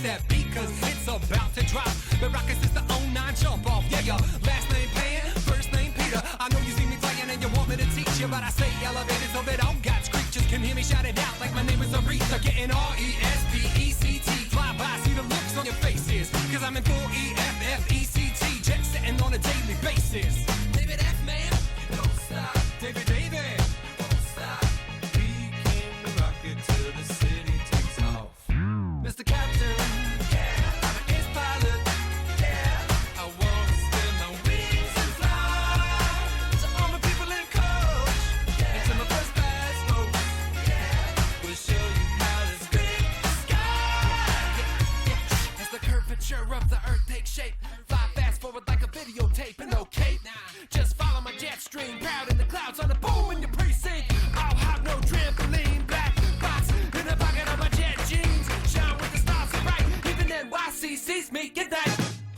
that beat, cause it's about to drop. The Rockets is the 09 jump off. Yeah, your last name Pan, first name Peter. I know you see me playing and you want me to teach you, but I say elevated so that all God's creatures can hear me shout it out like my name is Aretha. Getting R-E-S-P-E-C-T. Fly by, see the looks on your faces, cause I'm in full E-F-F-E-C-T. Jet setting on a daily basis. David F. Man, don't stop. David David, don't stop. We came to rock it till the city takes off. Mr. Captain, yeah, I'm an ace pilot, yeah. I wanna spin my wings and fly. To all my people in coach, yeah. And to my first class folks, yeah. We'll show you how to scrape the sky. Yeah. As the curvature of the earth takes shape, fly fast forward like a videotape and no cape. Just follow my jet stream, proud in the clouds on the boom in your precinct. I'll have no trampoline, black box in the pocket of my jet jeans. Shine with the stars so bright, even NYC sees me, get that.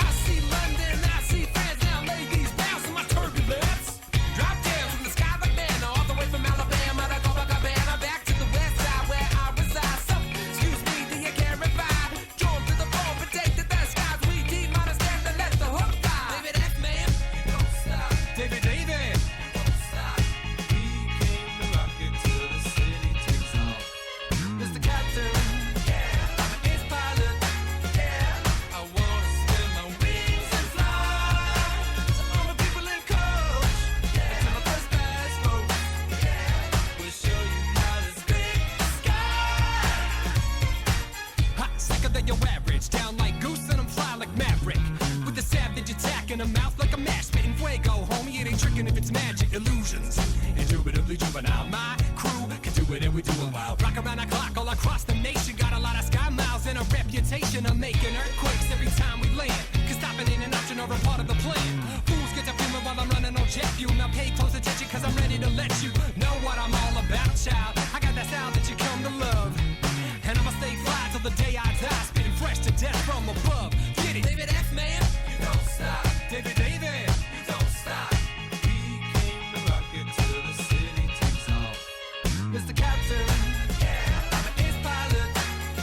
I see London, I see France, now ladies bounce in my turbulence. Drop down from the sky like manna, all the way from Alabama to Copacabana, back to the west side where I reside. So, excuse me, do you care if I drove to the phone and take the best skies? We demonetize and let the hook fly. David F. Man, don't stop. David David, don't stop. We came to rock it till the city takes off. Mr. Captain, yeah, I'm an ace pilot, yeah. I wanna spin my wings and fly. To all my people in coach, yeah. And to my first class folks, yeah. We'll show you how to scrape the sky. Hot, sicker than your average, down like Goose and I'm fly like Maverick. With the savage attack in the mouth like a match, spitting fuego, homie. It ain't tricking if it's magic illusions. Indubitably juvenile, my crew can do it and we do it well. Rock around the clock all across the nation. Got a lot of sky miles and a reputation of making earthquakes every time we land. Cause stopping ain't an option or a part of the plan. Fools get to fuming while I'm running on jet fuel. Now pay close attention cause I'm ready to let you know what I'm all about, child. I got that style that you come to love, and I'ma stay fly till the day I die, spitting fresh to death from above. Get it, David F. Man, you don't stop. David David, you don't stop. We came to rock it till the city takes off. Mr. Captain, yeah, I'm an ace pilot,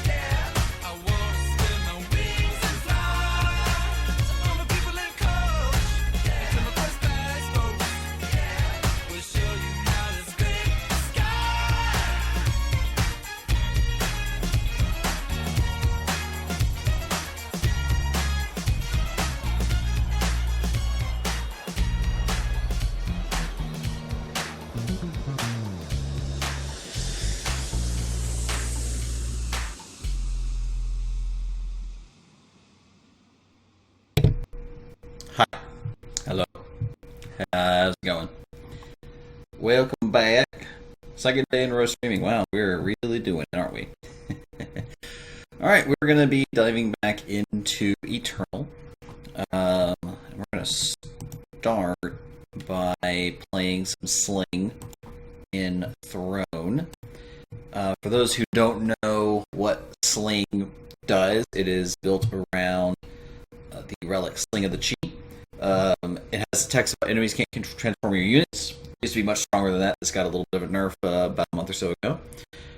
yeah. I wanna spin my wings and fly. To all my people in coach, yeah. And to my first class folks, yeah. We'll show you how to scrape the sky. Hi. Hello. How's it going? Welcome back. Second day in a row streaming. Wow, we're really doing it, aren't we? Alright, we're going to be diving back into Eternal. We're going to start by playing some Sling in Throne. For those who don't know what Sling does, it is built around the relic Sling of the Chi. It has text about enemies can't transform your units. It used to be much stronger than that. This got a little bit of a nerf about a month or so ago.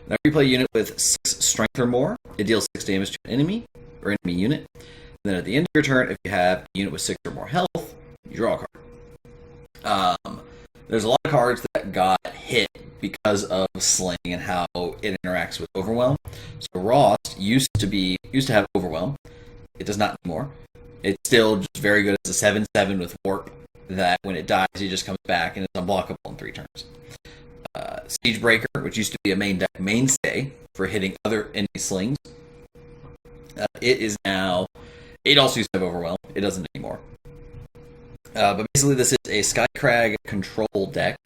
Now, if you play a unit with 6 strength or more, it deals 6 damage to an enemy or enemy unit. And then at the end of your turn, if you have a unit with 6 or more health, you draw a card. There's a lot of cards that got hit because of Sling and how it interacts with Overwhelm. So Rost used to have Overwhelm. It does not anymore. It's still just very good as a 7/7 with Warp, that when it dies, it just comes back and it's unblockable in 3 turns. Siegebreaker, which used to be a main deck mainstay for hitting other enemy slings, it also used to have Overwhelm. It doesn't anymore. But basically, this is a Skycrag control deck.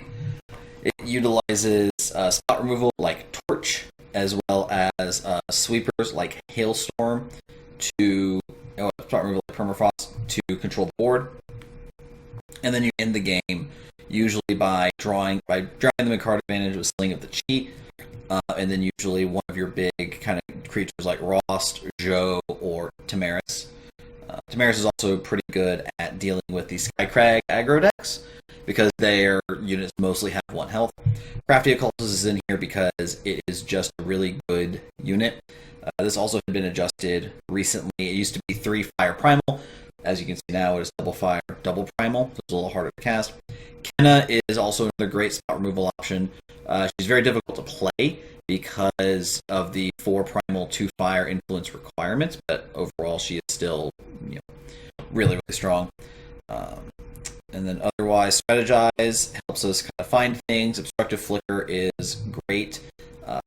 It utilizes spot removal like Torch, as well as sweepers like Hailstorm to spot removal like Permafrost to control the board. And then you end the game usually by drawing them a card advantage with Sling of the Chi, and then usually one of your big kind of creatures like Rost, Zhou, or Tamaris. Tamaris is also pretty good at dealing with the Skycrag aggro decks, because their units mostly have 1 health. Crafty Occultist is in here because it is just a really good unit. This also had been adjusted recently. It used to be 3 fire primal. As you can see now, it is double fire, double primal. So it's a little harder to cast. Kenna is also another great spot removal option. She's very difficult to play because of the 4 primal, 2 fire influence requirements, but overall she is still really, really strong. And then otherwise, strategize helps us kind of find things. Obstructive Flicker is great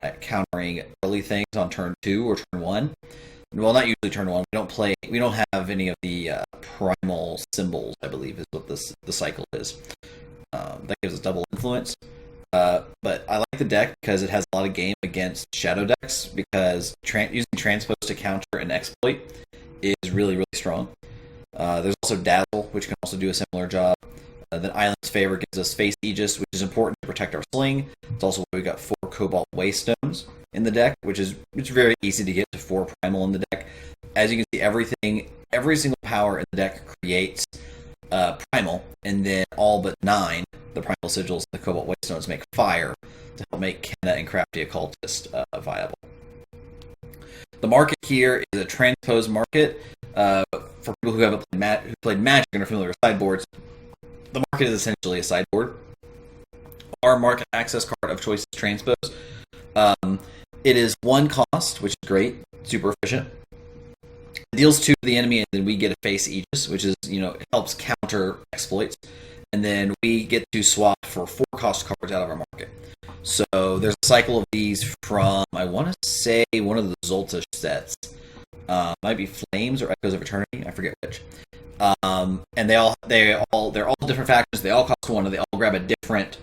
at countering early things on turn 2 or turn 1. Well, not usually turn 1. We don't have any of the primal symbols, I believe, is what the cycle is. That gives us double influence. But I like the deck because it has a lot of game against shadow decks, because using Transpose to counter an exploit is really, really strong. There's also Dazzle, which can also do a similar job. Then Island's Favor gives us Face Aegis, which is important to protect our sling. It's also why we got 4 Cobalt Waystones in the deck, which is very easy to get to 4 primal in the deck. As you can see, every single power in the deck creates primal, and then all but 9, the primal sigils and the Cobalt Waystones, make fire to help make Kenna and Crafty Occultist viable. The market here is a transpose market. For people who haven't played Magic and are familiar with sideboards, the market is essentially a sideboard. Our market access card of choice is Transpose. It is 1 cost, which is great, super efficient. It deals 2 to the enemy, and then we get a Face Aegis, which is, it helps counter exploits. And then we get to swap for 4 cost cards out of our market. So there's a cycle of these from, I want to say, one of the Zolta sets. Might be Flames or Echoes of Eternity, I forget which. And they're all different factions. They all cost 1, and they all grab a different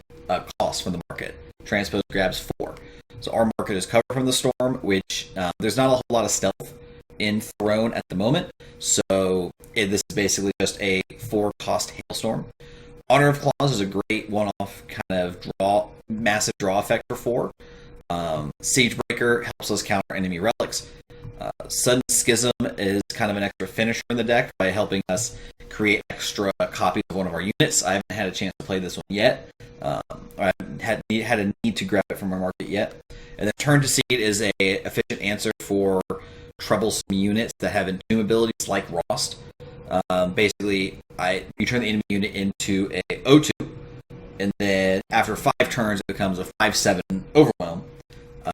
cost from the market. Transpose grabs 4. So our market is covered from the storm, which there's not a whole lot of stealth in Throne at the moment. So this is basically just a 4-cost Hailstorm. Honor of Claws is a great one-off kind of massive draw effect for 4. Siegebreaker helps us counter enemy relics. Sudden Schism is kind of an extra finisher in the deck by helping us create extra copies of one of our units. I haven't had a chance to play this one yet. I haven't had a need to grab it from our market yet. And then Turn to Seed is a efficient answer for troublesome units that have entomb abilities like Rost. Basically, you turn the enemy unit into a O2, and then after 5 turns, it becomes a 5/7 Overwhelm.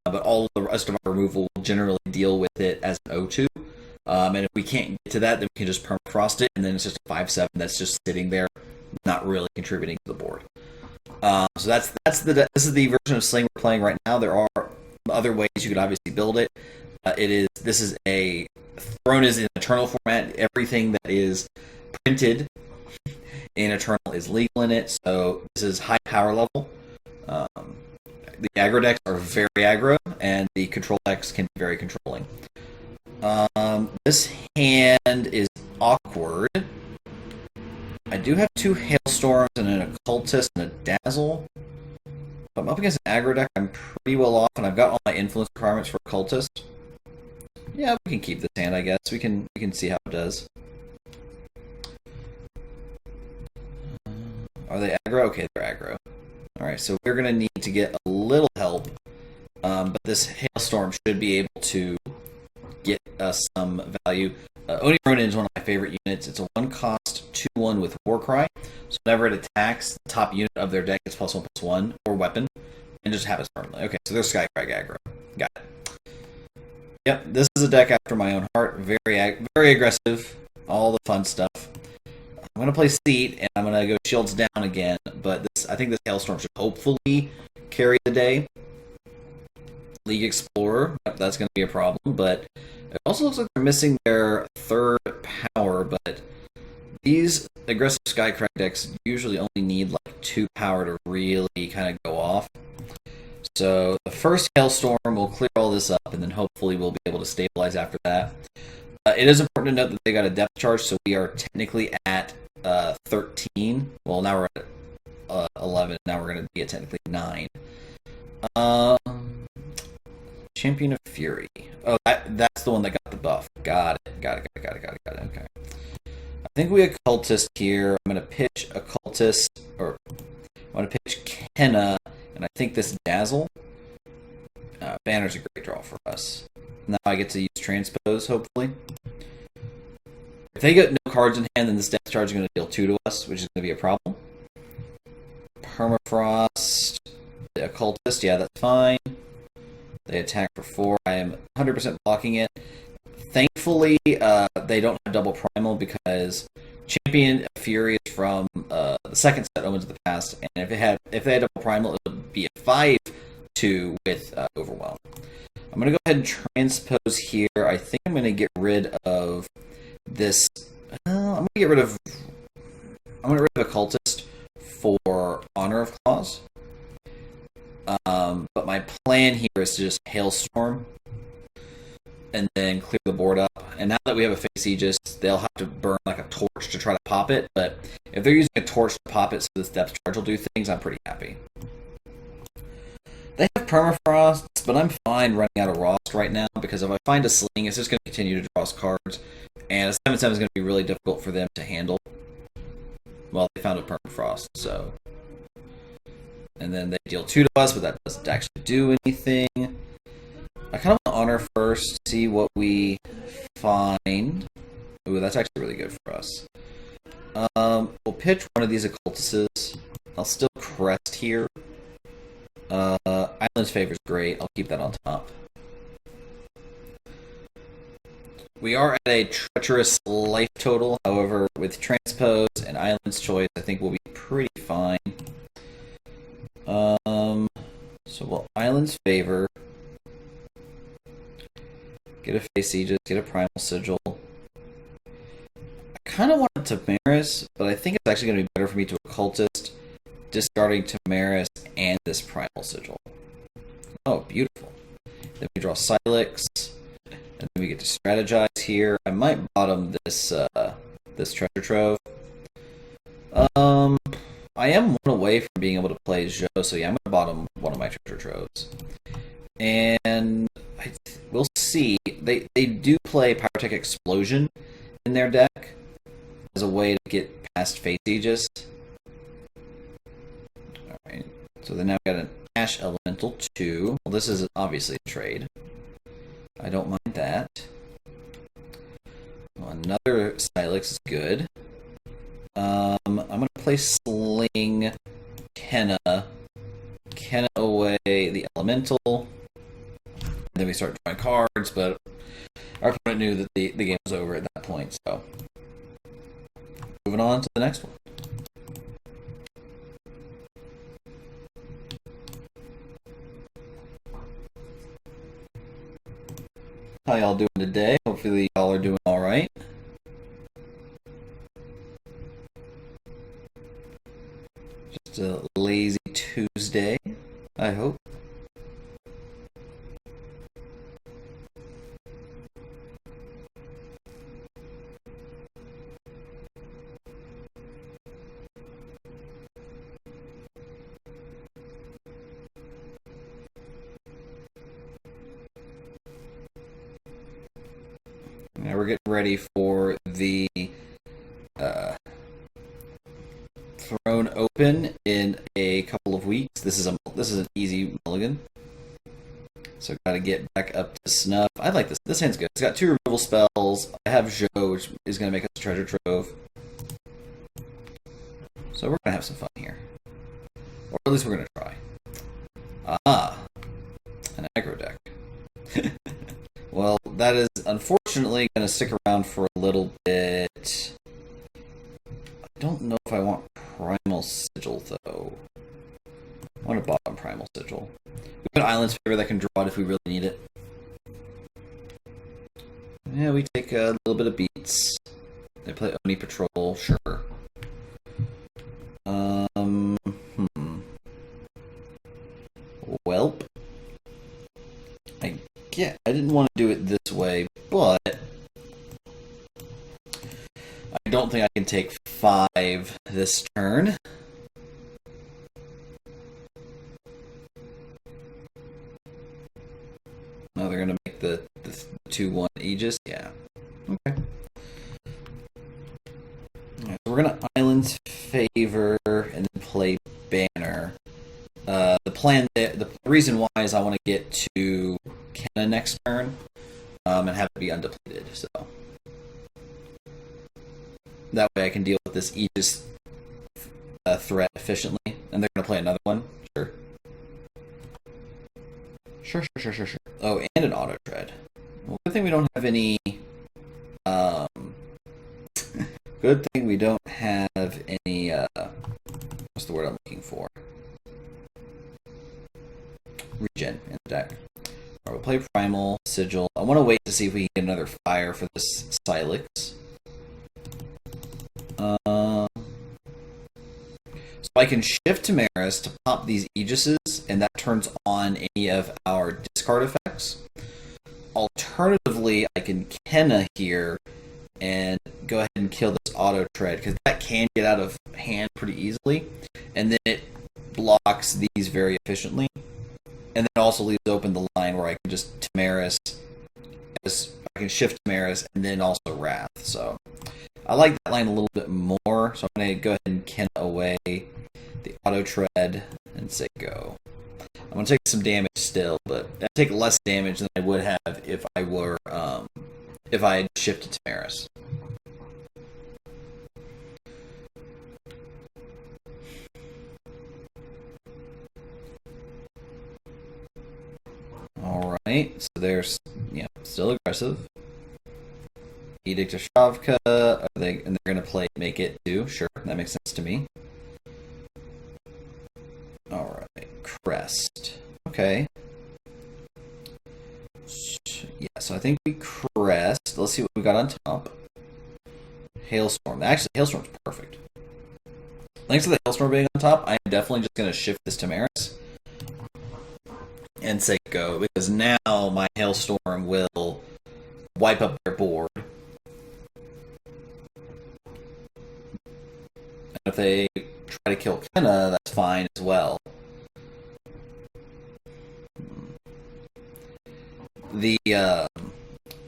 But all of the rest of our removal will generally deal with it as an O2. And if we can't get to that, then we can just permafrost it, and then it's just a 5/7 that's just sitting there, not really contributing to the board. So this is the version of Sling we're playing right now. There are other ways you could obviously build it. Throne is in Eternal format. Everything that is printed in Eternal is legal in it. So this is high power level. The aggro decks are very aggro, and the control decks can be very controlling. This hand is awkward. I do have 2 Hailstorms and an Occultist and a Dazzle. If I'm up against an aggro deck, I'm pretty well off, and I've got all my influence requirements for Occultist. Yeah, we can keep this hand, I guess. We can see how it does. Are they aggro? Okay, they're aggro. Alright, so we're going to need to get a little help, but this Hailstorm should be able to get us some value. Oni Ronin is one of my favorite units. It's a 1-cost 2/1 with Warcry, so whenever it attacks, the top unit of their deck is +1/+1, or weapon, and just have it permanently. Okay, so there's Skycrag aggro. Got it. Yep, this is a deck after my own heart. Very aggressive, all the fun stuff. I'm going to play Seat, and I'm going to go Shields down again, but I think this Hailstorm should hopefully carry the day. League Explorer, that's going to be a problem, but it also looks like they're missing their 3rd power, but these aggressive Skycrag decks usually only need like 2 power to really kind of go off. So the first Hailstorm will clear all this up, and then hopefully we'll be able to stabilize after that. It is important to note that they got a depth charge, so we are technically at 13. Well, now we're at 11. Now we're going to be at technically 9. Champion of Fury. Oh, that's the one that got the buff. Got it. Okay. I think we Occultist here. I'm going to pitch Occultist, or I'm going to pitch Kenna, and I think this Dazzle. Banner's a great draw for us. Now I get to use transpose, hopefully. If they get no cards in hand, then this depth charge is going to deal 2 to us, which is going to be a problem. Permafrost, the Occultist, yeah, that's fine. They attack for 4. I am 100% blocking it. Thankfully, they don't have double primal because Champion Fury is from the second set, Omens of the Past, and if they had double primal, it would be a 5/2 with Overwhelm. I'm going to go ahead and transpose here. I think I'm going to get rid of this. I'm going to get rid of Occultist for Honor of Claws. But my plan here is to just Hailstorm and then clear the board up. And now that we have a Face Aegis, they'll have to burn like a torch to try to pop it. But if they're using a torch to pop it so this depth charge will do things, I'm pretty happy. They have Permafrost, but I'm fine running out of Rost right now because if I find a Sling, it's just going to continue to draw us cards. And a 7/7 is going to be really difficult for them to handle. Well, they found a Permafrost, so... And then they deal 2 to us, but that doesn't actually do anything. I kind of want to Honor first, see what we find. Ooh, that's actually really good for us. We'll pitch one of these Occultists. I'll still Crest here. Island's Favor is great. I'll keep that on top. We are at a treacherous life total. However, with Transpose and Island's Choice, I think we'll be pretty fine. So we'll Island's Favor. Get a Face Aegis, get a Primal Sigil. I kind of want Tamaris, but I think it's actually going to be better for me to Occultist, discarding Tamaris and this Primal Sigil. Oh, beautiful. Then we draw Silex, and then we get to strategize here. I might bottom this this Treasure Trove. I am one away from being able to play Zhou, so yeah, I'm going to bottom one of my Treasure Troves. And we'll see. They do play Pyrotech Explosion in their deck as a way to get past Face Aegis. Alright, so then now we've got an Ash Elemental 2. Well, this is obviously a trade. I don't mind that. Well, another Silex is good. I'm going to play Sling Kenna away the Elemental. And then we start drawing cards, but our opponent knew that the game was over at that point, so. Moving on to the next one. How y'all doing today? Hopefully y'all are doing alright. Just a lazy Tuesday, I hope. Now we're getting ready for the Throne Open in a couple of weeks. This is an easy mulligan, so gotta get back up to snuff. I like this. This hand's good. It's got 2 removal spells. I have Zhou, which is gonna make us a Treasure Trove. So we're gonna have some fun here, or at least we're gonna try. An aggro deck. Well, that is unfortunately going to stick around for a little bit. I don't know if I want Primal Sigil, though. I want a bottom Primal Sigil. We've got Island's Favor that can draw it if we really need it. Yeah, we take a little bit of beats. They play Oni Patrol, sure. Welp. Yeah, I didn't want to do it this way, but I don't think I can take 5 this turn. Oh, they're going to make the 2/1 Aegis? Yeah. Okay. Alright, so we're going to Island's Favor and then play Banner. The reason why is I want to get to Kenna next turn. and have it be undepleted. So that way I can deal with this Aegis threat efficiently. And they're going to play another one. Sure. Sure. Oh, and an auto tread. Well, good thing we don't have any. Good thing we don't have any. What's the word I'm looking for? Regen in the deck. Alright, we'll play Primal, Sigil. I want to wait to see if we can get another fire for this Silex. So I can shift Tamaris to pop these Aegises, and that turns on any of our discard effects. Alternatively, I can Kenna here and go ahead and kill this auto tread, because that can get out of hand pretty easily, and then it blocks these very efficiently. And then also leaves open the line where I can just Tamaris, I can shift Tamaris and then also Wrath. So I like that line a little bit more. So I'm going to go ahead and Ken away the auto tread and say go. I'm going to take some damage still, but I take less damage than I would have if I were if I had shifted Tamaris. Alright, so they're still aggressive. Edict of Shavka, and they're going to play Make It too. Sure, that makes sense to me. Alright, Crest. Okay. Yeah, so I think we Crest. Let's see what we got on top. Hailstorm. Actually, Hailstorm's perfect. Thanks to the Hailstorm being on top, I'm definitely just going to shift this Tamaris and say go, because now my Hailstorm will wipe up their board. And if they try to kill Kenna, that's fine as well. The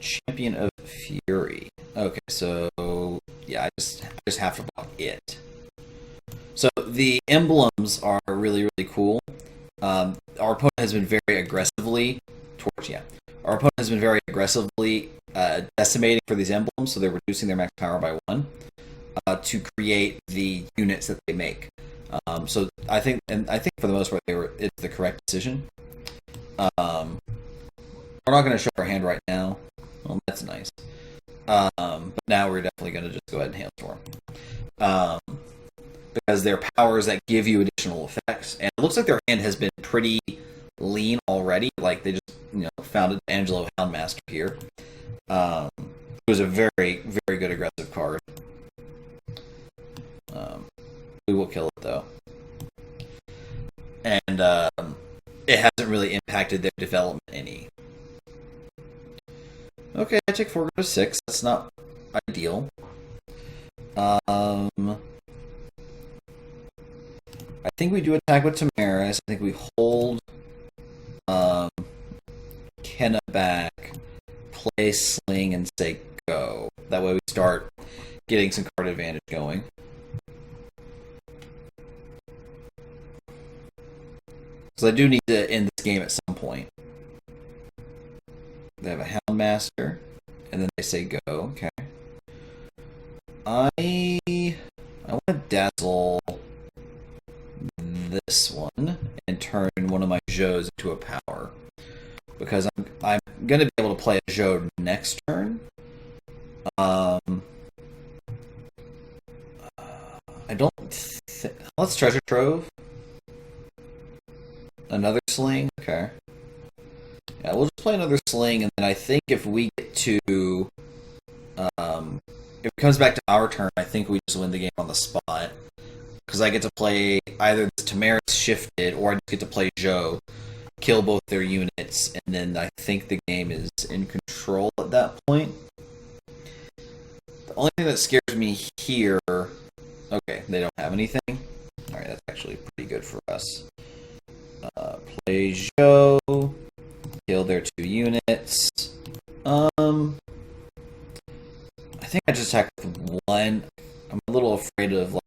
Champion of Fury. Okay, so yeah, I just have to block it. So the emblems are really, really cool. Our opponent has been very aggressively decimating for these emblems, so they're reducing their max power by 1 to create the units that they make. So I think for the most part it's the correct decision. We're not going to show our hand right now. Well, that's nice. But now we're definitely going to just go ahead and Hailstorm. Because they're powers that give you additional effects. And it looks like their hand has been pretty lean already. Like, they just, founded Angelo Houndmaster here. It was a very, very good aggressive card. We will kill it, though. And it hasn't really impacted their development any. Okay, I take 4, go to 6. That's not ideal. I think we do attack with Tamaris. I think we hold Kenna back, play Sling, and say go. That way we start getting some card advantage going. Because I do need to end this game at some point. They have a Houndmaster, and then they say go. Okay. I want to dazzle this one and turn one of my Joes into a power, because I'm going to be able to play a Joe next turn. I don't think... Let's Treasure Trove. Another Sling? Okay. Yeah, we'll just play another Sling, and then I think if we get to... if it comes back to our turn, I think we just win the game on the spot. Because I get to play either this Tamaris shifted, or I just get to play Joe, kill both their units, and then I think the game is in control at that point. The only thing that scares me here... Okay, they don't have anything. Alright, that's actually pretty good for us. Play Joe, kill their 2 units. I think I just attack with 1. I'm a little afraid of,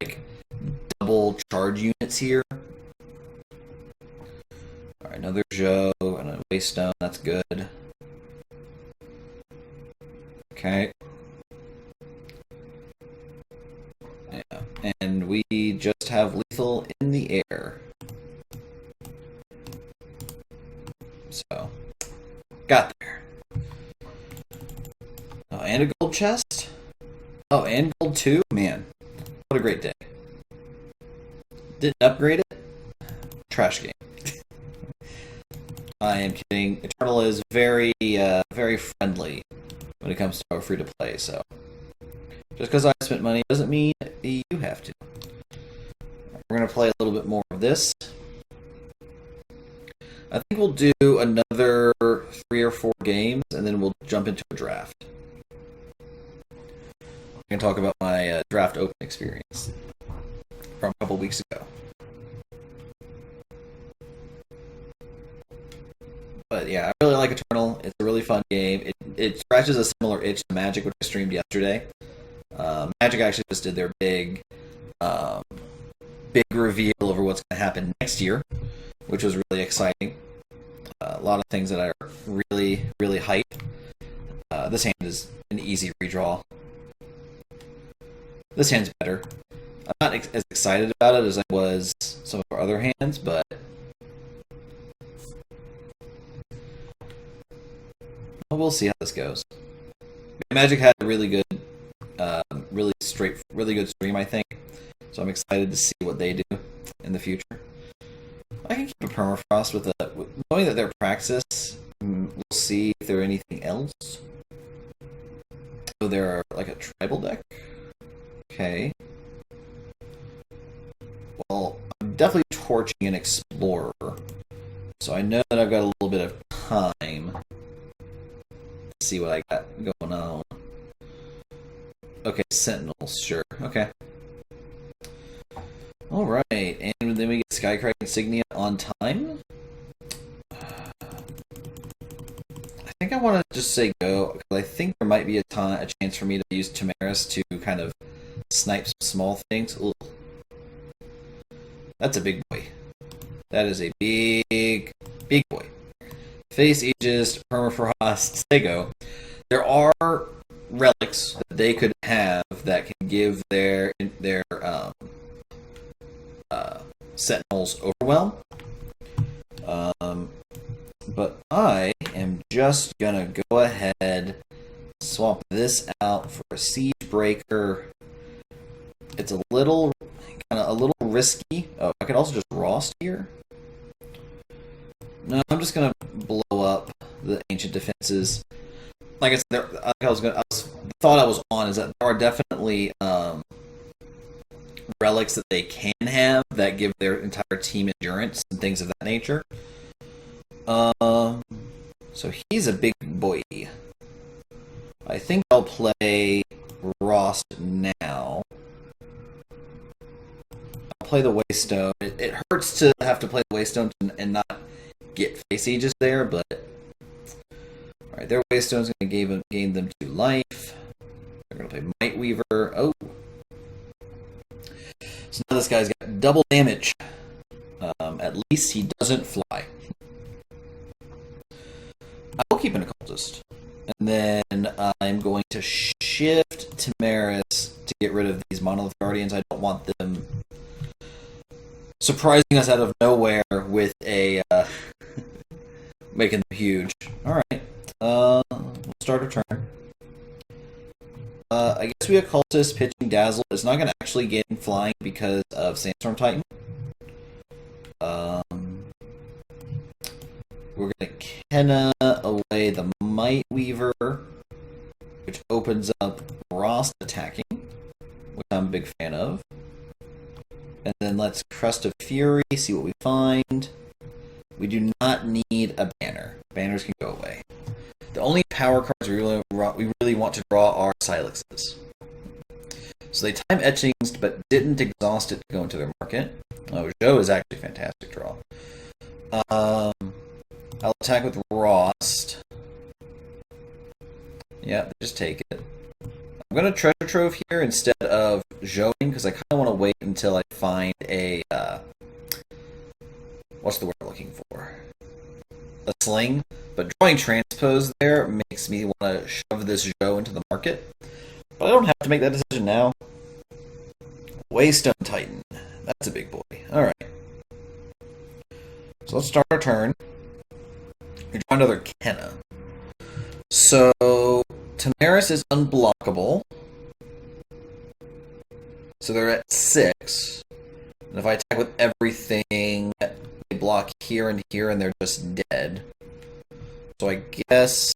double charge units here. Alright, another Joe and a Waystone, that's good. Okay. Yeah, and we just have lethal in the air. So, got there. Oh, and a gold chest? Oh, and gold too? Man, what a great day. Didn't upgrade it? Trash game. I am kidding. Eternal is very, very friendly when it comes to free-to-play, so... Just because I spent money doesn't mean you have to. We're going to play a little bit more of this. I think we'll do another 3 or 4 games, and then we'll jump into a draft. I can talk about my draft open experience from a couple weeks ago. But yeah, I really like Eternal. It's a really fun game. It scratches a similar itch to Magic, which I streamed yesterday. Magic actually just did their big reveal over what's going to happen next year, which was really exciting. A lot of things that are really, really hype. This hand is an easy redraw. This hand's better. I'm not as excited about it as I was some of our other hands, but we'll see how this goes. Magic had a really good, really good stream, I think. So I'm excited to see what they do in the future. I can keep a permafrost with knowing that they're Praxis. We'll see if there's anything else. So they're like a tribal deck. Okay. Well, I'm definitely torching an explorer, so I know that I've got a little bit of time to see what I got going on. Okay, Sentinels, sure. Okay. Alright, and then we get Skycrack Insignia on time. I think I want to just say go, because I think there might be a chance for me to use Tamaris to kind of snipe some small things. Ugh. That's a big boy. That is a big boy. Face Aegis, Permafrost, Sego. There are relics that they could have that can give their Sentinels Overwhelm. But I am just gonna go ahead, swap this out for a Siege Breaker. It's a little risky. Oh, I could also just Rost here. No, I'm just gonna blow up the ancient defenses. Like I said, the thought I was on is that there are definitely relics that they can have that give their entire team endurance and things of that nature. So he's a big boy. I think I'll play Rost now. I'll play the Waystone. It hurts to have to play the Waystone and not get Face Aegis there, but alright, their Waystone's going to gain them 2 life. They're going to play Might Weaver. Oh. So now this guy's got double damage. At least he doesn't fly. I'll keep an Occultist. And then I'm going to shift Tamaris to get rid of these Monolith Guardians. I don't want them surprising us out of nowhere with a making them huge. Alright. We'll start a turn. I guess we Occultist pitching Dazzle. It's not going to actually get him flying because of Sandstorm Titan. We're going to Kenna away the Might Weaver, which opens up Rost attacking, which I'm a big fan of. And then let's Crest of Fury, see what we find. We do not need a banner. Banners can go away. The only power cards we really want to draw are Silexes. So they time Etchings, but didn't exhaust it to go into their market. Oh, Zhou is actually a fantastic draw. I'll attack with Rost. Yeah, just take it. I'm going to Treasure Trove here instead of Zhouing, because I kind of want to wait until I find a... what's the word I'm looking for? A sling. But drawing Transpose there makes makes me want to shove this Zhou into the market. But I don't have to make that decision now. Waystone Titan. That's a big boy. Alright. So let's start our turn. We draw another Kenna. So Tanaris is unblockable. So they're at 6. And if I attack with everything, they block here and here and they're just dead. So I guess...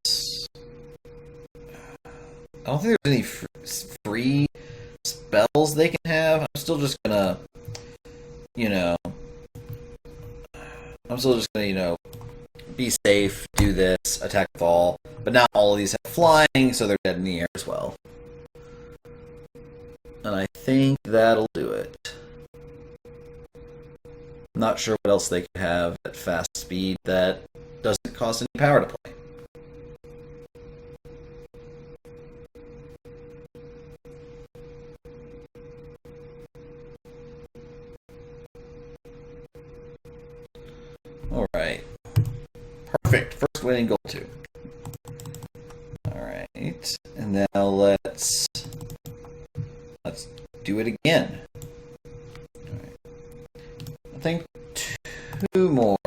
I don't think there's any free spells they can have. I'm still just gonna... I'm still just gonna, be safe, do this, attack with all. But now all of these have flying, so they're dead in the air as well. And I think that'll do it. I'm not sure what else they could have at fast speed that doesn't cost any power to play. Alright. Perfect. First winning goal 2. Alright. And now let's do it again. Alright. I think two more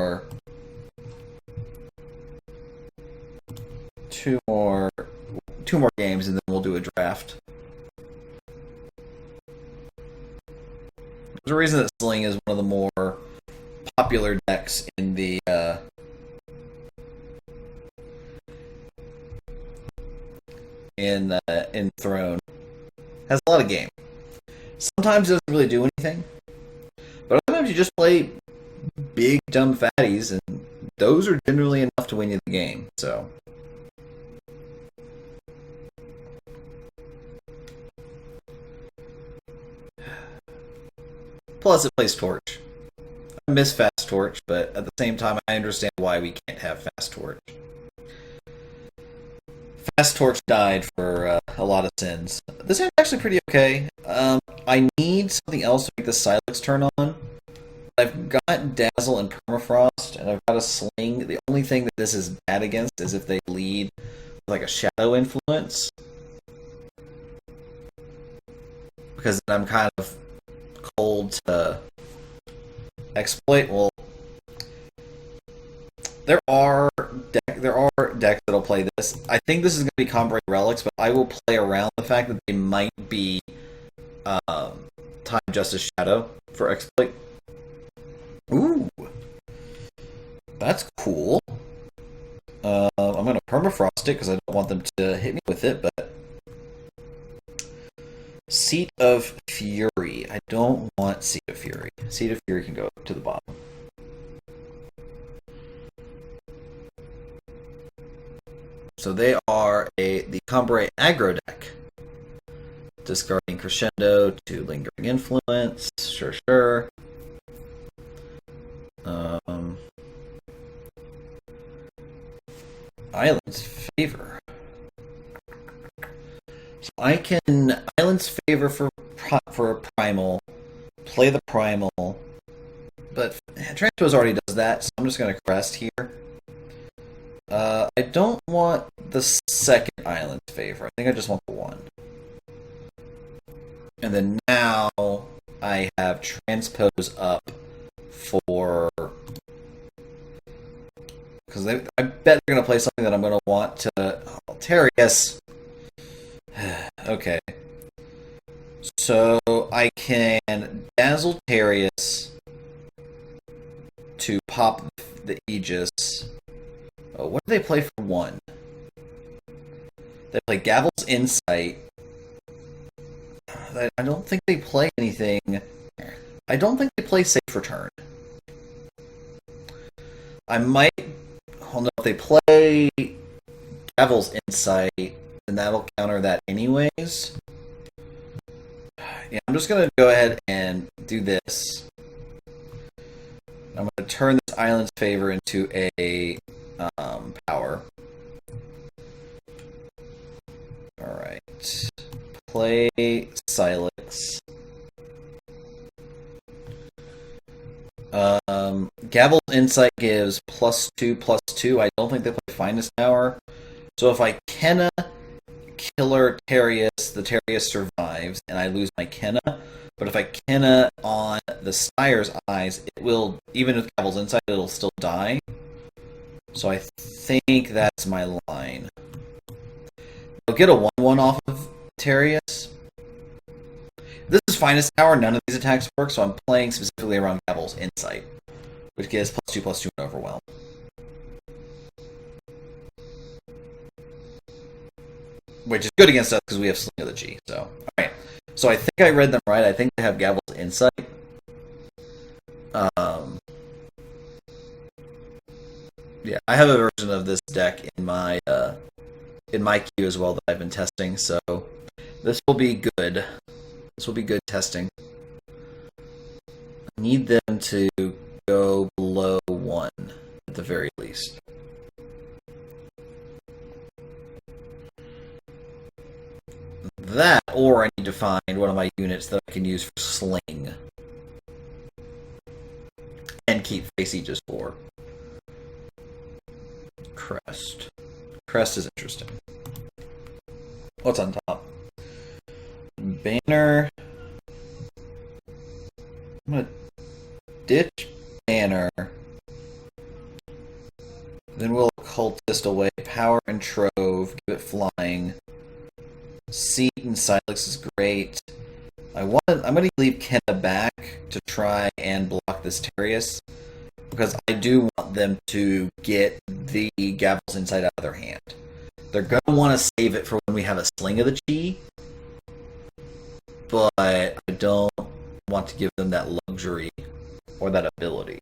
games and then we'll do a draft. There's a reason that Sling is one of the more popular decks in the in Throne. Has a lot of game. Sometimes it doesn't really do anything, but other times you just play big dumb fatties, and those are generally enough to win you the game. So. Plus, it plays Torch. I miss Fast Torch, but at the same time, I understand why we can't have Fast Torch. Fast Torch died for a lot of sins. This is actually pretty okay. I need something else to make the Silex turn on. I've got Dazzle and Permafrost, and I've got a Sling. The only thing that this is bad against is if they lead with like a Shadow influence. Because then I'm kind of cold to exploit. Well, there are decks that'll play this. I think this is going to be Combray Relics, but I will play around the fact that they might be Time Justice Shadow for exploit. Ooh, that's cool. I'm going to Permafrost it because I don't want them to hit me with it, but Seat of Fury. I don't want Seat of Fury. Seat of Fury can go to the bottom. So they are the Combray aggro deck. Discarding Crescendo to Lingering Influence. Sure. Island's Favor. So I can Island's Favor for a Primal, play the Primal, but Transpose already does that, so I'm just going to Crest here. I don't want the second Island's Favor. I think I just want the one. And then now I have Transpose up for... Because I bet they're going to play something that I'm going to want to... Oh, Terius! Okay. So I can Dazzle Terius to pop the Aegis. Oh, what do they play for 1? They play Gavel's Insight. I don't think they play anything. I don't think they play Safe Return. I might... Well, no, if they play Gavel's Insight, then that'll counter that anyways. Yeah, I'm just going to go ahead and do this. I'm going to turn this Island's Favor into a power. Alright. Play Silex. Gavel's Insight gives +2/+2. I don't think they play Finest Hour. So if I Kenna Killer Terius, the Terius survives, and I lose my Kenna. But if I Kenna on the Styre's Eyes, it will, even with Gavel's Insight, it'll still die. So I think that's my line. I'll get a 1/1 off of Terius. This is Finest Tower, none of these attacks work, so I'm playing specifically around Gavel's Insight, which gives +2/+2 and Overwhelm. Which is good against us because we have Sling of the G. So, alright. So I think I read them right. I think they have Gavel's Insight. Yeah, I have a version of this deck in my queue as well that I've been testing, so this will be good. This will be good testing. I need them to go below 1 at the very least. That, or I need to find one of my units that I can use for Sling. And keep Face Aegis for. Crest. Crest is interesting. What's on top? Banner. I'm gonna ditch Banner. Then we'll Cultist away. Power and Trove. Give it flying. Seat and Silex is great. I'm gonna leave Kenna back to try and block this Terius, because I do want them to get the Gavel's Insight out of their hand. They're gonna want to save it for when we have a Sling of the Chi, but I don't want to give them that luxury or that ability.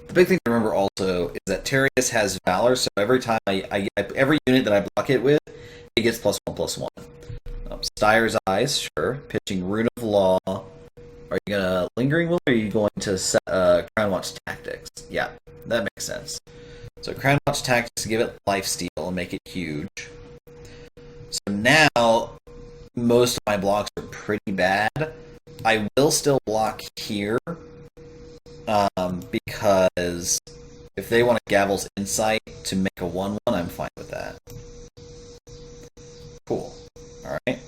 The big thing to remember also is that Terius has Valor, so every time every unit that I block it with, it gets +1/+1. Styre's Eyes, sure. Pitching Rune of Law. Are you gonna Lingering Will, or are you going to set Crown Watch Tactics? Yeah, that makes sense. So Crown Watch Tactics, give it lifesteal and make it huge. So now most of my blocks are pretty bad. I will still block here. Because if they want a Gavel's Insight to make a 1/1, I'm fine with that. Cool. Alright.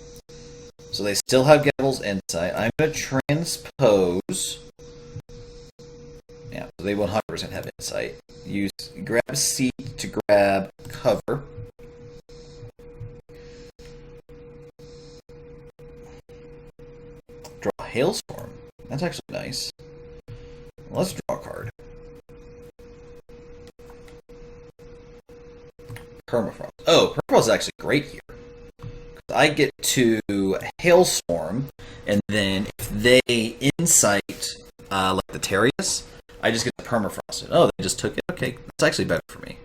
So they still have Gavel's Insight. I'm going to transpose. Yeah, so they 100% have Insight. Grab Seat to grab cover. Draw Hailstorm. That's actually nice. Let's draw a card. Permafrost. Oh, Permafrost is actually great here. I get to Hailstorm, and then if they Insight like the Terius, I just get to Permafrost it. Oh, they just took it? Okay, that's actually better for me.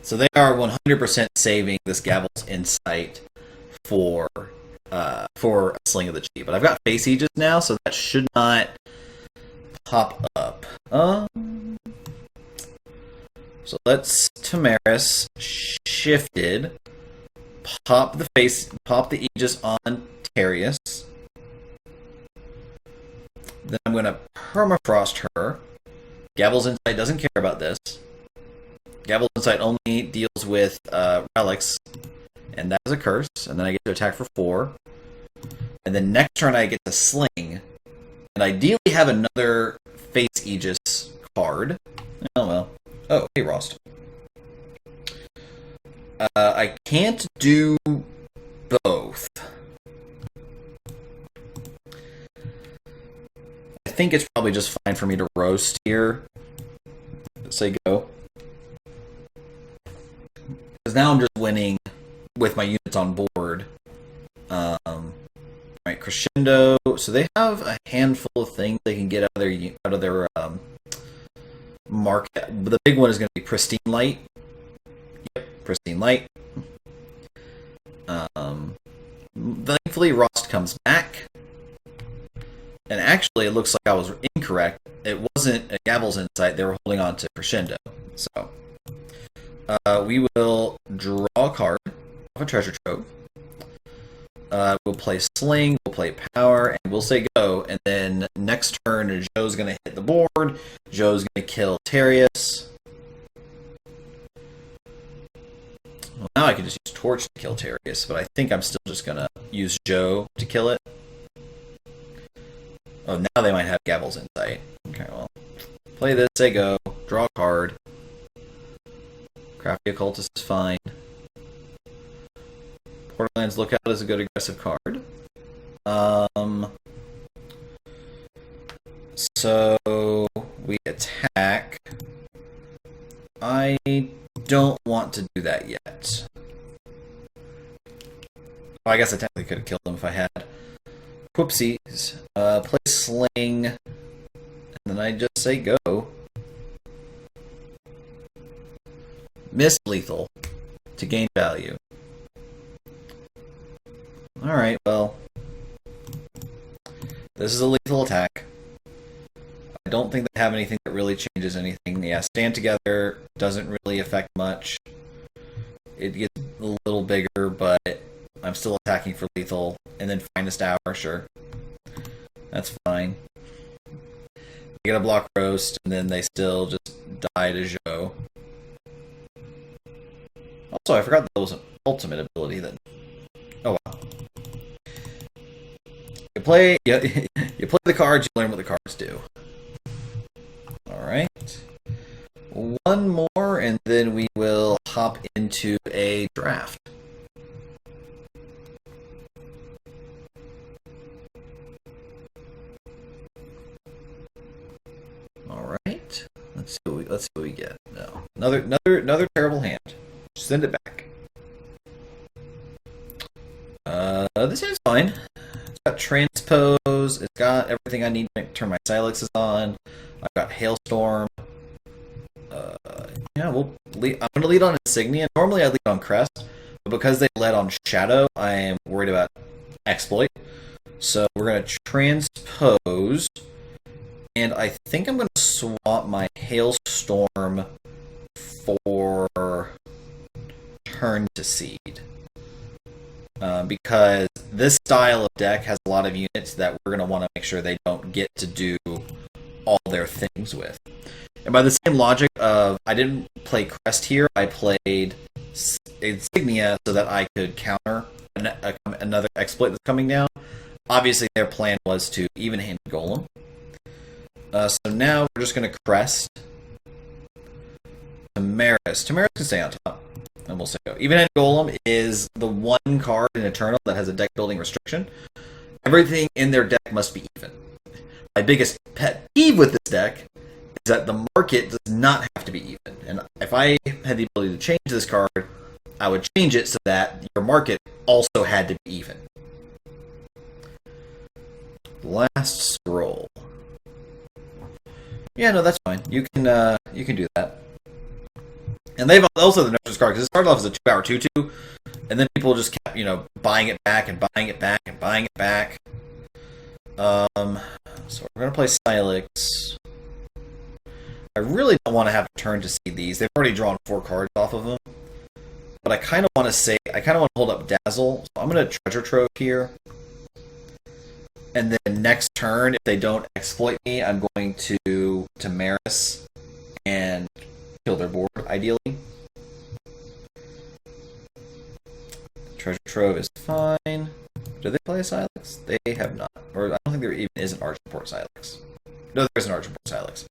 So they are 100% saving this Gavel's Insight for a Sling of the Chi. But I've got Face Aegis now, so that should not pop up. So let's Tamaris shifted. Pop the Aegis on Terius. Then I'm going to Permafrost her. Gavel's Insight doesn't care about this. Gavel's Insight only deals with relics, and that is a curse. And then I get to attack for 4. And then next turn I get to Sling, and ideally have another Face Aegis card. Oh well. Oh, hey Rost. I can't do both. I think it's probably just fine for me to roast here. Say go. Because now I'm just winning with my units on board. Alright, Crescendo. So they have a handful of things they can get out of their market. The big one is going to be Pristine Light. Yep, Pristine Light. Thankfully, Rost comes back. And actually, it looks like I was incorrect. It wasn't a Gavel's Insight. They were holding on to Crescendo. So, We will draw a card of a treasure trove. We'll play Sling, we'll play Power, and we'll say go. And then next turn, Joe's going to hit the board. Joe's going to kill Terius. Well, now I can just use Torch to kill Terius, but I think I'm still just going to use Joe to kill it. Oh, now they might have Gavel's Insight. Okay, well. Play this, say go, draw a card. Crafty Occultist is fine. Borderlands Lookout is a good aggressive card. So we attack. I don't want to do that yet. Oh, I guess I technically could have killed him if I had. Whoopsies. Play Sling. And then I just say go. Miss lethal to gain value. Alright, well. This is a lethal attack. I don't think they have anything that really changes anything. Yeah, stand together doesn't really affect much. It gets a little bigger, but I'm still attacking for lethal. And then finest hour, sure. That's fine. They get a block roast, and then they still just die to Joe. Also, I forgot that there was an ultimate ability that... Oh, wow. You play the cards, you learn what the cards do. Alright. One more, and then we will hop into a draft. Alright. Let's see what we get. No. Another terrible hand. Send it back. This hand's fine. It's got Transpose. It's got everything I need to turn my Silexes on. I've got Hailstorm. Yeah, I'm going to lead on Insignia. Normally I lead on Crest, but because they led on Shadow, I am worried about Exploit. So we're going to Transpose, and I think I'm going to swap my Hailstorm for Turn to Seed. Because this style of deck has a lot of units that we're going to want to make sure they don't get to do all their things with. And by the same logic of, I didn't play Crest here, I played Insignia so that I could counter another exploit that's coming down. Obviously their plan was to even-hand Golem. So now we're just going to Crest. Tamaris. Tamaris can stay on top. And we'll say go. Even-hand Golem is the one card in Eternal that has a deck building restriction. Everything in their deck must be even. My biggest pet peeve with this deck is that the market does not have to be even. And if I had the ability to change this card, I would change it so that your market also had to be even. Last Scroll. Yeah, no, that's fine. You can do that. And they've also the Nurse's card, because it started off as a 2-power 2/2, and then people just kept, buying it back and buying it back and buying it back. So we're gonna play Silex. I really don't want to have to turn to see these. They've already drawn 4 cards off of them. But I kind of want to hold up Dazzle. So I'm gonna Treasure Trove here. And then next turn, if they don't exploit me, I'm going to Tamaris and kill their board, ideally. Treasure Trove is fine. Do they play a Silex? They have not. Or I don't think there even is an Argenport Silex. No, there is an Argenport Silex.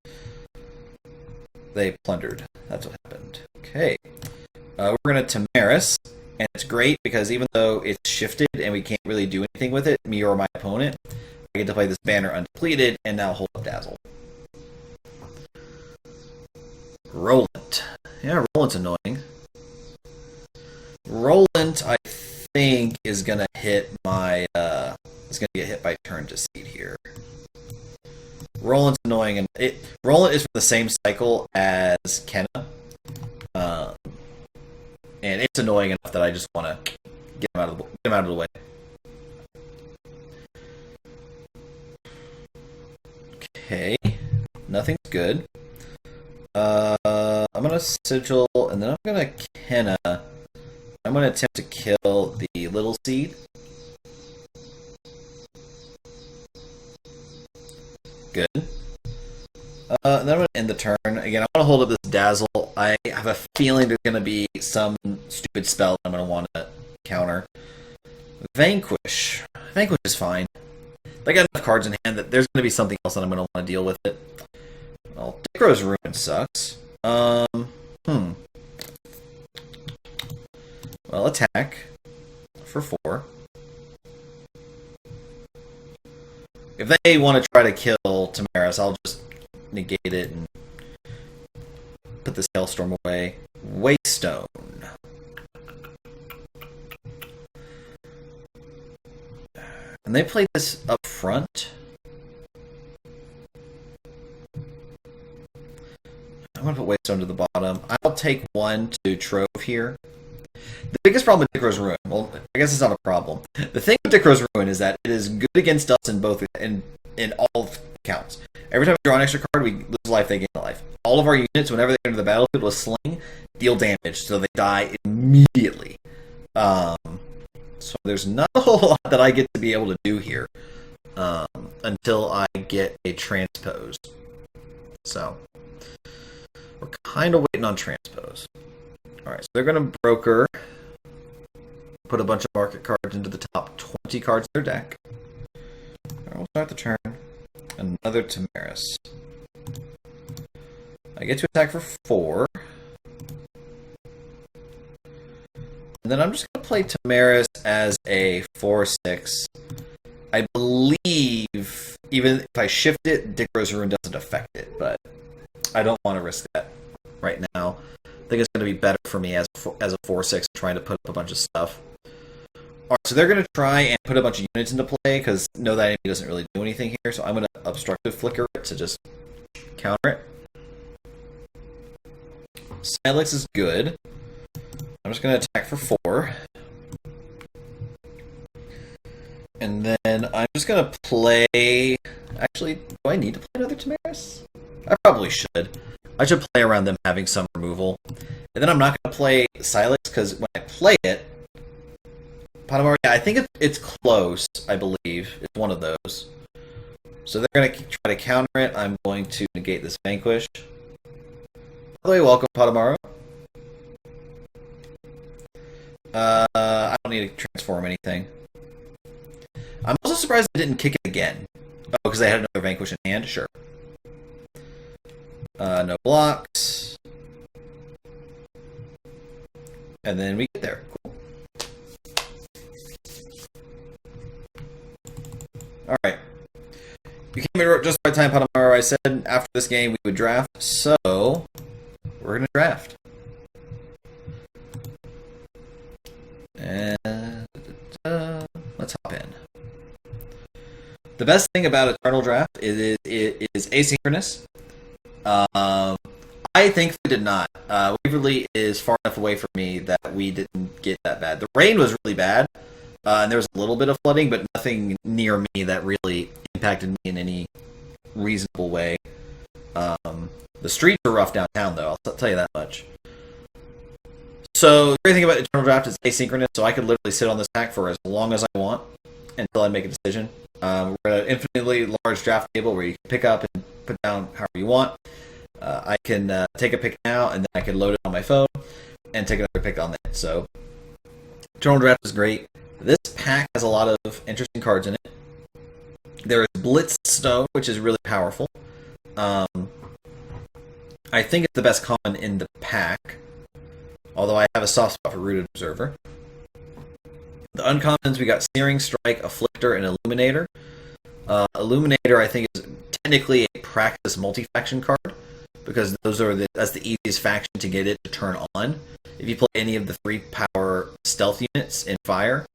They plundered. That's what happened. Okay. We're going to Tamaris. And it's great because even though it's shifted and we can't really do anything with it, me or my opponent, I get to play this banner undepleted and now hold up Dazzle. Roland. Yeah, Roland's annoying. Roland, I think, is gonna hit my is gonna get hit by Turn to Seed here. Roland's annoying, and Roland is from the same cycle as Kenna. And it's annoying enough that I just want to get him out of the way. Okay, nothing's good. I'm I'm gonna Sigil, and then I'm gonna Kenna. I'm gonna attempt to kill the Little Seed. Good. And then I'm gonna end the turn. Again, I want to hold up this Dazzle. I have a feeling there's gonna be some stupid spell I'm gonna want to counter. Vanquish. Vanquish is fine. I got enough cards in hand that there's going to be something else that I'm going to want to deal with it. Well, Dicro's Ruin sucks. Well, attack for 4. If they want to try to kill Tamaris, I'll just negate it and put this Hailstorm away. Waystone. And they played this up front. I'm going to put Waystone to the bottom. I'll take 1 to Trove here. The biggest problem with Dicro's Ruin, well, I guess it's not a problem. The thing with Dicro's Ruin is that it is good against us in all counts. Every time we draw an extra card, we lose life, they gain life. All of our units, whenever they enter the battlefield with Sling, deal damage, so they die immediately. So there's not a whole lot that I get to be able to do here until I get a Transpose. So we're kind of waiting on Transpose. Alright, so they're going to Broker, put a bunch of market cards into the top 20 cards of their deck. Alright, we'll start the turn. Another Tamaris. I get to attack for 4. And then I'm just going to play Tamaris as a 4/6. I believe, even if I shift it, Dicro's Ruin doesn't affect it, but I don't want to risk that right now. I think it's going to be better for me as a 4/6 trying to put up a bunch of stuff. Alright, so they're going to try and put a bunch of units into play, because no, that enemy doesn't really do anything here, so I'm going to Obstructive Flicker it to just counter it. Silex is good. I'm just going to attack for 4. And then I'm just going to play... Actually, do I need to play another Tamaris? I probably should. I should play around them having some removal. And then I'm not going to play Silex, because when I play it... Potamari, I think it's close, I believe. It's one of those. So they're going to try to counter it. I'm going to negate this Vanquish. By the way, welcome, Potamaru. I don't need to transform anything. I'm also surprised I didn't kick it again. Oh, because I had another Vanquish in hand? Sure. No blocks. And then we get there. Cool. Alright. You came in just by time, Potamaru. I said after this game we would draft, so we're going to draft. And let's hop in. The best thing about Eternal Draft is it is asynchronous. I thankfully did not. Waverly is far enough away from me that we didn't get that bad. The rain was really bad, and there was a little bit of flooding, but nothing near me that really impacted me in any reasonable way. The streets are rough downtown, though, I'll tell you that much. So, the great thing about Eternal Draft is asynchronous, so I could literally sit on this pack for as long as I want until I make a decision. We're at an infinitely large draft table where you can pick up and put down however you want. I can take a pick now, and then I can load it on my phone and take another pick on that. So, Eternal Draft is great. This pack has a lot of interesting cards in it. There is Blitzstone, which is really powerful. I think it's the best common in the pack, although I have a soft spot for Rooted Observer. The uncommons, we got Searing Strike, Afflictor, and Illuminator. Illuminator, I think, is technically a practice multi-faction card, because that's the easiest faction to get it to turn on. If you play any of the 3-power stealth units in Fire,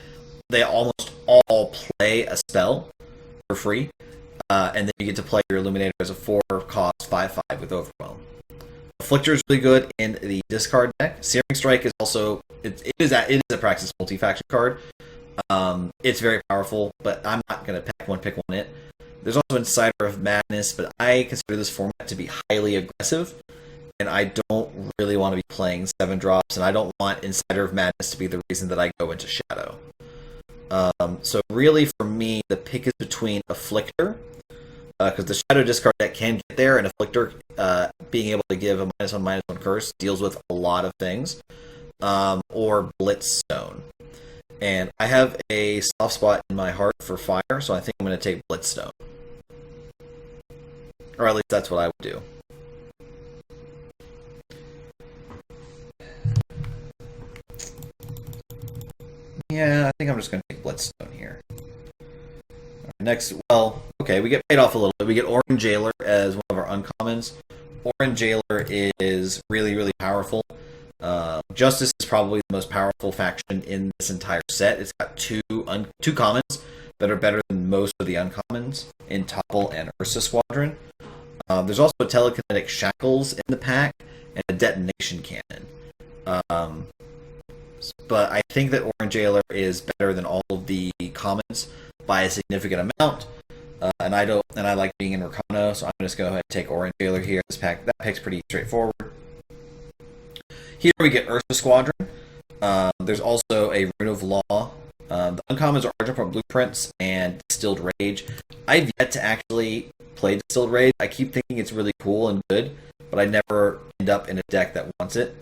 they almost all play a spell for free, and then you get to play your Illuminator as a 4-cost 5/5 with Overwhelm. Afflictor is really good in the discard deck. Searing Strike is also it is a practice multi-faction card. It's very powerful, but I'm not going to pick one it. There's also Insider of Madness, but I consider this format to be highly aggressive, and I don't really want to be playing 7-drops, and I don't want Insider of Madness to be the reason that I go into Shadow. So really, for me, the pick is between Afflictor, because the Shadow discard deck can get there, and Afflictor, being able to give a -1/-1 curse, deals with a lot of things, or Blitzstone. And I have a soft spot in my heart for fire, so I think I'm going to take Blitzstone. Or at least that's what I would do. Yeah, I think I'm just going to take Blitzstone here. Next, well, okay, we get paid off a little bit. We get Orin Jailer as one of our uncommons. Orin Jailer is really, really powerful. Justice is probably the most powerful faction in this entire set. It's got two commons that are better than most of the uncommons in Topple and Ursa Squadron. There's also a Telekinetic Shackles in the pack and a Detonation Cannon. But I think that Orin Jailer is better than all of the commons by a significant amount. And I like being in Rakano, so I'm just going to go ahead and take Orin Jailer here. That pick's pretty straightforward. Here we get Ursa Squadron. There's also a Rune of Law. The uncommons are Argent from Blueprints and Distilled Rage. I've yet to actually play Distilled Rage. I keep thinking it's really cool and good, but I never end up in a deck that wants it.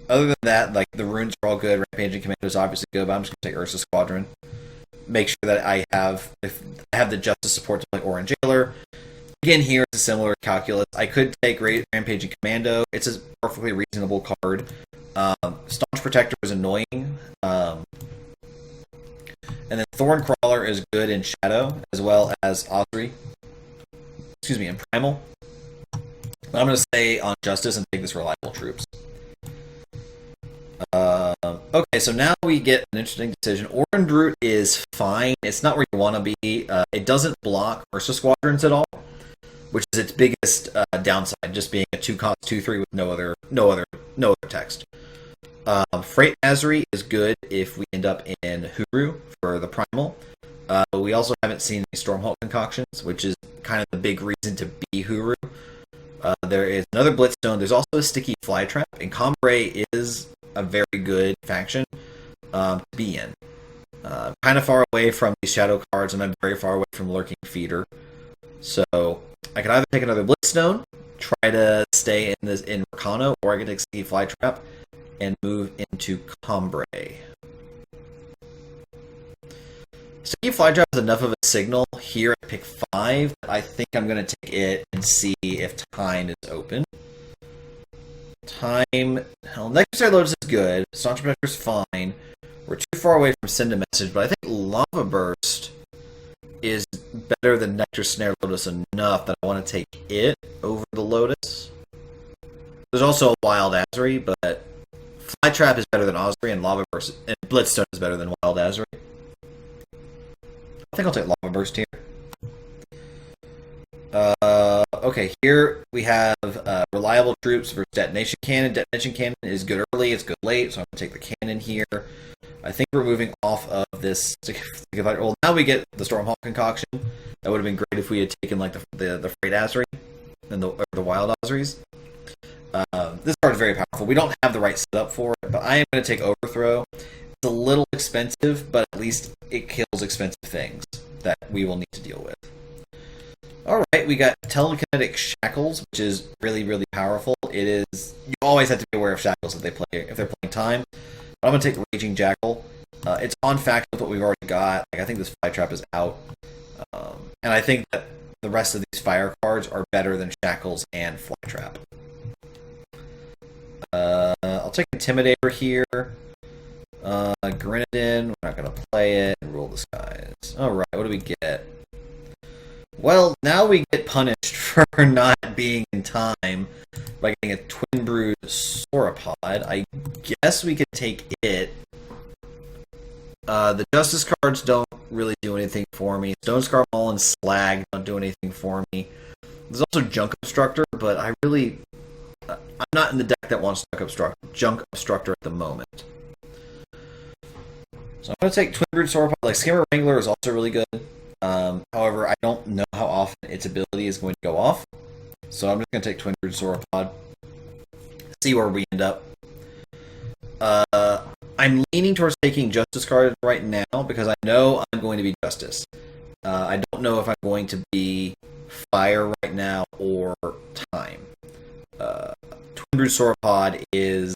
Other than that, like, the runes are all good. Rampaging Commando is obviously good, but I'm just going to take Ursa Squadron. Make sure that I have the Justice support to play Orin Jailer. Again, here it's a similar calculus. I could take Rampaging Commando. It's a perfectly reasonable card. Staunch Protector is annoying. And then Thorn Crawler is good in Shadow, as well as Osri. Excuse me, in Primal. But I'm going to stay on Justice and take this Reliable Troops. Okay, so now we get an interesting decision. Orin Brute is fine. It's not where you want to be. It doesn't block Ursa Squadrons at all, which is its biggest downside, just being a 2-cost 2/3 with no other text. Freight Azri is good if we end up in Huru for the Primal. We also haven't seen any Stormhawk concoctions, which is kind of the big reason to be Huru. There is another Blitzstone. There's also a Sticky Flytrap, and Combray is a very good faction to be in. Kind of far away from these Shadow cards, and I'm very far away from Lurking Feeder. So I can either take another Blitzstone, try to stay in Rakano, or I can take Sticky Flytrap and move into Combray. Sticky Flytrap is enough of a signal here at pick 5 that I think I'm going to take it and see if Time is open. Necessary Lotus is good. Staunch Protector is fine. We're too far away from Send a Message, but I think Lava Burst is better than Nectar Snare Lotus enough that I want to take it over the Lotus. There's also a Wild Azri, but Flytrap is better than Osri, and Lava Burst and Blitzstone is better than Wild Azri. I think I'll take Lava Burst here. Okay, here we have Reliable Troops versus Detonation Cannon. Detonation Cannon is good early, it's good late, so I'm going to take the Cannon here. I think we're moving off of this. Well, now we get the Stormhawk concoction. That would have been great if we had taken like the Freight Azri and the Wild Osris. This card is very powerful. We don't have the right setup for it, but I am going to take Overthrow. It's a little expensive, but at least it kills expensive things that we will need to deal with. Alright, we got Telekinetic Shackles, which is really, really powerful. It is... You always have to be aware of Shackles if they're playing Time. But I'm going to take Raging Jackal. It's on fact with what we've already got. Like, I think this Flytrap is out. And I think that the rest of these fire cards are better than Shackles and Flytrap. I'll take Intimidator here. Grenadin, we're not going to play it. Rule the Skies. Alright, what do we get? Well, now we get punished for not being in Time by getting a Twin Brood Sauropod. I guess we could take it. The Justice cards don't really do anything for me. Stone Scar Maul and Slag don't do anything for me. There's also Junk Obstructor, but I'm not in the deck that wants Junk Obstructor at the moment. So I'm going to take Twin Brood Sauropod. Like, Skimmer Wrangler is also really good. However, I don't know how often its ability is going to go off. So I'm just going to take Twin Brood Sauropod. See where we end up. I'm leaning towards taking Justice card right now because I know I'm going to be Justice. I don't know if I'm going to be Fire right now or Time. Twin Brood Sauropod is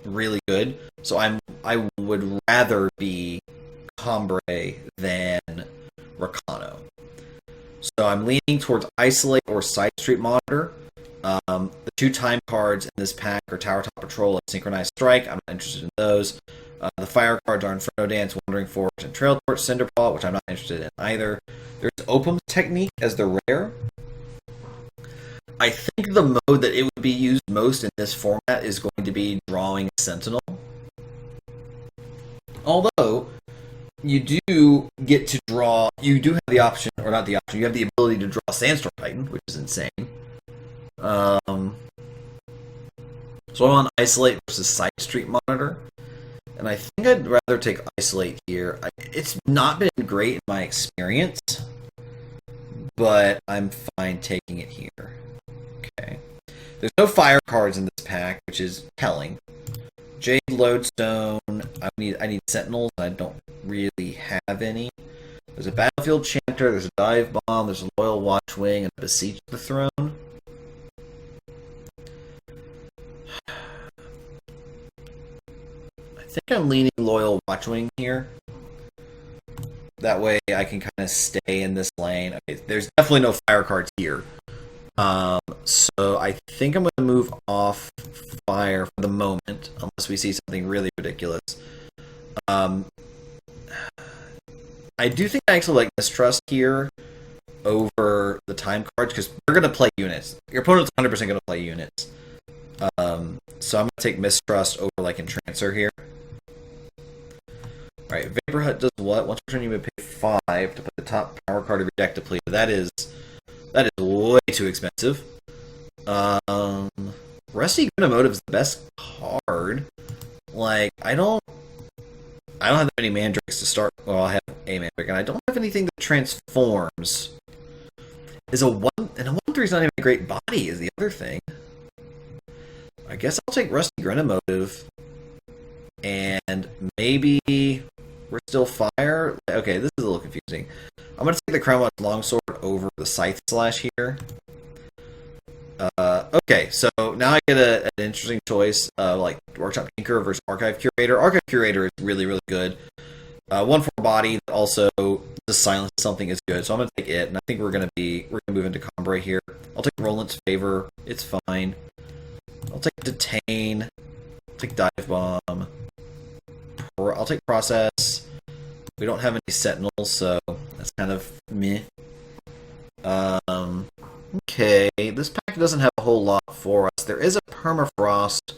really good, so I would rather be Combray than Rakano. So I'm leaning towards Isolate or Side Street Monitor. The 2 time cards in this pack are Tower Top Patrol and Synchronized Strike. I'm not interested in those. The fire cards are Inferno Dance, Wandering Force, and Trail Torch, Cinderpaw, which I'm not interested in either. There's Opum's Technique as the rare. I think the mode that it would be used most in this format is going to be drawing Sentinel. Although, you do get to draw, you do have the option, or not the option, you have the ability to draw Sandstorm Titan, which is insane. So I'm on Isolate versus Side Street Monitor. And I think I'd rather take Isolate here. It's not been great in my experience, but I'm fine taking it here. Okay. There's no fire cards in this pack, which is telling. Jade Lodestone. I need Sentinels. I don't really have any. There's a Battlefield Chanter. There's a Dive Bomb. There's a Loyal Watchwing and a Beseech the Throne. I think I'm leaning Loyal Watchwing here. That way I can kind of stay in this lane. Okay, there's definitely no fire cards here. So I think I'm going to move off fire for the moment, unless we see something really ridiculous. I do think I actually like Mistrust here over the time cards, because they're going to play units. Your opponent's 100% going to play units. So I'm going to take Mistrust over like Entrancer here. Alright, Vapor Hut does what? Once per turn you may pay 5 to put the top power card of your deck depleted. That is way too expensive. Rusty Motive is the best card. Like, I don't have any Mandrakes to start. Well, I have a Mandrake, and I don't have anything that transforms. And a 1/3 is not even a great body, is the other thing. I guess I'll take Rusty Motive. And maybe we're still fire. Okay, this is a little confusing. I'm going to take the Crownwatch Longsword over the Scythe Slash here. Okay, so now I get an interesting choice, like Workshop Tinker versus Archive Curator. Archive Curator is really, really good. 1/4 body that also just silence something is good, so I'm going to take it. And I think we're going to move into Combray here. I'll take Roland's Favor. It's fine. I'll take Detain. I'll take Dive Bomb. I'll take Process. We don't have any Sentinels, so that's kind of meh. Okay, this pack doesn't have a whole lot for us. There is a Permafrost,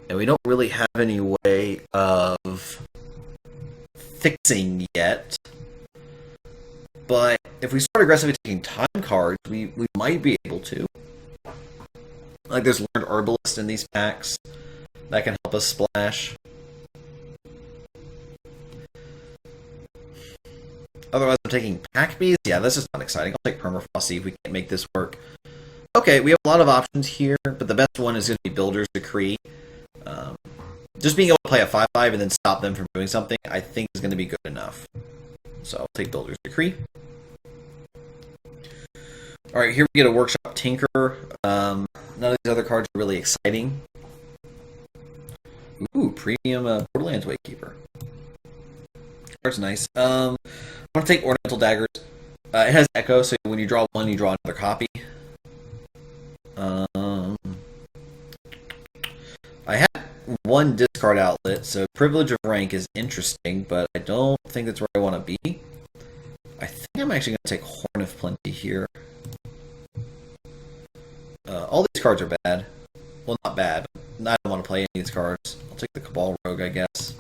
and we don't really have any way of fixing yet. But if we start aggressively taking time cards, we might be able to. Like, there's Learned Herbalist in these packs that can help us splash. Otherwise, I'm taking Pack Bees. Yeah, this is not exciting. I'll take Permafrost, see if we can't make this work. Okay, we have a lot of options here, but the best one is going to be Builder's Decree. Just being able to play a 5/5 and then stop them from doing something, I think is going to be good enough. So I'll take Builder's Decree. Alright, here we get a Workshop Tinker. None of these other cards are really exciting. Ooh, Premium Borderlands Wakekeeper. That's nice. I'm going to take Ornamental Daggers. It has Echo, so when you draw one, you draw another copy. I have one discard outlet, so Privilege of Rank is interesting, but I don't think that's where I want to be. I think I'm actually going to take Horn of Plenty here. All these cards are bad. Well, not bad, but I don't want to play any of these cards. I'll take the Cabal Rogue, I guess.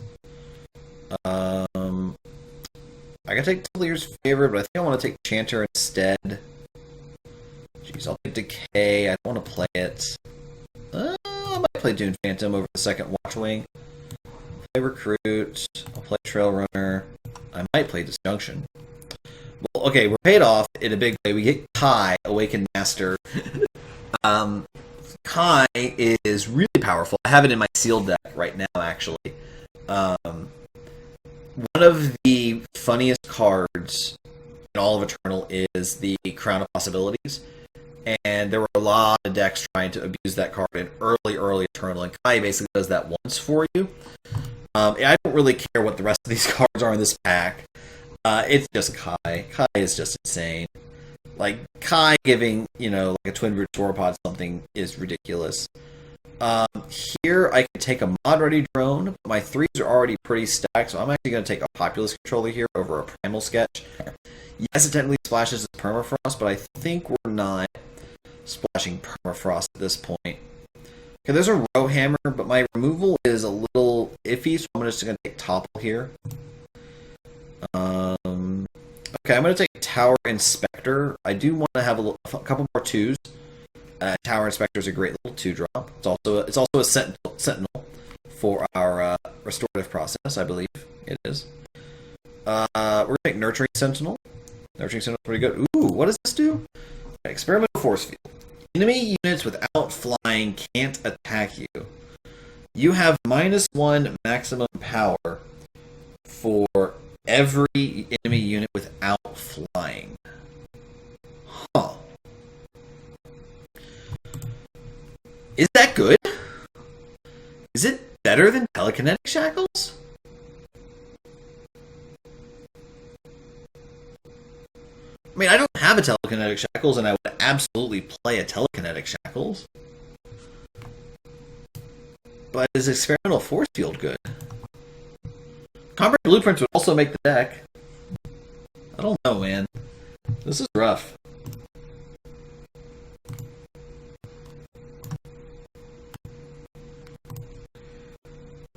I gotta take Clear's Favor, but I think I want to take Chanter instead. Jeez, I'll take Decay. I don't want to play it. I might play Dune Phantom over the second Watchwing. Play Recruit. I'll play Trail Runner. I might play Disjunction. Well, okay, we're paid off in a big way. We get Kai, Awakened Master. Kai is really powerful. I have it in my sealed deck right now, actually. One of the funniest cards in all of Eternal is the Crown of Possibilities. And there were a lot of decks trying to abuse that card in early Eternal. And Kai basically does that once for you. I don't really care what the rest of these cards are in this pack. It's just Kai. Kai is just insane. Like, Kai giving, like a Twin Root Sauropod something is ridiculous. Here, I can take a mod-ready drone. But my 3s are already pretty stacked, so I'm actually going to take a Populous Controller here over a Primal Sketch. Yes, it technically splashes as Permafrost, but I think we're not splashing Permafrost at this point. Okay, there's a Rowhammer, but my removal is a little iffy, so I'm just going to take Topple here. Okay, I'm going to take Tower Inspector. I do want to have a couple more 2s. Tower Inspector is a great little 2-drop. It's also a Sentinel for our restorative process, I believe it is. We're going to take Nurturing Sentinel. Nurturing Sentinel is pretty good. Ooh, what does this do? Experimental Force Field. Enemy units without flying can't attack you. You have -1 maximum power for every enemy unit without flying. Huh. Is that good? Is it better than Telekinetic Shackles? I mean, I don't have a Telekinetic Shackles, and I would absolutely play a Telekinetic Shackles. But is Experimental Force Field good? Combat Blueprints would also make the deck. I don't know, man. This is rough.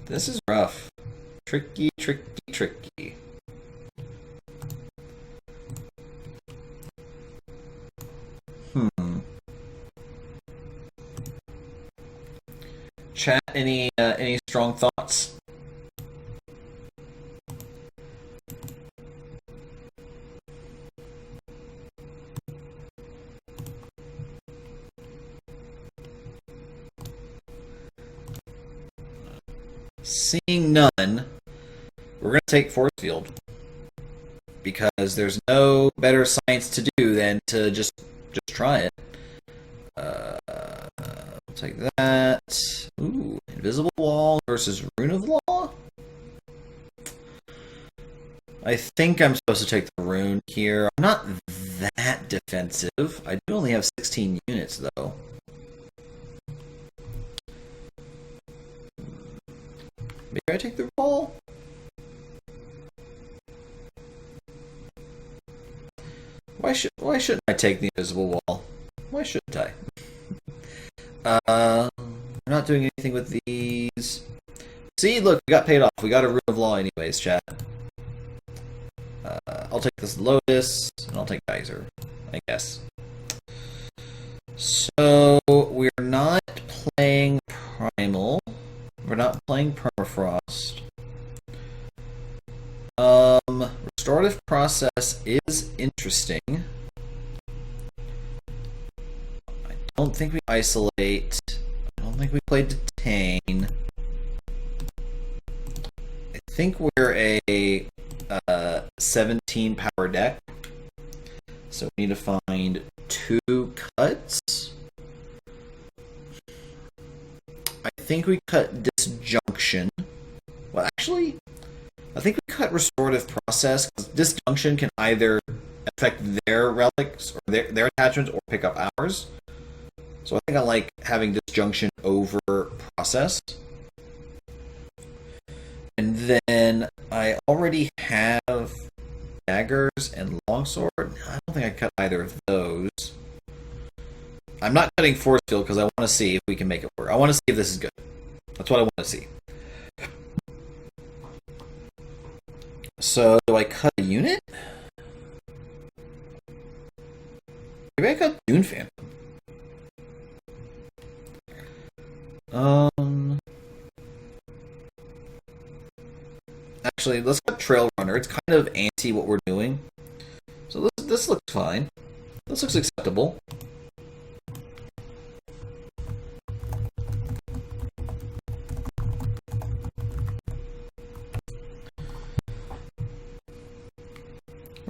This is rough. Tricky, tricky, tricky. Chat, any strong thoughts? Seeing none, we're going to take Force Field. Because there's no better science to do than to just try it. I'll take that. Ooh, Invisible Wall versus Rune of Law? I think I'm supposed to take the Rune here. I'm not that defensive. I do only have 16 units, though. Maybe I take the Wall? Why shouldn't I take the Invisible Wall? Why shouldn't I? I'm not doing anything with these. See, look, we got paid off. We got a Rune of Law anyways, chat. I'll take this Lotus, and I'll take Geyser, I guess. So, we're not playing Primal. We're not playing Permafrost. Restorative Process is interesting. I don't think we isolate. I don't think we play Detain. I think we're a 17 power deck. So we need to find 2 cuts. I think we cut Disjunction. Well, actually, I think we cut Restorative Process, because Disjunction can either affect their relics or their attachments or pick up ours. So I think I like having Disjunction over Process. And then I already have Daggers and Longsword. I don't think I cut either of those. I'm not cutting Force Field because I want to see if we can make it work. I want to see if this is good. That's what I want to see. So, do I cut a unit? Maybe I cut Dune Phantom. Actually, let's cut Trail Runner. It's kind of anti what we're doing. So So this looks fine. This looks acceptable.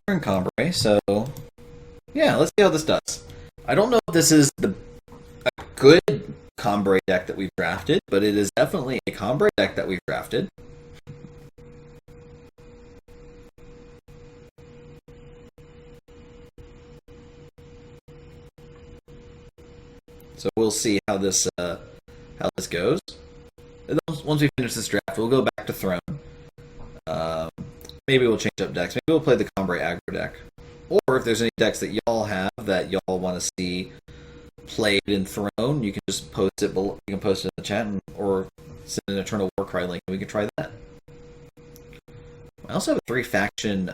We're in Combrei, so yeah, let's see how this does. I don't know if this is a good Combrei deck that we've drafted, but it is definitely a Combrei deck that we've drafted. So we'll see how this goes. And once we finish this draft, we'll go back to Throne. Maybe we'll change up decks. Maybe we'll play the Combrei aggro deck. Or if there's any decks that y'all have that y'all want to see played in Throne, you can just post it below. You can post it in the chat, or send an Eternal Warcry link, and we can try that. I also have a three faction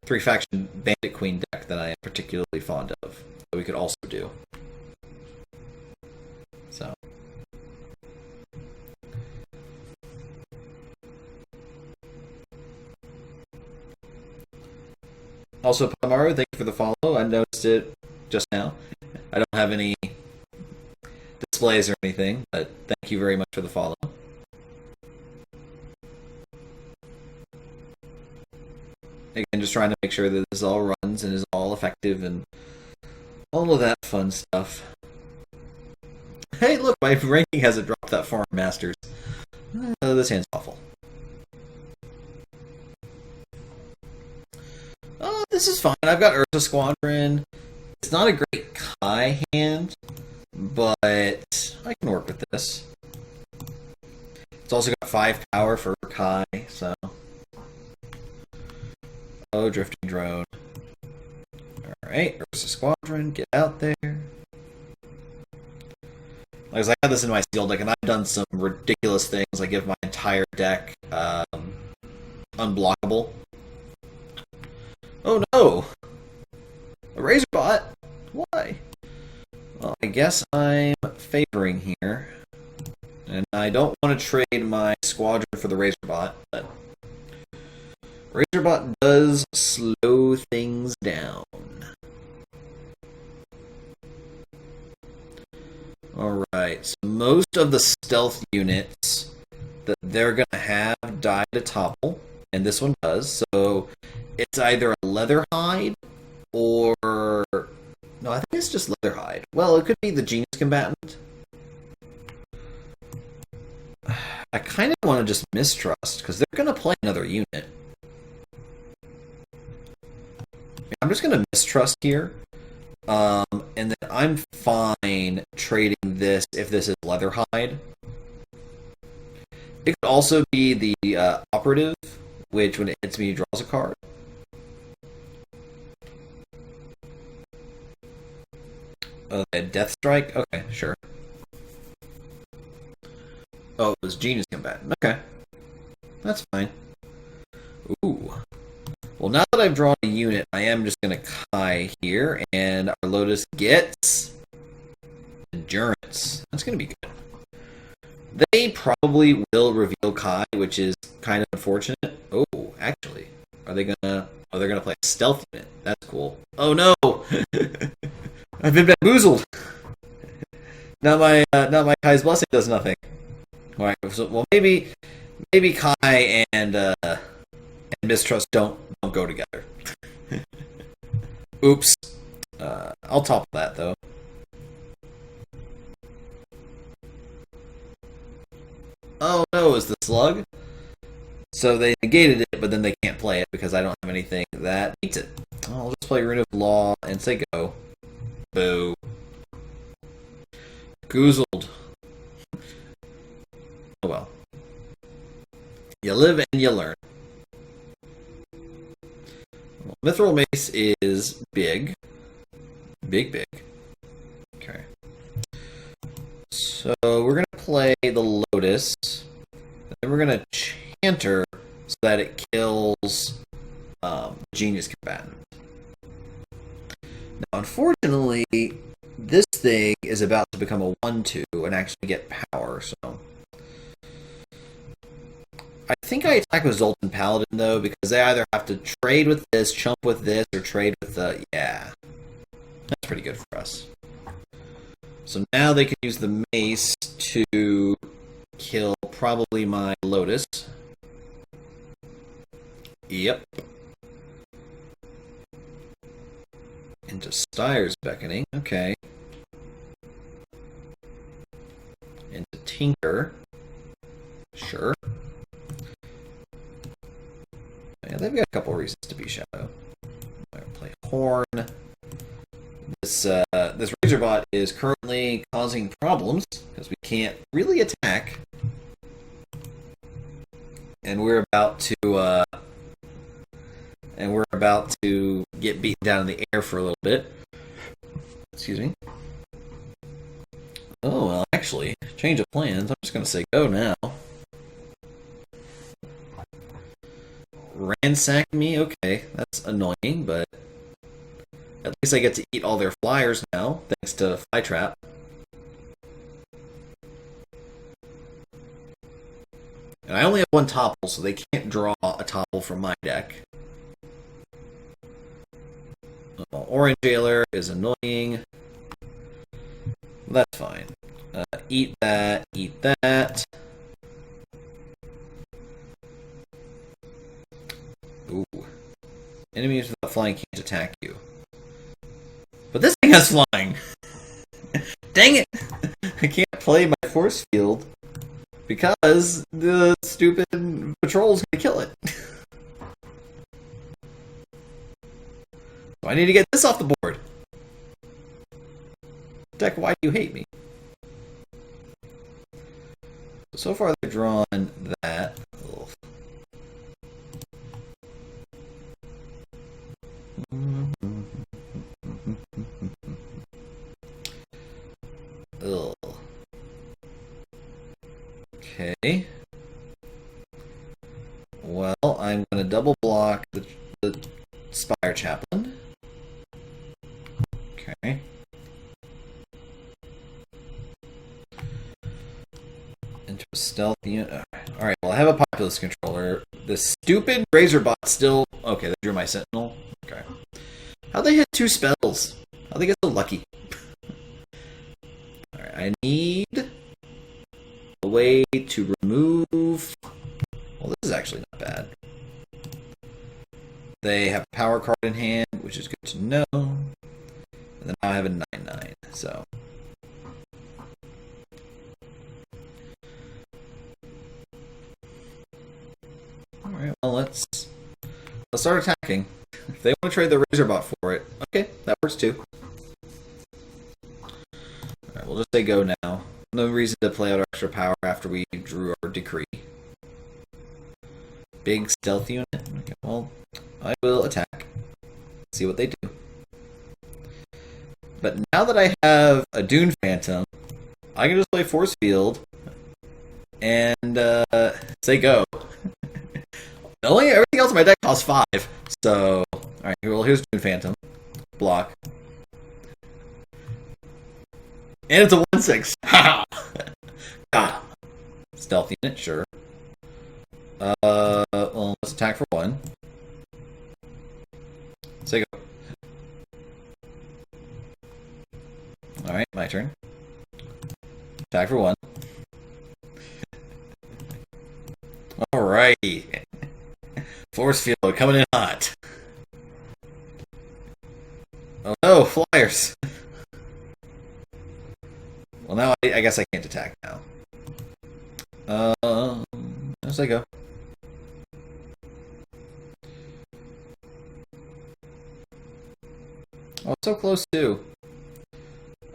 Bandit Queen deck that I am particularly fond of that we could also do. So. Also, Pamaru, thank you for the follow. I noticed it just now. I don't have any displays or anything, but thank you very much for the follow. Again, just trying to make sure that this all runs and is all effective and all of that fun stuff. Hey, look, my ranking hasn't dropped that far in Masters. This hand's awful. Oh, this is fine. I've got Urza Squadron. It's not a great Kai hand, but I can work with this. It's also got 5 power for Kai, so... Oh, Drifting Drone. Alright, Urza Squadron, get out there. Like I had this in my Steel deck, and I've done some ridiculous things. I give my entire deck unblockable. Oh no! A Razorbot? Why? Well, I guess I'm favoring here. And I don't want to trade my Squadron for the Razorbot, but... Razorbot does slow things down. Alright, so most of the stealth units that they're going to have die to topple, and this one does, so it's either a Leatherhide or... No, I think it's just Leatherhide. Well, it could be the Genius Combatant. I kind of want to just mistrust, because they're going to play another unit. I'm just going to mistrust here. And then I'm fine trading this if this is Leatherhide. It could also be the Operative, which when it hits me, draws a card. Death Strike? Okay, sure. Oh, it was Genius Combatant. Okay. That's fine. Ooh. Well, now that I've drawn a unit, I am just going to Kai here, and our Lotus gets Endurance. That's going to be good. They probably will reveal Kai, which is kind of unfortunate. Oh, actually, are they gonna? Oh, they're gonna play a stealth unit. That's cool. Oh no, I've been bamboozled. Now my Kai's Blessing does nothing. All right. So, well, maybe Kai and Mistrust don't go together. Oops. I'll topple that though. Oh no, it's the Slug? So they negated it, but then they can't play it because I don't have anything that beats it. I'll just play Rune of Law and say go. Boo. Goozled. Oh well. You live and you learn. Well, Mithril Mace is big. Big. Okay. So we're going to play the Lotus. Then we're going to Chanter so that it kills Genius Combatant. Now, unfortunately, this thing is about to become a 1-2 and actually get power, so... I think I attack with Zoltan Paladin, though, because they either have to trade with this, chump with this, or trade with the... Yeah. That's pretty good for us. So now they can use the mace to kill probably my Lotus. Yep. Into Styre's Beckoning. Okay. Into Tinker. Sure. Yeah, they've got a couple reasons to be Shadow. I'm gonna play Horn. This Razorbot is currently causing problems because we can't really attack, and we're about to get beaten down in the air for a little bit. Excuse me. Oh well, actually, change of plans. I'm just gonna say go now. Ransack me? Okay, that's annoying, but at least I get to eat all their flyers now, thanks to Flytrap. And I only have one topple, so they can't draw a topple from my deck. Orange Jailer is annoying. That's fine. Eat that, eat that. Ooh. Enemies without flying can't attack you. But this thing has flying! Dang it! I can't play my force field because the stupid patrol's gonna kill it. So I need to get this off the board. Deck, why do you hate me? So far they've drawn that. Ugh. Ugh. Okay. Well, I'm going to double block the Spire Chaplain. Okay. Into a stealth unit. Alright, well, I have a Populous Controller. The stupid Razorbot still... Okay, they drew my Sentinel. Okay. How'd they hit 2 spells? How'd they get so lucky? Alright, I need a way to remove... Well, this is actually not bad. They have a power card in hand, which is good to know. And then now I have a 9/9, so... Alright, well, let's start attacking. If they want to trade the Razorbot for it, okay, that works too. Alright, we'll just say go now. No reason to play out our extra power after we drew our decree. Big stealth unit. Okay, well, I will attack. See what they do. But now that I have a Dune Phantom, I can just play Force Field and say go. Everything else in my deck costs 5. So, alright, well, here's Dune Phantom. Block. And it's a 1/6. Ha! Got him. Stealth unit, sure. Well, let's attack for 1. Say go. Alright, my turn. Attack for 1. Alright. Force field coming in hot. Oh no, flyers! Well, now I guess I can't attack now. As I go. Oh, so close too.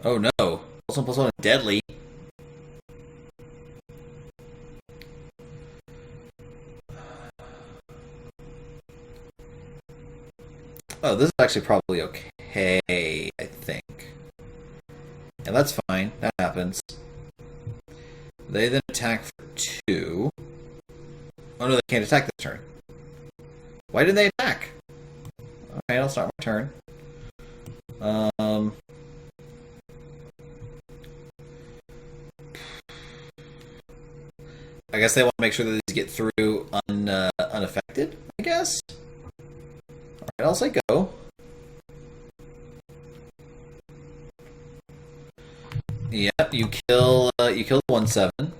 Oh no. Also +1 deadly. Oh, this is actually probably okay, I think. Yeah, that's fine. That happens. They then attack for 2. Oh no, they can't attack this turn. Why didn't they attack? Okay, I'll start my turn. I guess they want to make sure that these get through I'll say go. Yep, you kill the 1/7. You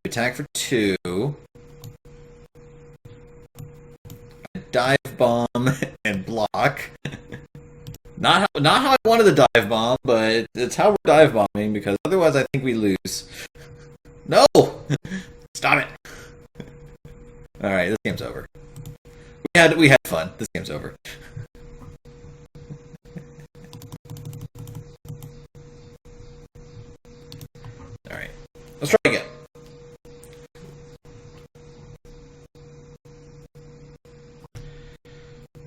attack for 2. I dive bomb and block. Not how I wanted the dive bomb, but it's how we're dive bombing because otherwise I think we lose. No! Stop it! Alright, this game's over. We had fun. This game's over. Alright. Let's try again.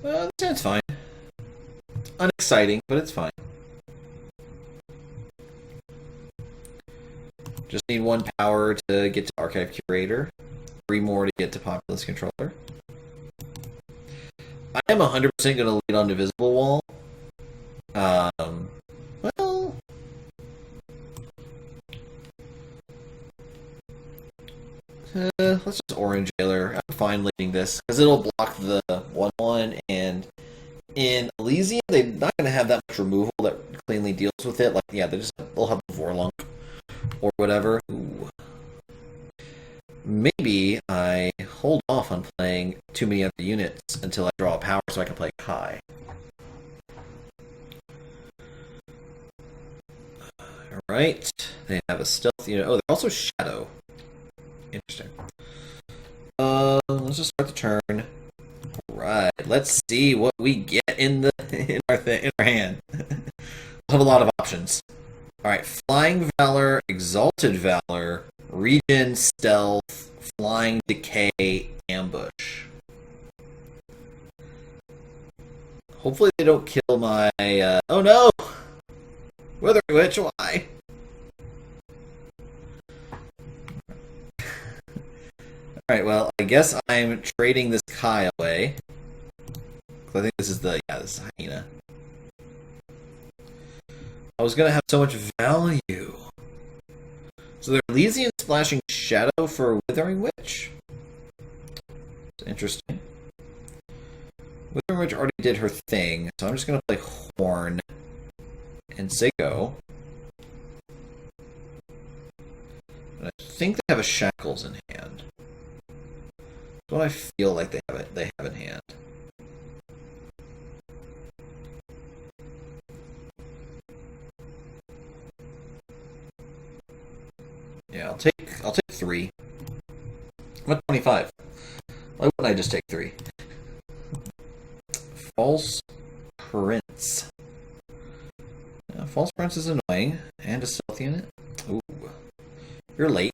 This sounds fine. Unexciting, but it's fine. Just need 1 power to get to Archive Curator. 3 more to get to Populous Controller. I am 100% going to lead on Divisible Wall. Well... let's just Orange Jailer. I'm fine leading this, because it'll block the 1/1, and in Elysium, they're not going to have that much removal that cleanly deals with it. Like, yeah, they'll have the Vorlunk or whatever. Ooh. Maybe I hold off on playing too many other units until I draw a power so I can play Kai. Alright, they have a stealth unit. Oh, they're also Shadow. Interesting. Let's just start the turn. Alright, let's see what we get in our hand. We'll have a lot of options. Alright, Flying Valor, Exalted Valor, Regen, Stealth, Flying Decay, Ambush. Hopefully they don't kill my... oh no! Withering Witch, why? Alright, well, I guess I'm trading this Kai away. I think this is this is Hyena. I was gonna have so much value. So they're Elysian splashing Shadow for Withering Witch? It's interesting. Withering Witch already did her thing, so I'm just gonna play Horn and say go. And I think they have a Shackles in hand. That's what I feel like they have in hand. Yeah, I'll take 3. I'm at 25. Why wouldn't I just take 3? False Prince. Yeah, False Prince is annoying. And a stealth unit. Ooh. You're late.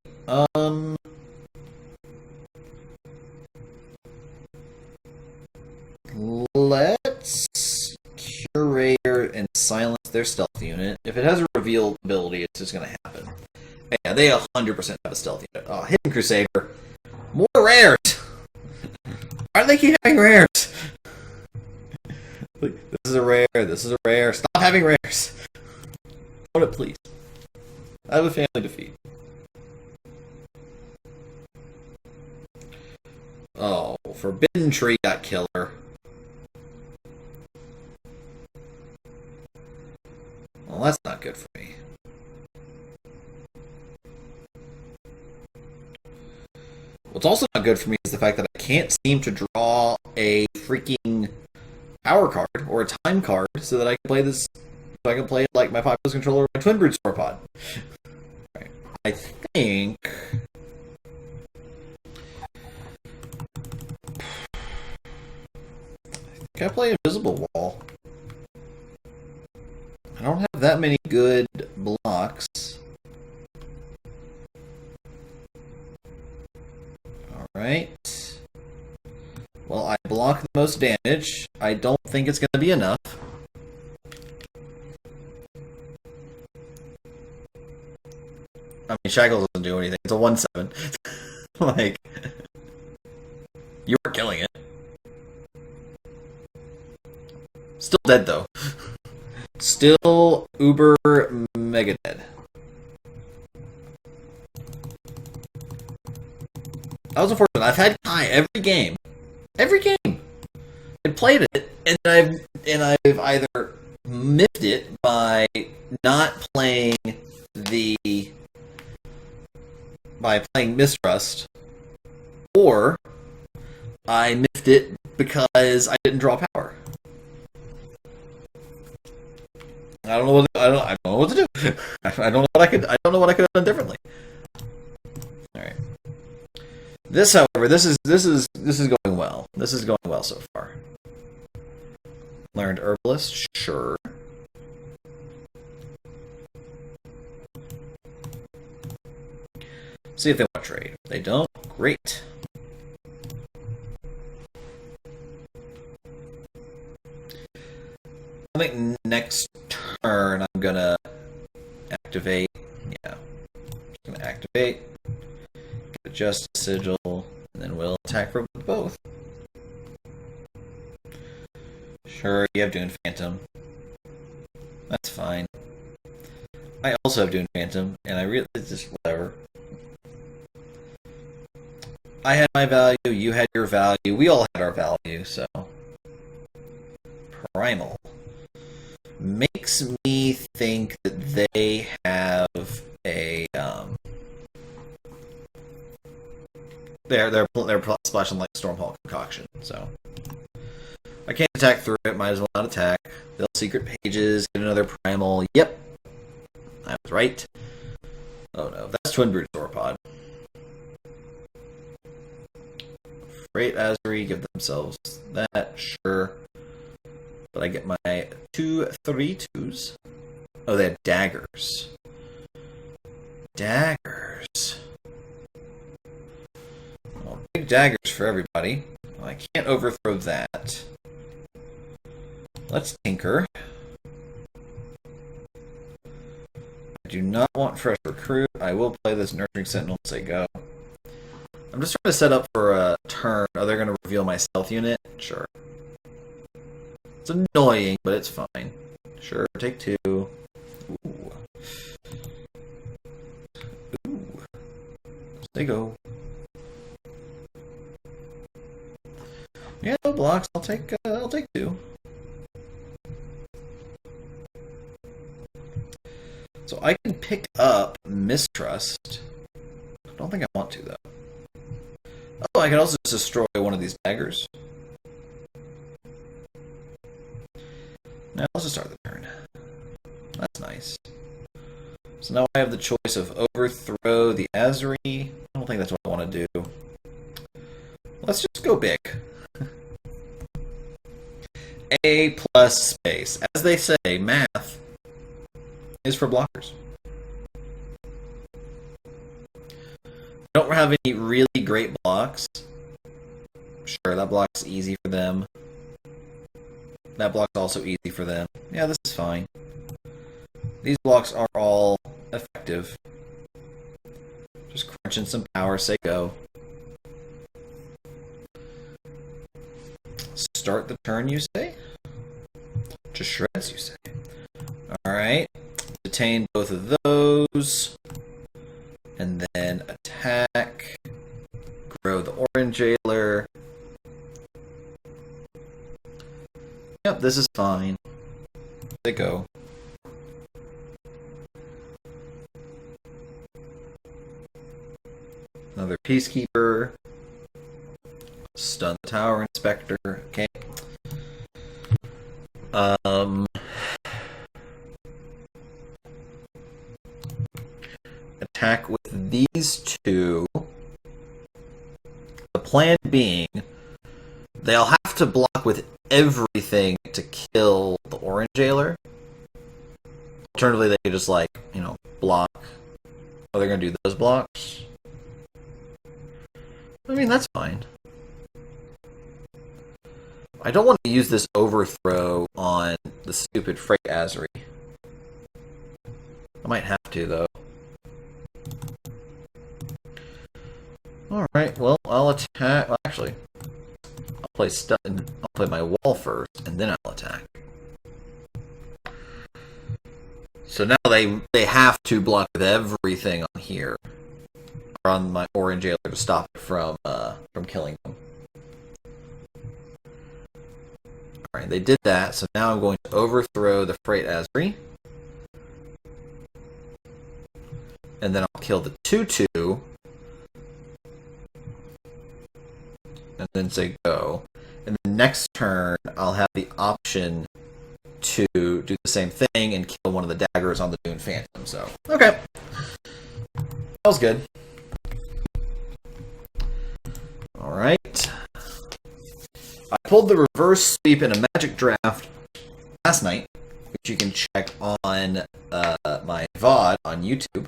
Let's Curator and silence their stealth unit. If it has a reveal ability, it's just gonna happen. Yeah, they 100% have a stealth unit. Oh, Hidden Crusader. More rares! Why do they keep having rares? This is a rare, this is a rare. Stop having rares! Hold it, please. I have a family defeat. Oh, Forbidden Tree got killer. Well, that's not good for me. What's also not good for me is the fact that I can't seem to draw a freaking power card or a time card so that I can play this. So I can play it like my Populous Controller or my Twin Brood Sauropod. Right. I think. Can I play Invisible Wall? I don't have that many good blocks. Alright. Well, I block the most damage. I don't think it's going to be enough. I mean, Shackles doesn't do anything. It's a 1/7. Like, you were killing it. Still dead, though. Still uber mega dead. That was unfortunate. I've had Kai every game. Every game! I played it, and I've either miffed it by not playing playing Mistrust, or I miffed it because I didn't draw power. I don't know what to do. I don't know what I could have done differently. All right. This, however, this is going well. This is going well so far. Learned Herbalist, sure. See if they want to trade. They don't. Great. I think next turn I'm gonna activate. Yeah, just gonna activate. Get a Justice Sigil, and then we'll attack with both. Sure, you have Dune Phantom. That's fine. I also have Dune Phantom, and it's just whatever. I had my value, you had your value, we all had our value, so. Primal. Makes me think that they have a, they're splashing like Stormhawk concoction, so. I can't attack through it, might as well not attack. They'll secret pages, get another primal, yep. I was right. Oh no, that's Twin Brute Sauropod. Great Azuri, give themselves that, sure. But I get my 2/3/2s. Oh, they have daggers. Daggers. Well, big daggers for everybody. Well, I can't overthrow that. Let's tinker. I do not want fresh recruit. I will play this Nurturing Sentinel and say go. I'm just trying to set up for a turn. Oh, they're going to reveal my stealth unit? Sure. It's annoying, but it's fine. Sure, take 2. Ooh. Ooh. They go. Yeah, no blocks. I'll take 2. So I can pick up Mistrust. I don't think I want to, though. Oh, I can also just destroy one of these daggers. Now let's just start the turn. That's nice. So now I have the choice of overthrow the Azuri. I don't think that's what I want to do. Let's just go big. A plus space. As they say, math is for blockers. I don't have any really great blocks. Sure, that block's easy for them. That block's also easy for them. Yeah, this is fine. These blocks are all effective. Just crunching some power, say go. Start the turn, you say? Just shreds, you say. Alright. Detain both of those. And then attack. Grow the Orange Jailer. Yep, this is fine. They go. Another Peacekeeper. Stun the Tower Inspector. Okay. Attack with these 2. The plan being, they'll have to block with everything to kill the Orange Jailer. Alternatively, they could just, like, block. Oh, they're going to do those blocks? I mean, that's fine. I don't want to use this overthrow on the stupid Freyt Azuri. I might have to, though. Alright, well, I'll attack. Well, actually, I'll play my wall first, and then I'll attack. So now they have to block with everything on here. Or on my Orange Jailer to stop it from killing them. Alright, they did that, so now I'm going to overthrow the Freight Asri. And then I'll kill the 2/2. And then say go. And the next turn, I'll have the option to do the same thing and kill one of the daggers on the Dune Phantom. So, okay. That was good. Alright. I pulled the reverse sweep in a Magic Draft last night, which you can check on my VOD on YouTube,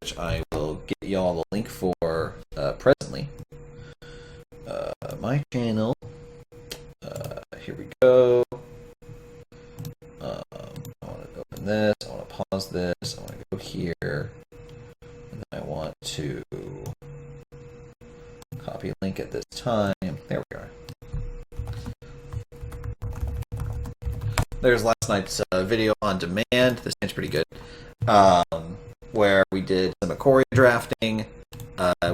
which I will get y'all the link for presently. My channel. Here we go. I want to open this. I want to pause this. I want to go here. And then I want to copy link at this time. There we are. There's last night's video on demand. This is pretty good. Where we did some Ikoria drafting.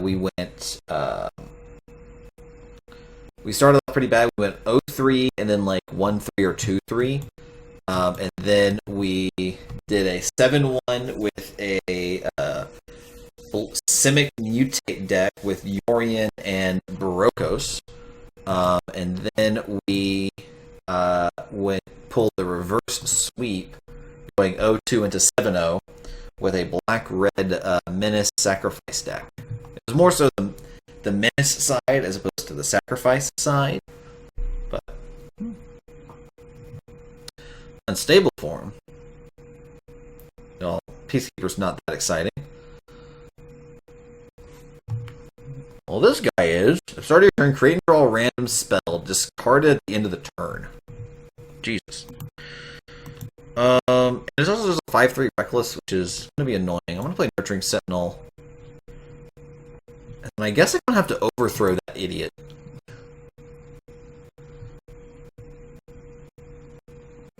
We went. We started off pretty bad. We went 0-3 and then like 1-3 or 2-3. And then we did a 7-1 with a Simic Mutate deck with Yorion and Barokos. And then we pulled the reverse sweep, going 0-2 into 7-0 with a black-red Menace Sacrifice deck. It was more so the Menace side as opposed to the Sacrifice side. But unstable form. Peacekeeper's not that exciting. Well, this guy is. At the start of your turn, create and draw a random spell. Discard it at the end of the turn. Jesus. And there's also a 5/3 Reckless, which is going to be annoying. I'm going to play Nurturing Sentinel. And I guess I don't have to overthrow that idiot.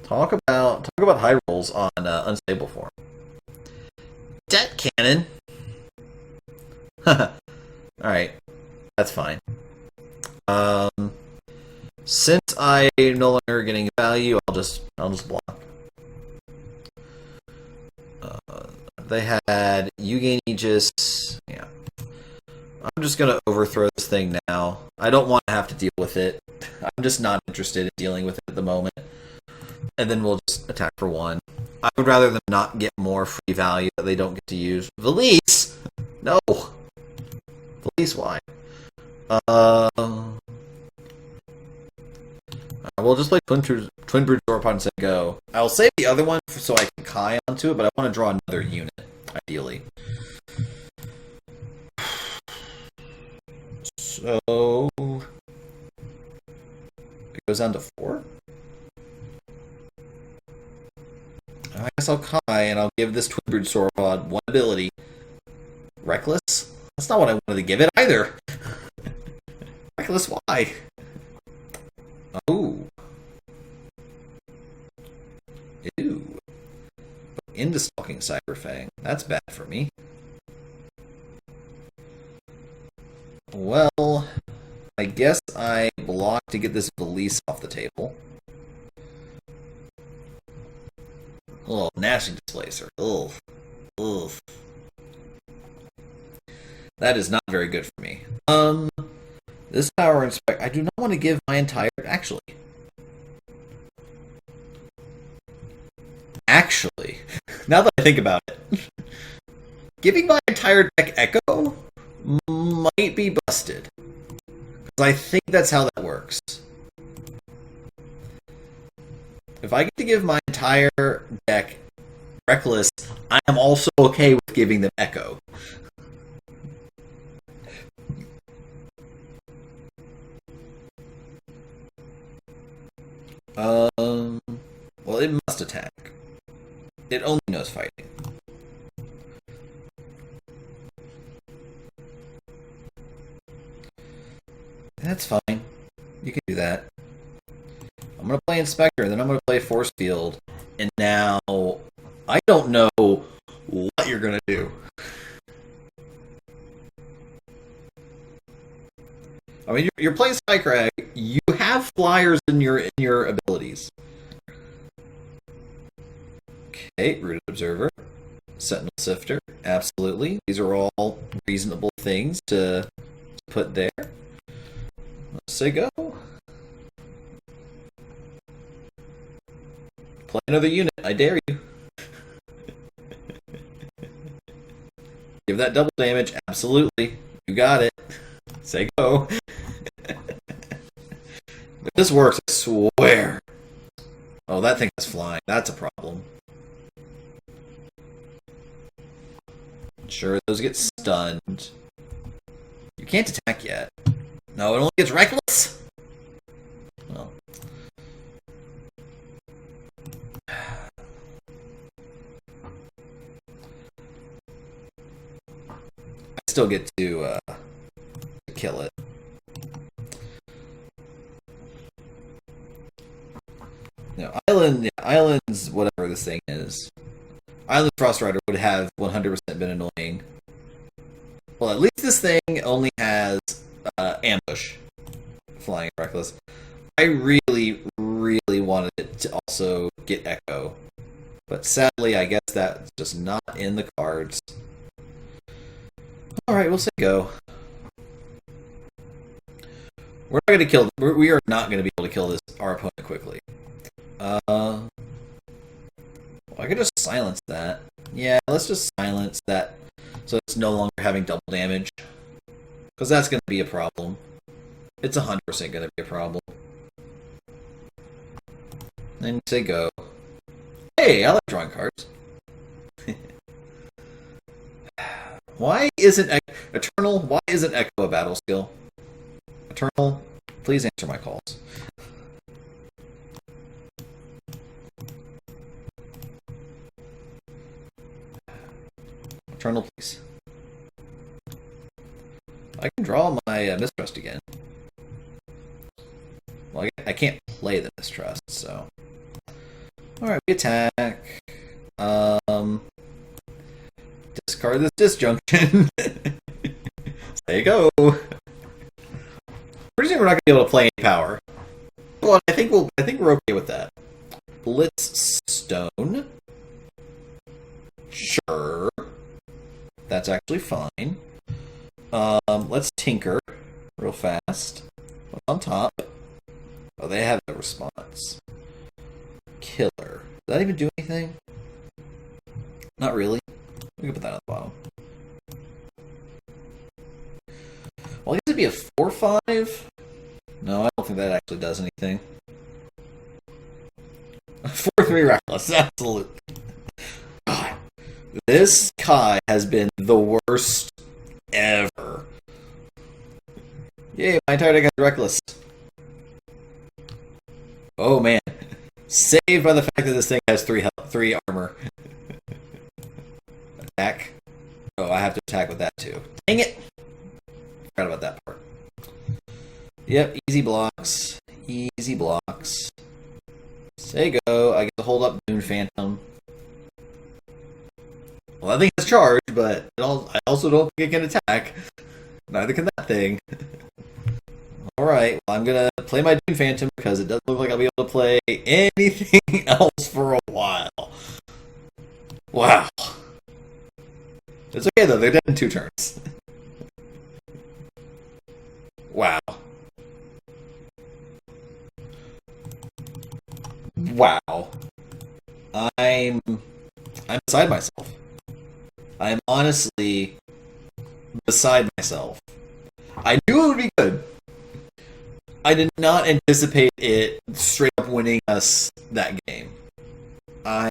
Talk about high rolls on unstable form. Debt Cannon. Alright. That's fine. Since I'm no longer getting value, I'll just block. They had you gain Aegis. Yeah. I'm just gonna overthrow this thing now. I don't want to have to deal with it. I'm just not interested in dealing with it at the moment. And then we'll just attack for 1. I would rather them not get more free value that they don't get to use. Valise! No! Valise, why? We'll just play Twin Brood Sauropod and say go. I'll save the other one so I can Kai onto it, but I want to draw another unit, ideally. So it goes down to 4? I guess I'll Kai and I'll give this Twin Brood Sauropod 1 ability. Reckless? That's not what I wanted to give it either. Reckless, why? Oh. Ew. Into Stalking Cyberfang. That's bad for me. Well, I guess I block to get this Valise off the table. Oh, Gnashing Displacer. Ugh. Ugh. That is not very good for me. This Power Inspect, I do not want to give my entire... Actually, now that I think about it, giving my entire deck Echo might be busted. Because I think that's how that works. If I get to give my entire deck Reckless, I am also okay with giving them Echo. Well, it must attack. It only knows fighting. That's fine. You can do that. I'm going to play Inspector, then I'm going to play Force Field, and now I don't know what you're going to do. I mean, you're playing Spycrag, you have have flyers in your abilities. Okay, Rooted Observer, Sentinel Sifter, absolutely. These are all reasonable things to put there. Let's say go. Play another unit, I dare you. Give that double damage, absolutely. You got it. Say go. If this works, I swear. Oh, that thing is flying. That's a problem. Sure, those get stunned. You can't attack yet. No, it only gets reckless? Well. I still get to kill it. No, Islands, whatever this thing is. Island Frost Rider would have 100% been annoying. Well, at least this thing only has ambush, flying reckless. I really, really wanted it to also get Echo, but sadly, I guess that's just not in the cards. All right, we'll say go. We're not going to kill. We are not going to be able to kill our opponent quickly. Well, I could just silence that. Yeah, let's just silence that so it's no longer having double damage. Because that's going to be a problem. It's 100% going to be a problem. Then say go. Hey, I like drawing cards. Why isn't Eternal? Why isn't Echo a battle skill? Eternal, please answer my calls. Eternal, please. I can draw my Mistrust again. Well, I can't play the Mistrust, so. Alright, we attack. Discard this disjunction. There you go. Pretty soon we're not gonna be able to play any power. Well, I think we're okay with that. Blitz Stone. Sure. That's actually fine. Let's tinker real fast. What's on top? Oh, they have no response. Killer. Does that even do anything? Not really. We can put that on the bottom. Well, I guess it'd be a 4/5. No, I don't think that actually does anything. 4/3 reckless, absolutely. God, this Kai has been the worst ever. Yay, my entire deck has reckless. Oh man, saved by the fact that this thing has 3 armor. Attack. Oh, I have to attack with that too. Dang it! Forgot about that part. Yep, easy blocks. Easy blocks. Say go. I get to hold up Dune Phantom. Well, that thing has charge, but I also don't think it can attack. Neither can that thing. Alright, well, I'm gonna play my Dune Phantom because it doesn't look like I'll be able to play anything else for a while. Wow. It's okay though, they're dead in 2 turns. Wow. Wow. I'm beside myself. I'm honestly beside myself. I knew it would be good. I did not anticipate it straight up winning us that game. Wow.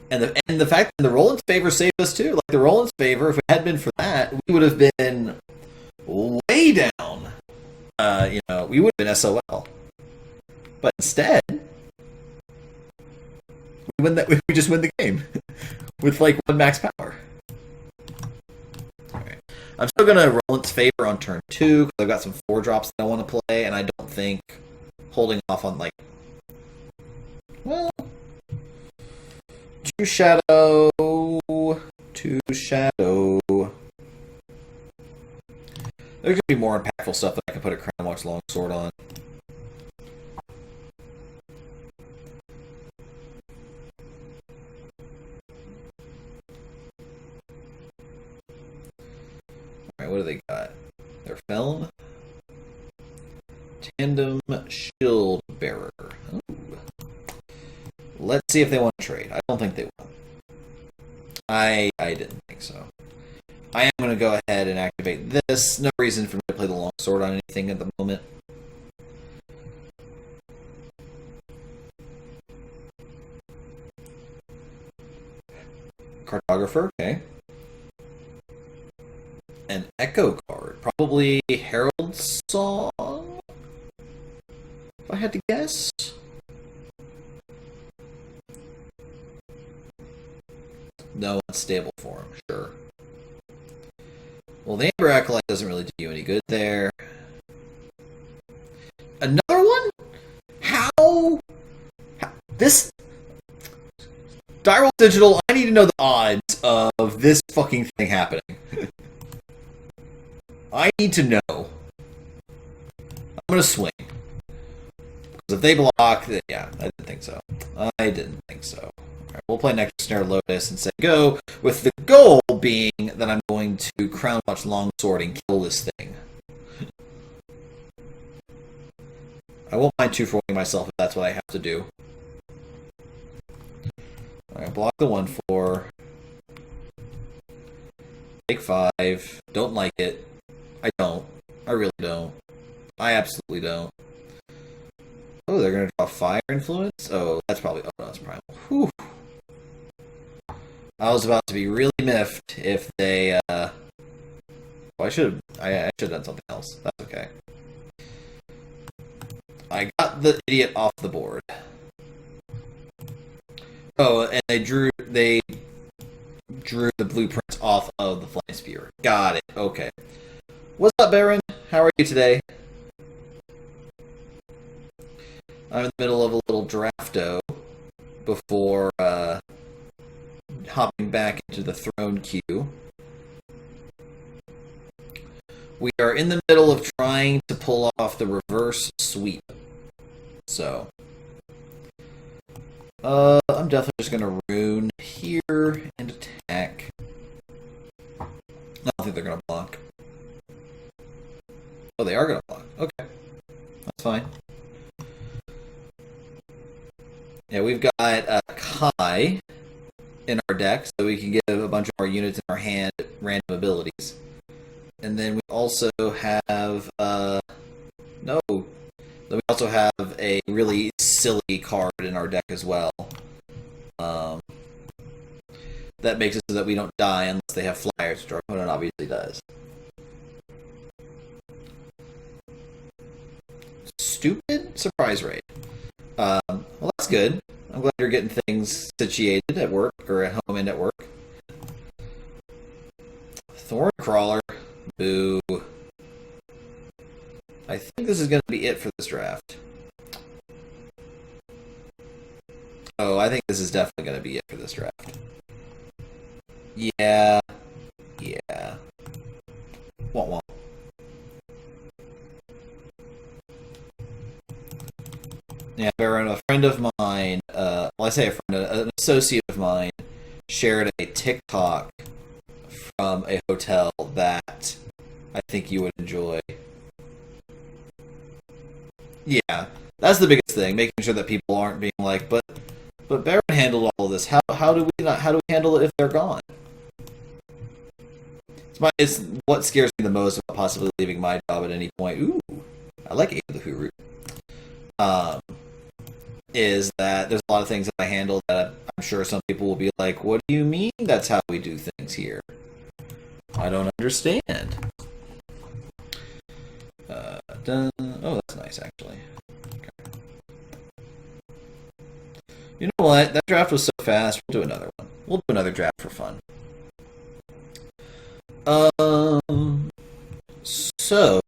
And the fact that the Roland's Favor saved us too. Like the Roland's Favor, if it had been for that, we would have been way down. We would have been SOL. But instead, we just win the game with like 1 max power. Alright. I'm still gonna Roland's Favor on turn 2 because I've got some 4 drops that I want to play, and I don't think holding off on like 2 shadow. There's gonna be more impactful stuff that I can put at Crown much longsword on. Alright, what do they got? Their Felm? Tandem Shield Bearer. Ooh. Let's see if they want to trade. I don't think they will. I didn't think so. I am going to go ahead and activate this. No reason for me to play the longsword on anything at the moment. Cartographer, okay. An Echo card. Probably Herald Song? If I had to guess. No unstable form, sure. Well, the Amber Acolyte doesn't really do you any good there. Another one? How? This... Direwolf Digital, I need to know the odds of this fucking thing happening. I need to know. I'm gonna swing. Because if they block, then yeah, I didn't think so. I didn't think so. Alright, we'll play Nectar Snare Lotus and say go, with the goal being that I'm going to Crown Watch Longsword and kill this thing. I won't mind 2-4ing myself if that's what I have to do. Alright, block the 1/4. Take 5. Don't like it. I don't. I really don't. I absolutely don't. Oh, they're gonna draw Fire Influence? Oh, that's probably... Oh, no, it's Primal. Whew. I was about to be really miffed if they, Well, I should have done something else. That's okay. I got the idiot off the board. Oh, and they drew the blueprints off of the Flame Spear. Got it. Okay. What's up, Baron? How are you today? I'm in the middle of a little drafto before hopping back into the throne queue. We are in the middle of trying to pull off the reverse sweep. So, I'm definitely just going to rune here and attack. I don't think they're going to block. Oh, they are going to block. Okay. That's fine. Yeah, we've got Kai in our deck, so we can give a bunch of our units in our hand random abilities. And then we also have, no. Then we also have a really silly card in our deck as well. That makes it so that we don't die unless they have flyers, which our opponent obviously does. Stupid surprise raid. Well, that's good. I'm glad you're getting things situated at work, or at home and at work. Thorn Crawler. Boo. I think this is going to be it for this draft. Oh, I think this is definitely going to be it for this draft. Yeah. Yeah. Womp womp. Yeah, Baron, a friend of mine, well, I say a friend, an associate of mine, shared a TikTok from a hotel that I think you would enjoy. Yeah, that's the biggest thing, making sure that people aren't being like, but Baron handled all of this. How do we handle it if they're gone? It's what scares me the most about possibly leaving my job at any point. Ooh, I like Abe the Hooroo. Is that there's a lot of things that I handle that I'm sure some people will be like, what do you mean that's how we do things here? I don't understand. Oh, that's nice, actually. Okay. You know what? That draft was so fast. We'll do another one. We'll do another draft for fun. So...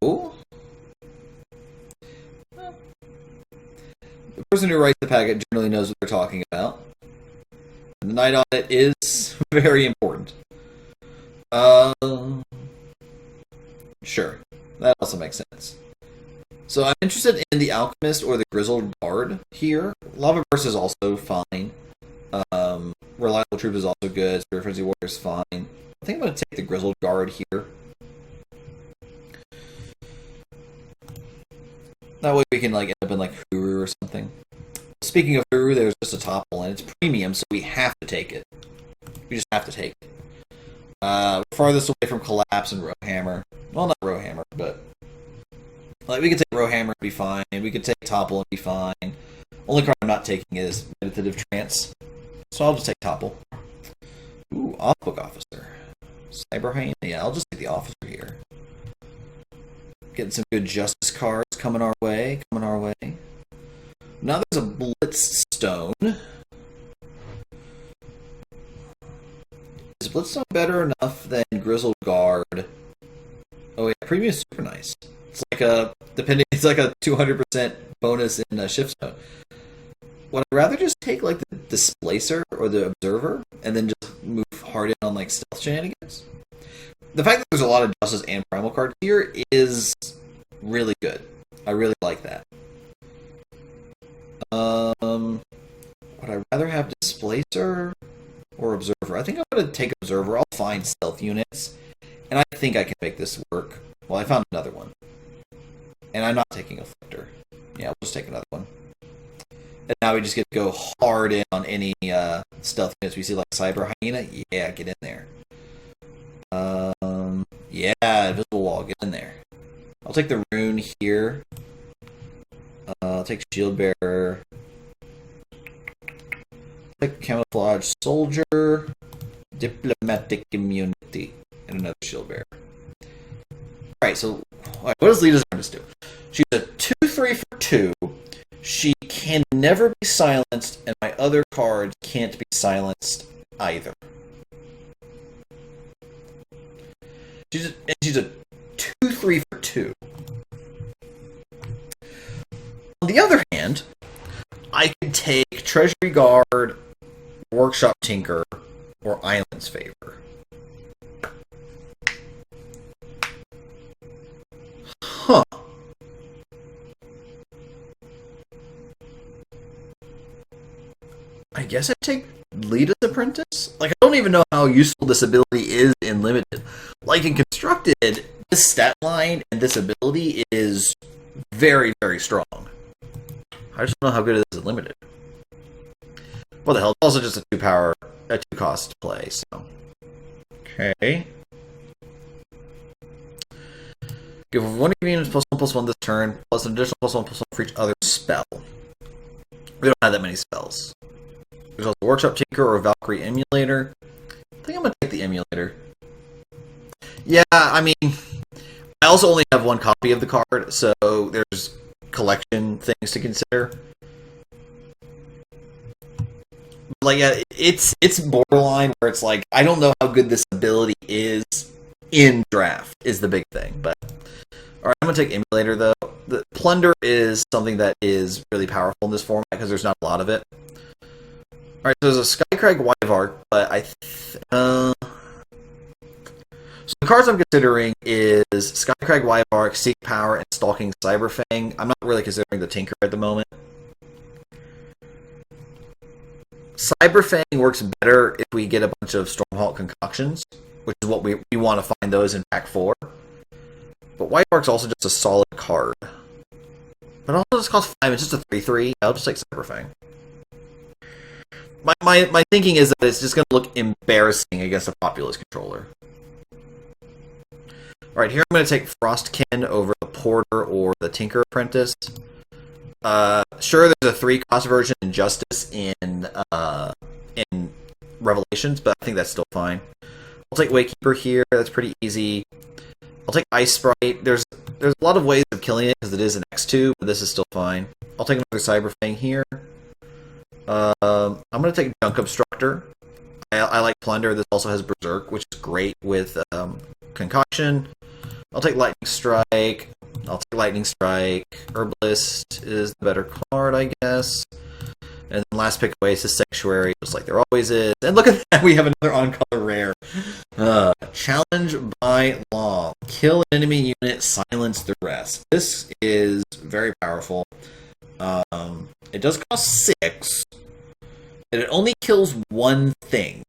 the person who writes the packet generally knows what they're talking about. And the night audit is very important. Sure. That also makes sense. So I'm interested in the Alchemist or the Grizzled Guard here. Lava Burst is also fine. Reliable Troop is also good. Spirit Frenzy Warrior is fine. I think I'm going to take the Grizzled Guard here. That way we can like end up in like Huru or something. Speaking of Huru, there's just a topple and it's premium, so we have to take it. We just have to take it. Farthest away from Collapse and Rowhammer. Well, not Rowhammer, but like we could take Rowhammer and be fine. We could take Topple and be fine. Only card I'm not taking is Meditative Trance, so I'll just take Topple. Ooh, Off-Book Officer. Cyber Hyena. Yeah, I'll just take the Officer here. Getting some good Justice cards coming our way. Now there's a Blitz Stone. Is Blitzstone better enough than Grizzled Guard? Oh yeah, premium is super nice. It's like a 200% bonus in Shift Stone. Would I rather just take like the Displacer or the Observer and then just move hard in on like stealth shenanigans? The fact that there's a lot of Justice and Primal cards here is really good. I really like that. Would I rather have Displacer or Observer? I think I'm going to take Observer. I'll find stealth units, and I think I can make this work. Well, I found another one. And I'm not taking Afflictor. Yeah, I'll just take another one. And now we just get to go hard in on any stealth units we see, like Cyber Hyena. Yeah, get in there. Yeah, Invisible Wall, get in there. I'll take the Rune here. I'll take Shield Bearer. Take Camouflage Soldier. Diplomatic Immunity. And another Shield Bearer. Alright, so what does Lita's Apprentice do? She's a 2/3 for 2. She can never be silenced, and my other cards can't be silenced either. She's a 2/3 for 2. On the other hand, I could take Treasury Guard, Workshop Tinker, or Island's Favor. Huh. I guess I'd take Lita's Apprentice? Like, I don't even know how useful this ability is in Limited. Like, in Constructed, this stat line and this ability is very, very strong. I just don't know how good it is in Limited. What the hell? It's also just a 2-cost play, so. Okay. Give one of your units +1/+1 this turn, plus an additional +1/+1 for each other spell. We don't have that many spells. There's also Workshop Tinker or Valkyrie Emulator. I think I'm going to take the Emulator. Yeah, I mean, I also only have one copy of the card, so there's collection things to consider. But like, yeah, it's borderline where it's like, I don't know how good this ability is in draft, is the big thing, but... Alright, I'm going to take Emulator, though. The Plunder is something that is really powerful in this format, because there's not a lot of it. Alright, so there's a Skycrag Wyvark, but so the cards I'm considering is Skycrag Wyvark, Seek Power, and Stalking Cyberfang. I'm not really considering the Tinker at the moment. Cyberfang works better if we get a bunch of Stormhawk concoctions, which is what we want to find those in pack 4. But Wyvark's also just a solid card. But it also just costs 5, it's just a 3/3. I'll just take Cyberfang. My thinking is that it's just going to look embarrassing against a Populous controller. Alright, here I'm going to take Frostkin over the Porter or the Tinker Apprentice. Sure, there's a 3-cost version in Justice in Revelations, but I think that's still fine. I'll take Wakekeeper here, that's pretty easy. I'll take Ice Sprite. There's a lot of ways of killing it because it is an X2, but this is still fine. I'll take another Cyberfang here. I'm going to take Junk Obstructor. I like Plunder. This also has Berserk, which is great with Concoction. I'll take Lightning Strike. Herbalist is the better card, I guess. And then last pick Oasis Sanctuary, just like there always is. And look at that, we have another on-color rare. Challenge by Law. Kill an enemy unit, silence the rest. This is very powerful. It does cost 6, and it only kills one thing.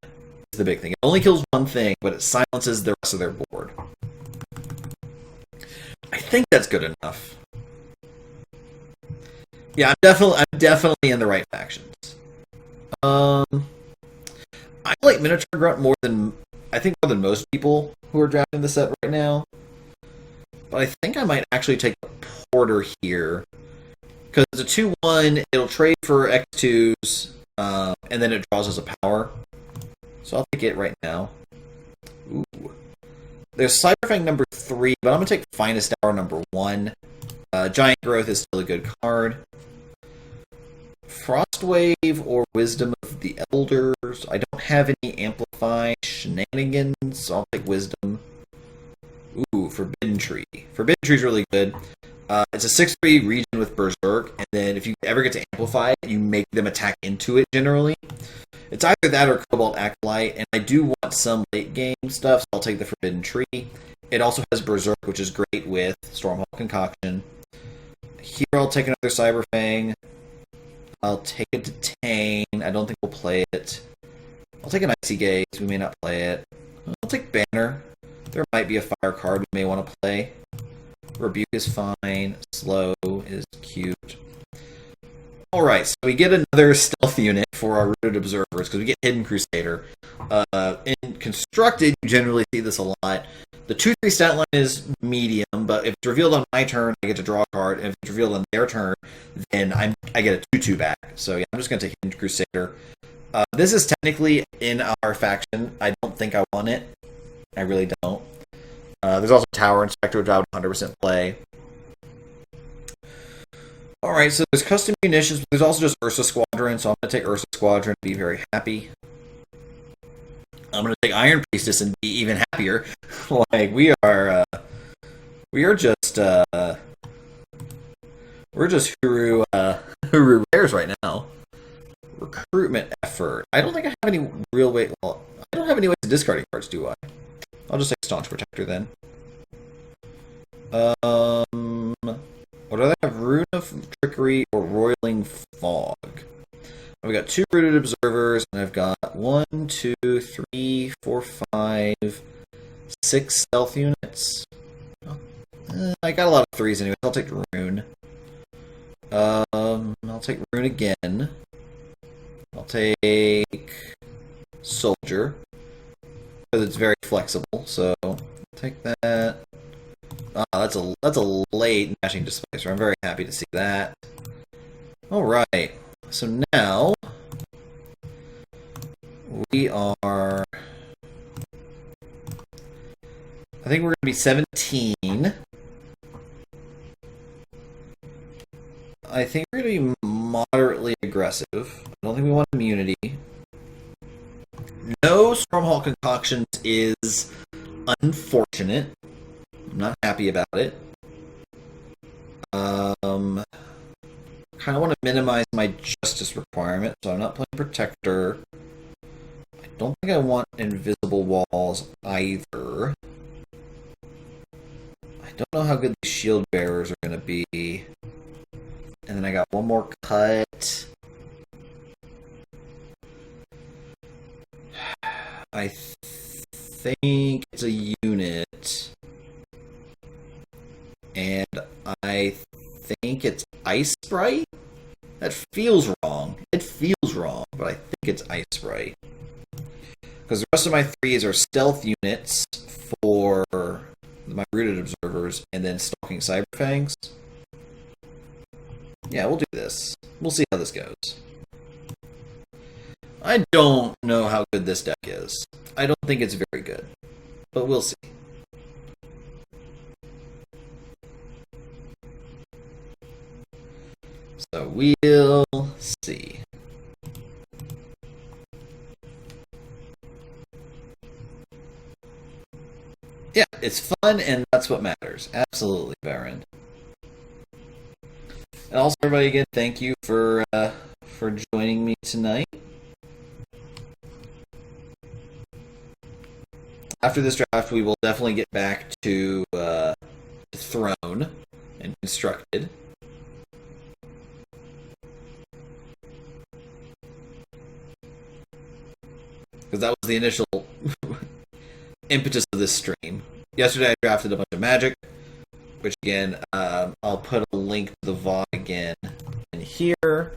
Is the big thing. It only kills one thing, but it silences the rest of their board. I think that's good enough. Yeah, I'm definitely in the right factions. I like Minotaur Grunt more than most people who are drafting the set right now. But I think I might actually take a Porter here. Because it's a 2/1, it'll trade for X2s, and then it draws us a power. So I'll take it right now. Ooh. There's Cyberfang number 3, but I'm going to take Finest Hour number 1. Giant Growth is still a good card. Frostwave or Wisdom of the Elders. I don't have any Amplify shenanigans, so I'll take Wisdom. Ooh, Forbidden Tree. Forbidden Tree is really good. It's a 6/3 region with Berserk, and then if you ever get to Amplify it, you make them attack into it, generally. It's either that or Cobalt Acolyte, and I do want some late game stuff, so I'll take the Forbidden Tree. It also has Berserk, which is great with Stormhawk Concoction. Here I'll take another Cyberfang. I'll take a Detain. I don't think we'll play it. I'll take an Icy Gaze. We may not play it. I'll take Banner. There might be a fire card we may want to play. Rebuke is fine. Slow is cute. Alright, so we get another stealth unit for our Rooted Observers, because we get Hidden Crusader. In Constructed, you generally see this a lot. The 2/3 stat line is medium, but if it's revealed on my turn, I get to draw a card, and if it's revealed on their turn, then I get a 2/2 back. So yeah, I'm just going to take Hidden Crusader. This is technically in our faction. I don't think I want it. I really don't. There's also Tower Inspector, which I would 100% play. Alright, so there's custom munitions, but there's also just Ursa Squadron, so I'm going to take Ursa Squadron and be very happy. I'm going to take Iron Priestess and be even happier. Like, we are just Huru Rares right now. Recruitment effort. I don't think I have any real way. Well, I don't have any ways of discarding cards, do I? I'll just take Staunch Protector then. What do I have? Rune of Trickery or Roiling Fog. I've got 2 Rooted Observers, and I've got 1, 2, 3, 4, 5, 6 stealth units. I got a lot of 3s anyway. I'll take Rune. I'll take Rune again. I'll take Soldier, because it's very flexible. So I'll take that. That's a late Gnashing Displacer. I'm very happy to see that. All right. So now we are. I think we're going to be 17. I think we're going to be moderately aggressive. I don't think we want immunity. No Stormhawk Concoctions is unfortunate. I'm not happy about it. Kind of want to minimize my justice requirement, so I'm not playing Protector. I don't think I want invisible walls either. I don't know how good these shield bearers are going to be. And then I got one more cut. I think it's a unit. And I think it's Ice Sprite? That feels wrong. It feels wrong, but I think it's Ice Sprite. Because the rest of my 3s are stealth units for my Rooted Observers, and then Stalking Cyberfangs. Yeah, we'll do this. We'll see how this goes. I don't know how good this deck is. I don't think it's very good. But we'll see. So we'll see. Yeah, it's fun, and that's what matters. Absolutely, Baron. And also, everybody, again, thank you for joining me tonight. after this draft, we will definitely get back to Throne and Constructed. Because that was the initial impetus of this stream. Yesterday I drafted a bunch of Magic, which again, I'll put a link to the VOD again in here.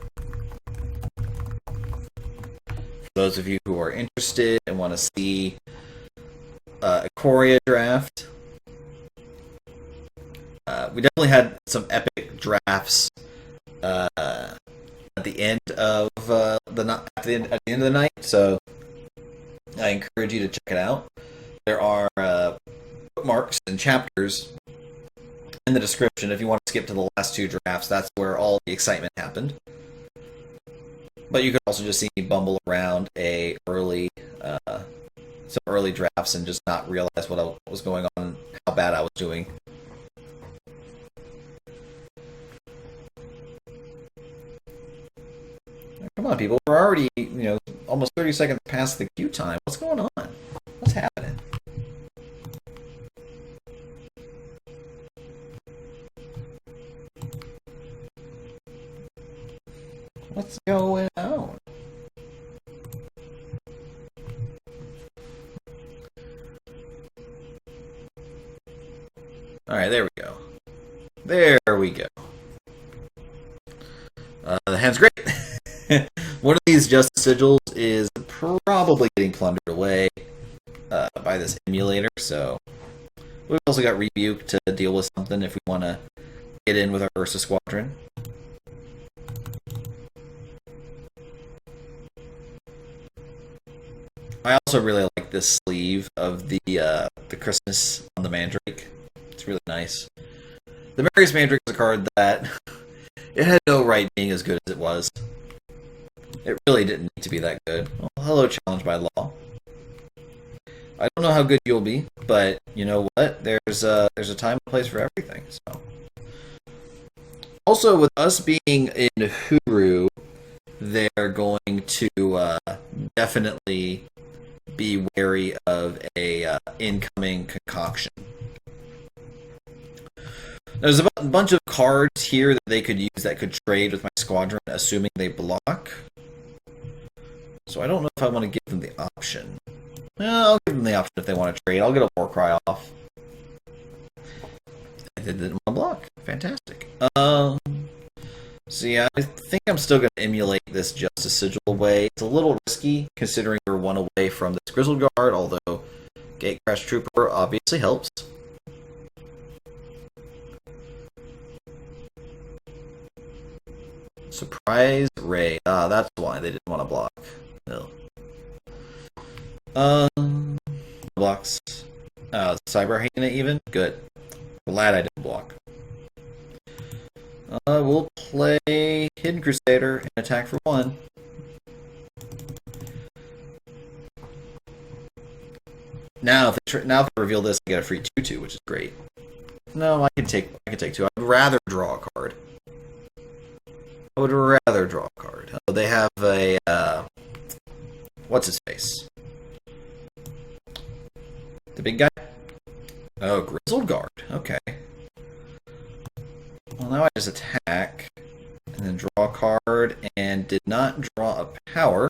For those of you who are interested and want to see Ikoria draft. We definitely had some epic drafts at the end of at the end of the night, so I encourage you to check it out. There are bookmarks and chapters in the description if you want to skip to the last two drafts. That's where all the excitement happened. But you could also just see me bumble around some early drafts and just not realize what was going on, how bad I was doing. Come on, people. We're already, almost 30 seconds past the queue time. What's going on? What's happening? What's going on? Alright, there we go. There we go. The hand's great. One of these Justice Sigils is probably getting plundered away by this emulator, so we've also got Rebuke to deal with something if we want to get in with our Ursa Squadron. I also really like this sleeve of the Christmas on the Mandrake. It's really nice. The Marius Mandrake is a card that it had no right being as good as it was. It really didn't need to be that good. Well, hello, Challenge by Law. I don't know how good you'll be, but you know what? There's a time and place for everything. So, also with us being in Huru, they're going to definitely be wary of a incoming concoction. There's a bunch of cards here that they could use that could trade with my squadron, assuming they block. So I don't know if I want to give them the option. Well, I'll give them the option if they want to trade. I'll get a Warcry off. They didn't want to block. Fantastic. So yeah, I think I'm still going to emulate this Justice Sigil away. It's a little risky, considering we're one away from this Grizzled Guard, although Gatecrash Trooper obviously helps. Surprise Ray. That's why they didn't want to block. No. Blocks. Cyber Hyena even? Good. Glad I didn't block. We'll play Hidden Crusader and attack for 1. Now, if they reveal this, I get a free 2/2, which is great. No, I can take 2. I'd rather draw a card. I would rather draw a card. Oh, they have a what's his face? The big guy? Oh, Grizzled Guard. Okay. Well, now I just attack and then draw a card and did not draw a power.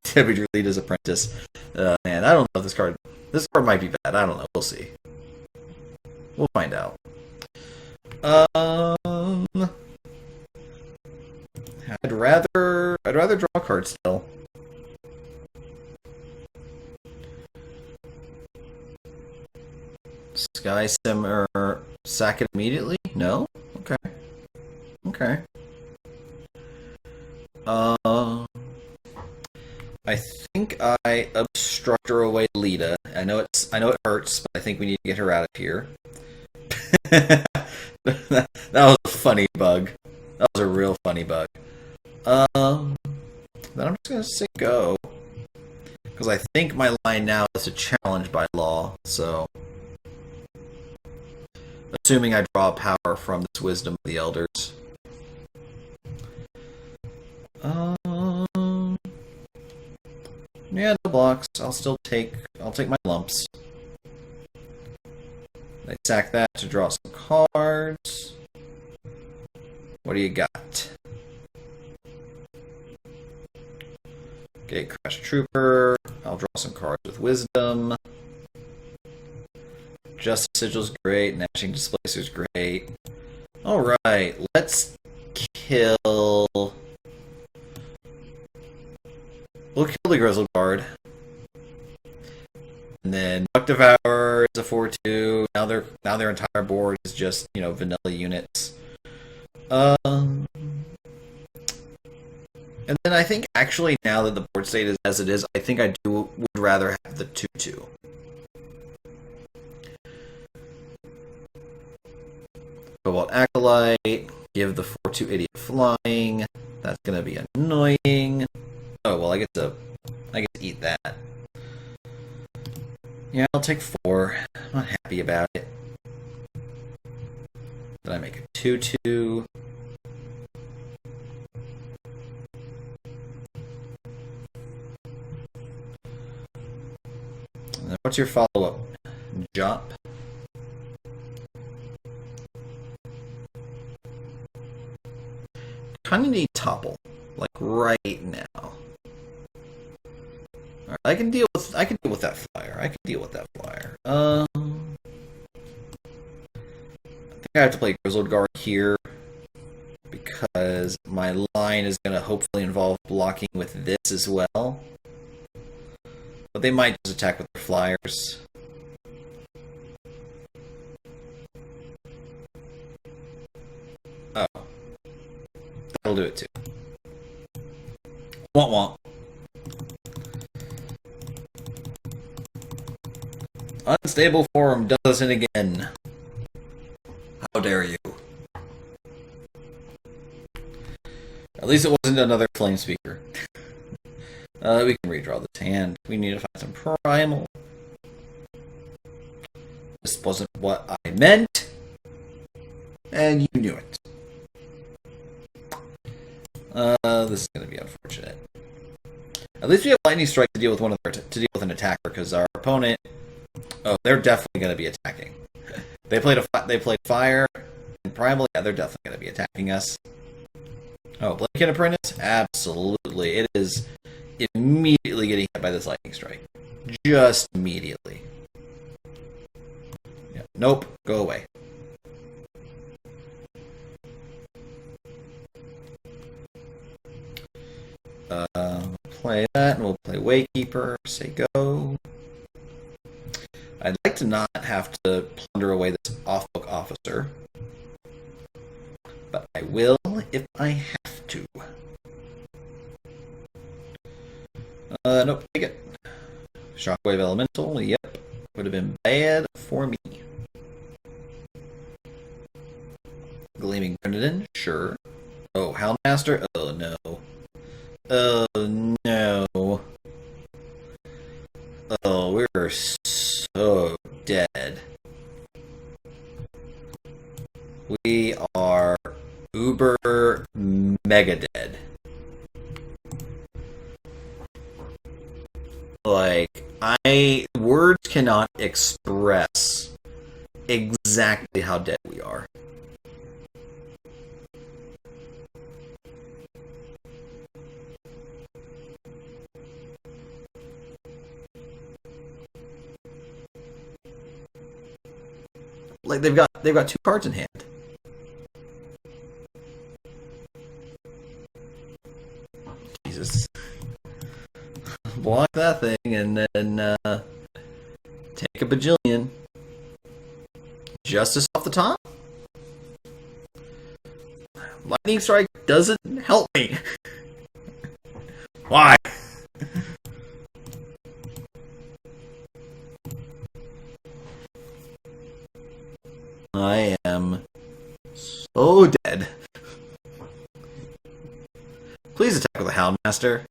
Debbie Drulita's Apprentice. Man, I don't know if this card might be bad. I don't know. We'll see. We'll find out. I'd rather draw a card still. Sky Simmer, sack it immediately? No? Okay. Okay. I think I obstructor away Lita. I know it hurts, but I think we need to get her out of here. That was a funny bug. That was a real funny bug. Then I'm just gonna say go. Because I think my line now is a challenge by law, so assuming I draw power from this Wisdom of the Elders. Yeah, no blocks. I'll take my lumps. I sack that to draw some cards. What do you got? Okay, Crash Trooper. I'll draw some cards with Wisdom. Justice Sigil's great. Gnashing Displacer's great. Alright, let's kill... We'll kill the Grizzled Guard. And then Buck Devour is a 4/2. Now their entire board is just, vanilla units. And then I think actually now that the board state is as it is, I think I would rather have the 2/2. Cobalt Acolyte, give the 4/2 idiot flying. That's gonna be annoying. Oh well, I get to eat that. Yeah, I'll take 4. I'm not happy about it. Then I make a 2/2. And then what's your follow-up? Jop. Kind of need Topple, like right now. Alright, I can deal with that flyer. I think I have to play Grizzled Guard here because my line is going to hopefully involve blocking with this as well. But they might just attack with their flyers. Oh. That'll do it too. Womp womp. Unstable Form does it again. How dare you? At least it wasn't another Flame Speaker. We can redraw this hand. We need to find some Primal. This wasn't what I meant. And you knew it. This is going to be unfortunate. At least we have Lightning Strike to deal with an attacker, because our opponent... Oh, they're definitely going to be attacking. They played Fire and Primal. Yeah, they're definitely going to be attacking us. Oh, Bladekin Apprentice? Absolutely. It is immediately getting hit by this Lightning Strike. Just immediately. Yeah. Nope. Go away. Play that, and we'll play Waykeeper. Say go. I'd like to not have to plunder away this off-book officer. But I will if I have to. Nope, take it. Shockwave Elemental, yep. Would have been bad for me. Gleaming Grenadin, sure. Oh, Houndmaster? Oh no. Oh no. Oh, we're so dead. We are uber mega dead. Like, words cannot express exactly how dead we are. Like, they've got 2 cards in hand. Jesus. Block that thing and then take a bajillion. Justice off the top? Lightning Strike doesn't help me. Why? I am so dead. Please attack with a Houndmaster.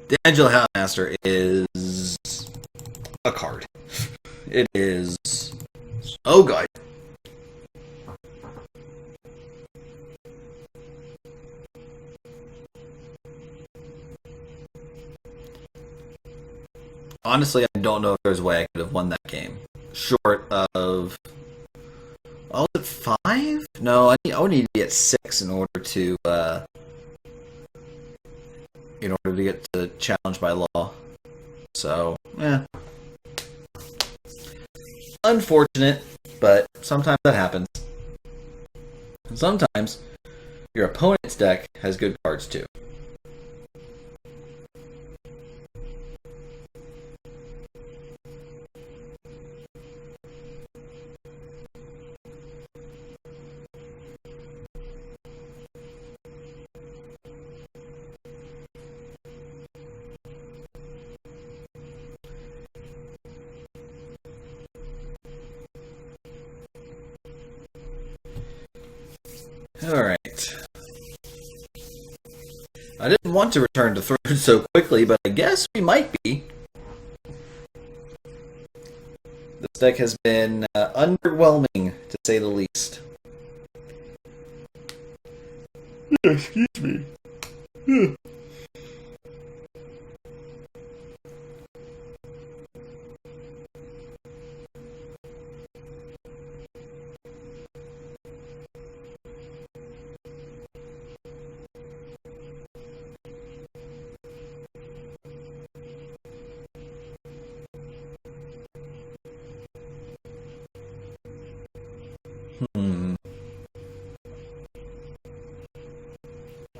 The Agile Houndmaster is a card. It is. Oh god. Honestly, I don't know if there's a way I could have won that game. Short of. Oh, was it 5? No, I would need to get 6 in order to get to challenge by law. So, yeah. Unfortunate, but sometimes that happens. And sometimes your opponent's deck has good cards too. Alright. I didn't want to return to Throne so quickly, but I guess we might be. This deck has been underwhelming, to say the least. Excuse me.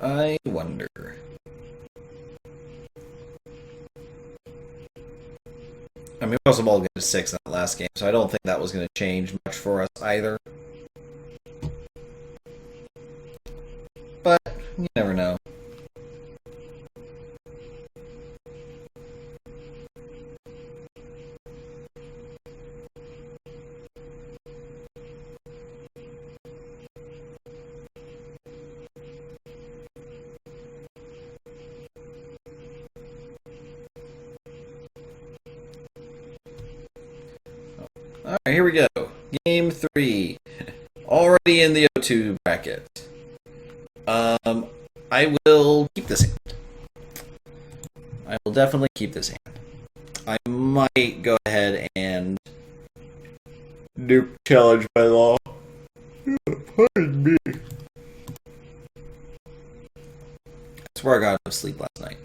I wonder. I mean, we also all get to 6 in that last game, so I don't think that was going to change much for us either. But, you never know. Alright, here we go. Game 3. Already in the O2 bracket. I will keep this hand. I will definitely keep this hand. I might go ahead and do challenge by law. Pardon me. I swear I got enough sleep last night.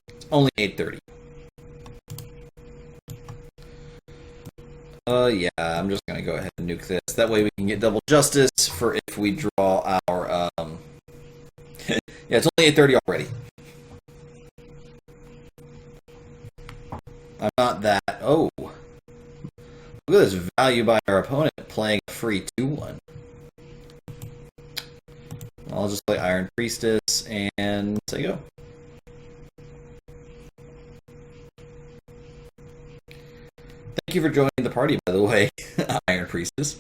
It's only 8:30. Yeah, I'm just gonna go ahead and nuke this. That way we can get double justice for if we draw our, yeah, it's only 8:30 already. I'm not that... Oh! Look at this value by our opponent playing a free 2-1. I'll just play Iron Priestess and say go. Thank you for joining the party, by the way, Iron Priestess.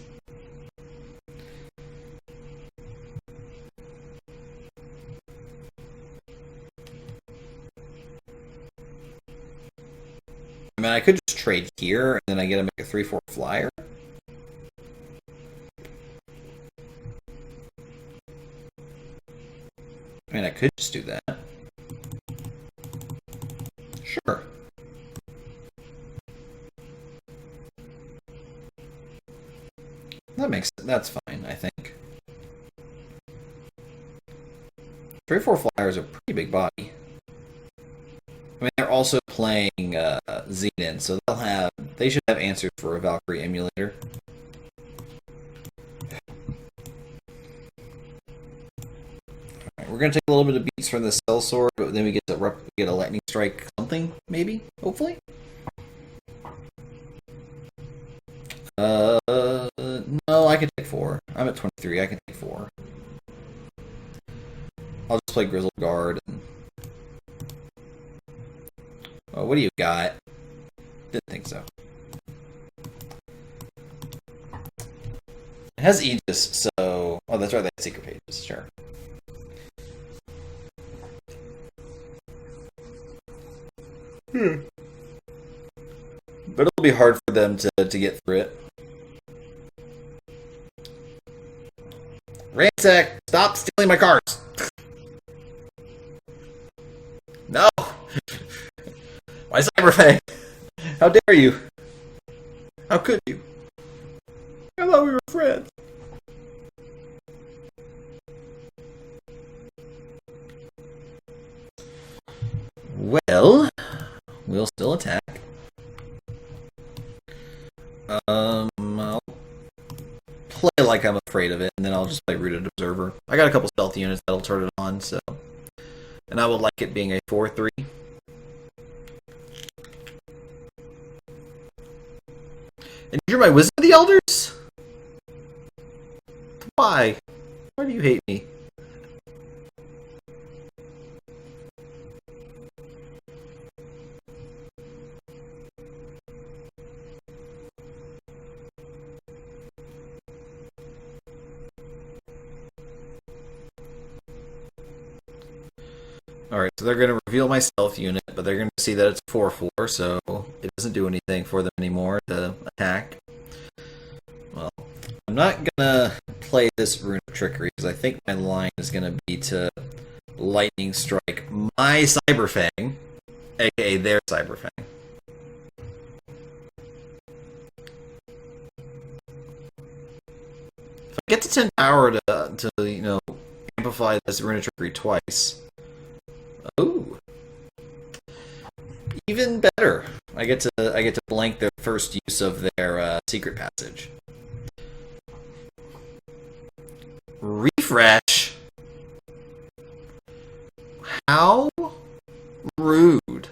I mean, I could just trade here, and then I get to make a 3/4 flyer. I mean, I could just do that. Sure. That's fine, I think. 3/4 flyers are a pretty big body. I mean, they're also playing Xenon, so they should have answers for a Valkyrie emulator. Alright, we're gonna take a little bit of beats from the Cell Sword, but then we get a Lightning Strike something, maybe, hopefully. No, I can take 4. I'm at 23, I can take 4. I'll just play Grizzled Guard. And... Oh, what do you got? Didn't think so. It has Aegis, so... Oh, that's right, they have Secret Pages, sure. But it'll be hard for them to get through it. Ransack, stop stealing my cars! No! My Cyberfang! How dare you? How could you? I thought we were friends. Well, we'll still attack. I'll play like I'm afraid of it, and then I'll just play Rooted Observer. I got a couple stealth units that'll turn it on, so... And I would like it being a 4-3. And you're my Wisdom of the Elders? Why? Why do you hate me? Alright, so they're going to reveal my stealth unit, but they're going to see that it's 4-4, so it doesn't do anything for them anymore to attack. Well, I'm not going to play this Rune of Trickery, because I think my line is going to be to Lightning Strike my Cyberfang, aka their Cyberfang. If I get to 10 power to amplify this Rune of Trickery twice... Ooh, even better. I get to blank their first use of their secret passage. Refresh. How rude.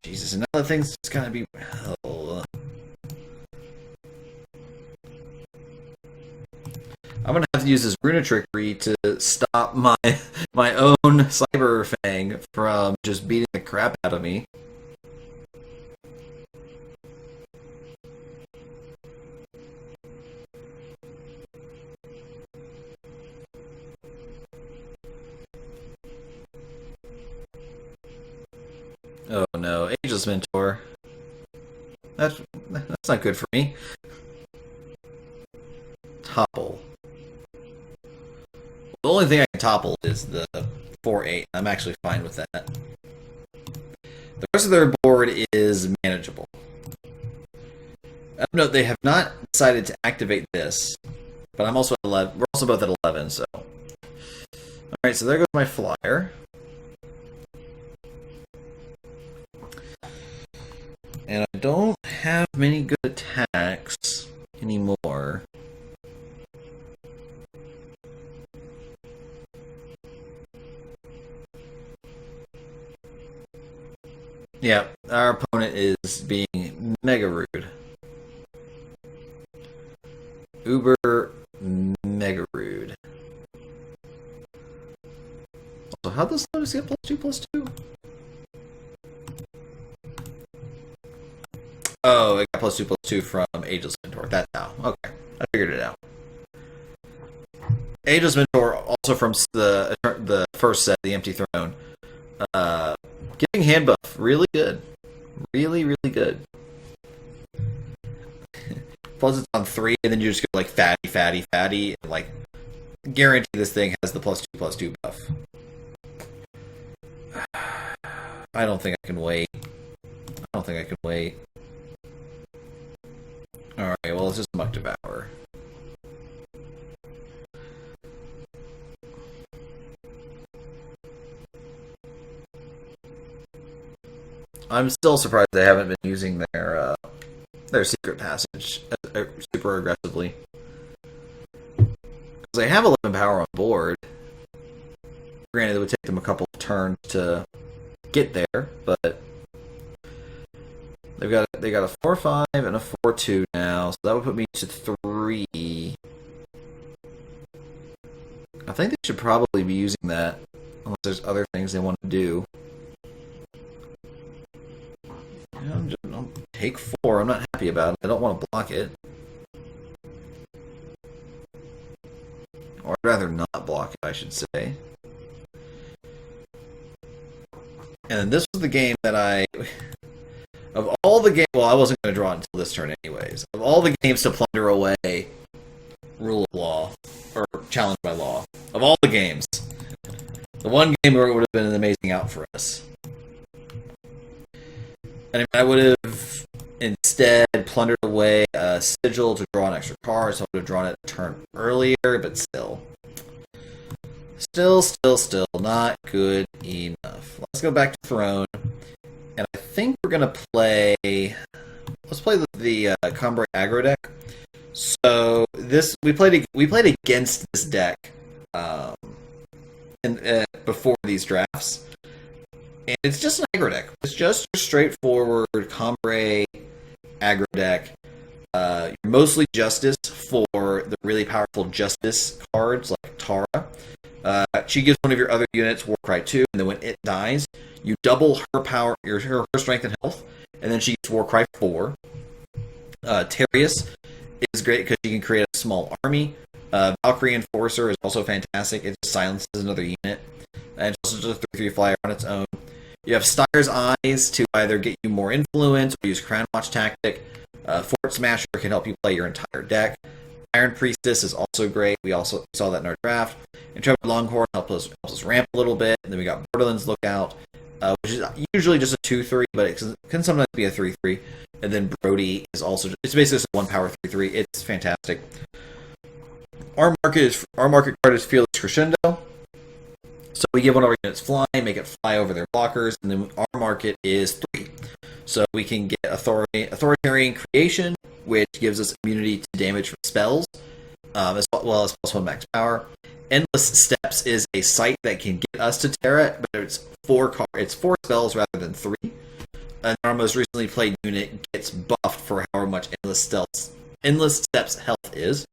Jesus, and now the thing's just gonna be hell. I'm gonna have to use this Rune of Trickery to stop my own Cyberfang from just beating the crap out of me. Oh no, Ageless Mentor. That's not good for me. Topple. The only thing I can topple is the 4-8. I'm actually fine with that. The rest of their board is manageable. Note they have not decided to activate this, but I'm also at 11. We're also both at 11, so. Alright, so there goes my flyer. And I don't have many good attacks anymore. Yeah, our opponent is being mega rude. Uber mega rude. Also, how does Lotus get +2/+2? Oh, it got +2/+2 from Ageless Mentor. That's how. Okay, I figured it out. Ageless Mentor, also from the first set, the Empty Throne. Giving hand buff, really good. Really, really good. Plus it's on 3, and then you just go like fatty, fatty, fatty, and like guarantee this thing has the +2/+2 buff. I don't think I can wait. Alright, well, let's just Muck Devour. I'm still surprised they haven't been using their secret passage super aggressively. Because they have 11 power on board. Granted, it would take them a couple of turns to get there, but they got a 4-5 and a 4-2 now, so that would put me to 3. I think they should probably be using that, unless there's other things they want to do. I'll take 4. I'm not happy about it. I don't want to block it. Or I'd rather not block it, I should say. then this was the game that of all the games, well, I wasn't going to draw it until this turn anyways. Of all the games to plunder away Rule of Law, or Challenge by Law, of all the games, the one game where it would have been an amazing out for us. And if I would have instead plundered away a Sigil to draw an extra card, so I would have drawn it a turn earlier, but still, not good enough. Let's go back to Throne, and I think we're gonna play. Let's play the Combray aggro deck. So this we played against this deck, before these drafts, and it's just an aggro deck. It's just a straightforward Combray aggro deck. You're mostly Justice for the really powerful Justice cards like Tara. She gives one of your other units Warcry 2, and then when it dies, you double her power, her strength and health, and then she gets Warcry 4. Terius is great because she can create a small army. Valkyrie Enforcer is also fantastic. It just silences another unit. And it's also just a 3/3 flyer on its own. You have Styre's Eyes to either get you more influence or use Crown Watch tactic. Fort Smasher can help you play your entire deck. Iron Priestess is also great. We also saw that in our draft. Intrepid Longhorn helps us ramp a little bit. And then we got Borderlands Lookout, which is usually just a 2/3, but it can sometimes be a 3/3. And then Brody is also it's basically just a 1-power 3/3. It's fantastic. Our market card is Fearless Crescendo. So we give one of our units fly, make it fly over their blockers, and then our market is 3. So we can get Authoritarian Creation, which gives us immunity to damage from spells, as well as +1 max power. Endless Steps is a site that can get us to Terra, but it's 4 spells rather than 3. And our most recently played unit gets buffed for however much Endless Steps health is.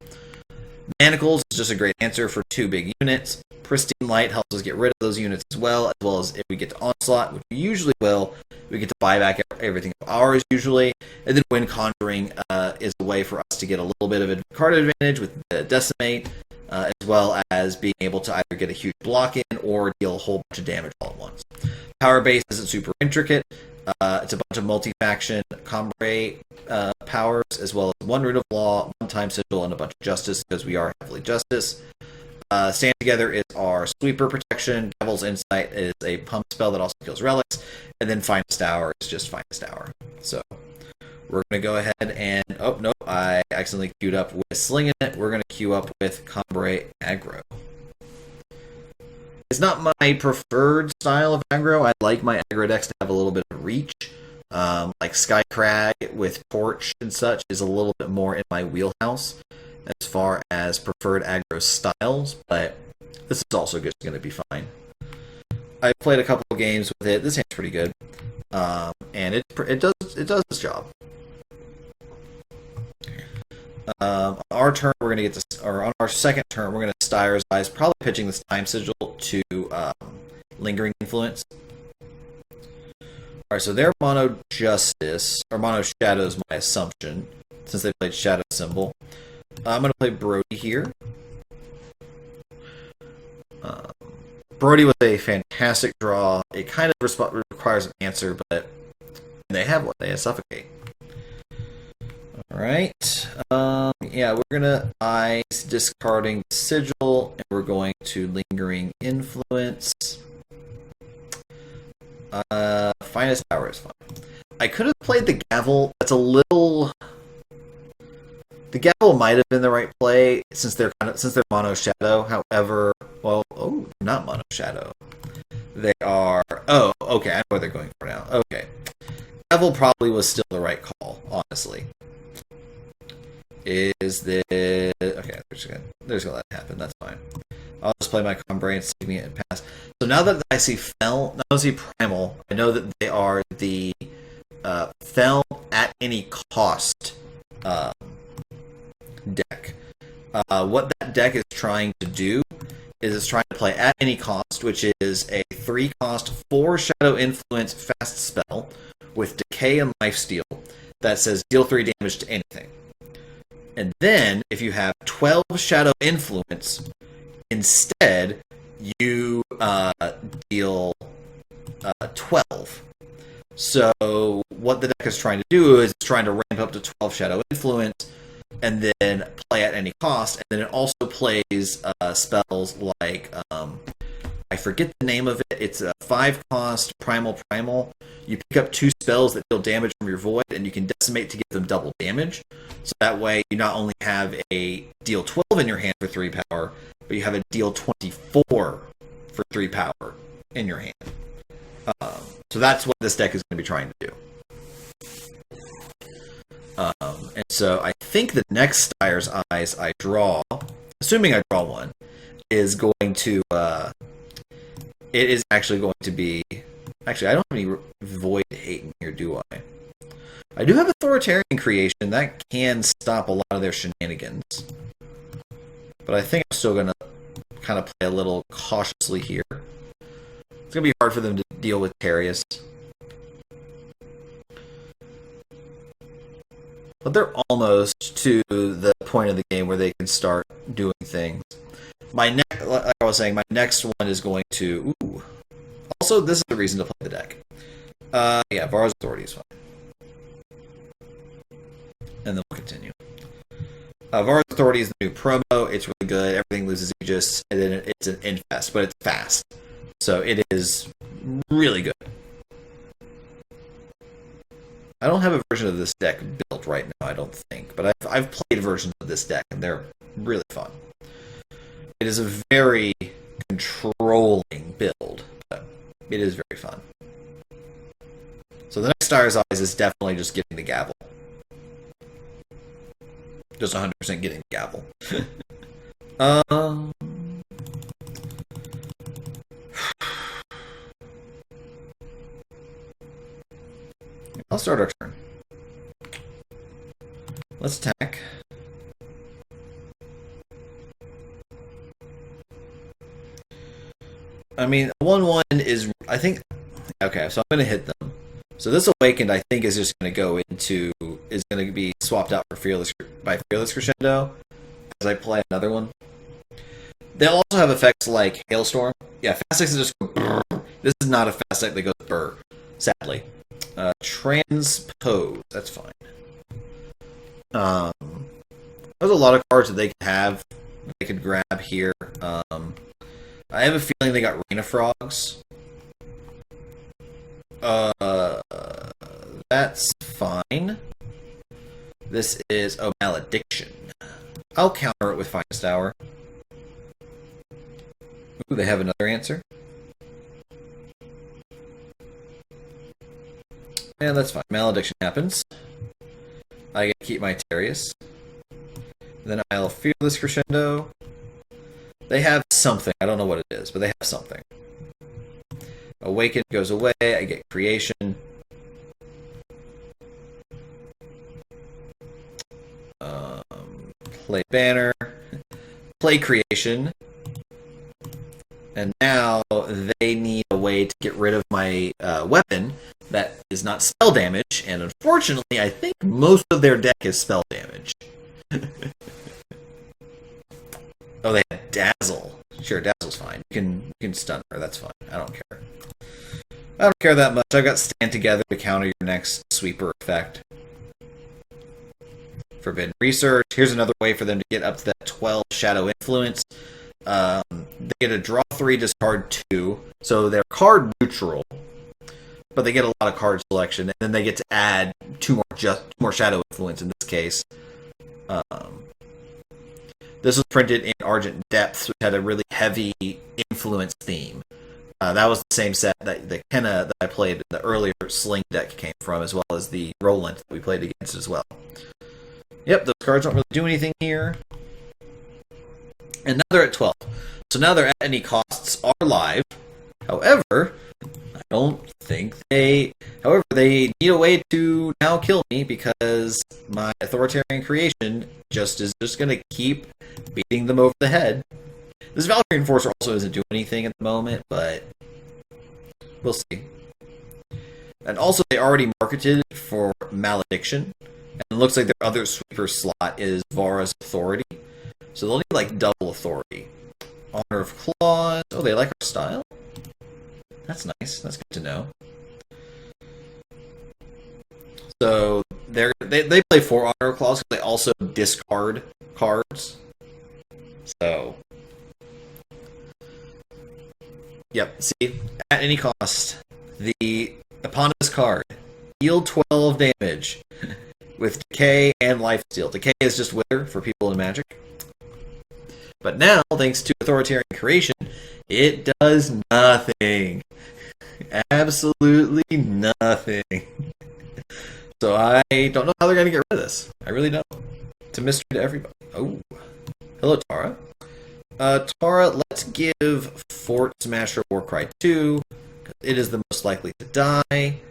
Manacles is just a great answer for 2 big units. Pristine Light helps us get rid of those units as well as if we get to Onslaught, which we usually will, we get to buy back everything of ours usually. And then Wind Conjuring is a way for us to get a little bit of a card advantage with the Decimate, as well as being able to either get a huge block in or deal a whole bunch of damage all at once. Power base isn't super intricate. It's a bunch of multi-faction Combray powers, as well as 1 Rune of Law, 1 Time Sigil, and a bunch of Justice, because we are heavily Justice. Stand Together is our Sweeper protection. Devil's Insight is a pump spell that also kills relics. And then Finest Hour is just Finest Hour. So we're going to go ahead and... Oh, no, I accidentally queued up with Slinging It. We're going to queue up with Combray Aggro. It's not my preferred style of aggro. I like my aggro decks to have a little bit of reach. Like Sky Crag with Torch and such is a little bit more in my wheelhouse as far as preferred aggro styles, but this is also just going to be fine. I played a couple of games with it. This hand's pretty good, and it does its job. On our turn, we're going to get this, or on our second turn, we're going to Styre's Eyes, probably pitching this Time Sigil to Lingering Influence. Alright, so they're Mono Justice, or Mono Shadows, my assumption, since they played Shadow Symbol. I'm going to play Brody here. Brody was a fantastic draw. It kind of requires an answer, but they have one. They have Suffocate. Alright. Yeah, we're going to Eyes, discarding Sigil, and we're going to Lingering Influence. Finest Hour is fine. I could have played the Gavel. That's a little... The Gavel might have been the right play since they're Mono Shadow. However, well, not Mono Shadow. They are... Oh, okay, I know what they're going for now. Okay. Gavel probably was still the right call, honestly. Is this... Okay, they're just gonna let it happen. That's fine. I'll just play my Combray and save me and pass. So now that I see Primal, I know that they are the Fel at any cost deck. What that deck is trying to do is it's trying to play at any cost, which is a 3-cost 4 Shadow Influence fast spell with Decay and Lifesteal that says deal 3 damage to anything. And then, if you have 12 Shadow Influence, instead, you deal 12. So what the deck is trying to do is it's trying to ramp up to 12 Shadow Influence and then play at any cost. And then it also plays spells like, I forget the name of it. It's a 5-cost Primal. You pick up 2 spells that deal damage from your Void, and you can Decimate to give them double damage. So that way you not only have a deal 12 in your hand for 3 power, but you have a deal 24 for 3 power in your hand. So that's what this deck is going to be trying to do. And so I think the next Styre's Eyes I draw, assuming I draw one, is going to... it is actually going to be... Actually, I don't have any Void hate in here, do I? I do have Authoritarian Creation. That can stop a lot of their shenanigans. But I think I'm still going to kind of play a little cautiously here. It's going to be hard for them to deal with Terius. But they're almost to the point of the game where they can start doing things. Like I was saying, my next one is going to... Ooh. Also, this is the reason to play the deck. Yeah, Vara's Authority is fine. And then we'll continue. Vara's Authority is the new promo. It's really good. Everything loses Aegis. And then it's an infest, but it's fast. So it is really good. I don't have a version of this deck built right now, I don't think. But I've played versions of this deck, and they're really fun. It is a very controlling build, but it is very fun. So the next Styre's Eyes is definitely just getting the gavel. Just 100% getting the gavel. I'll start our turn. Let's attack. I mean, 1/1 is, I think, okay, so I'm going to hit them. So this Awakened, I think, is just going to go into, is going to be swapped out for Fearless Crescendo as I play another one. They'll also have effects like Hailstorm. Yeah, Fast 6 is just go brrr. This is not a Fast 6 that goes brr, sadly. Transpose, that's fine. There's a lot of cards that they could have, they could grab here. I have a feeling they got Rain of Frogs. That's fine. This is, oh, Malediction. I'll counter it with Finest Hour. Ooh, they have another answer. Yeah, that's fine. Malediction happens. I get to keep my Terius. Then I'll Fearless Crescendo. They have something. I don't know what it is, but they have something. Awaken goes away. I get Creation. Play Banner. Play Creation. And now they need a way to get rid of my weapon that is not spell damage. And unfortunately, I think most of their deck is spell damage. Oh, they had Dazzle. Sure, Dazzle's fine. You can stun her. That's fine. I don't care. I don't care that much. I've got Stand Together to counter your next sweeper effect. Forbidden Research. Here's another way for them to get up to that 12 Shadow Influence. They get a draw 3, discard 2. So they're card neutral, but they get a lot of card selection, and then they get to add two more Shadow Influence in this case. This was printed in Argent Depths, which had a really heavy influence theme. That was the same set that the Kenna that I played in the earlier Sling deck came from, as well as the Roland that we played against as well. Yep, those cards don't really do anything here. And now they're at 12. So now they're at any costs are live. However, I don't think they... However, they need a way to now kill me because my Authoritarian Creation is just going to keep beating them over the head. This Valkyrie Enforcer also doesn't do anything at the moment, but we'll see. And also, they already marketed for Malediction, and it looks like their other sweeper slot is Vara's Authority. So they'll need like double authority. Honor of Claws. Oh, they like our style? That's nice. That's good to know. So they play 4 Honor Claws, because they also discard cards. So, yep. See, at any cost, upon this card, deal 12 damage with Decay and Lifesteal. Decay is just Wither for people in Magic. But now, thanks to Authoritarian Creation, it does nothing. Absolutely nothing. So I don't know how they're going to get rid of this. I really don't. It's a mystery to everybody. Oh. Hello, Tara. Tara, let's give Fort Smasher Warcry 2. It is the most likely to die.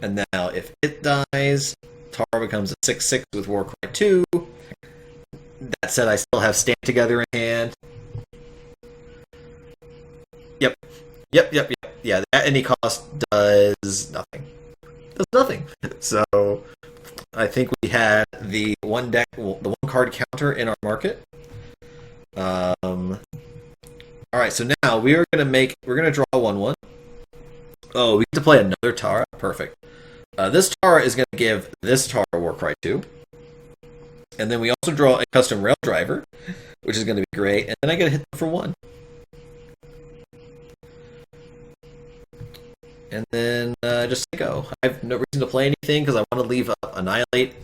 And now, if it dies, Tara becomes a 6/6 with Warcry 2. That said, I still have Stand Together in hand. Yep. Yeah, at any cost does nothing. Does nothing. So, I think we had the one card counter in our market. Alright, so now we're gonna draw 1/1. Oh, we get to play another Tara? Perfect. This Tara is gonna give this Tara Warcry 2. And then we also draw a custom Rail Driver, which is gonna be great, and then I get to hit them for 1. And then just go. I have no reason to play anything because I want to leave up Annihilate.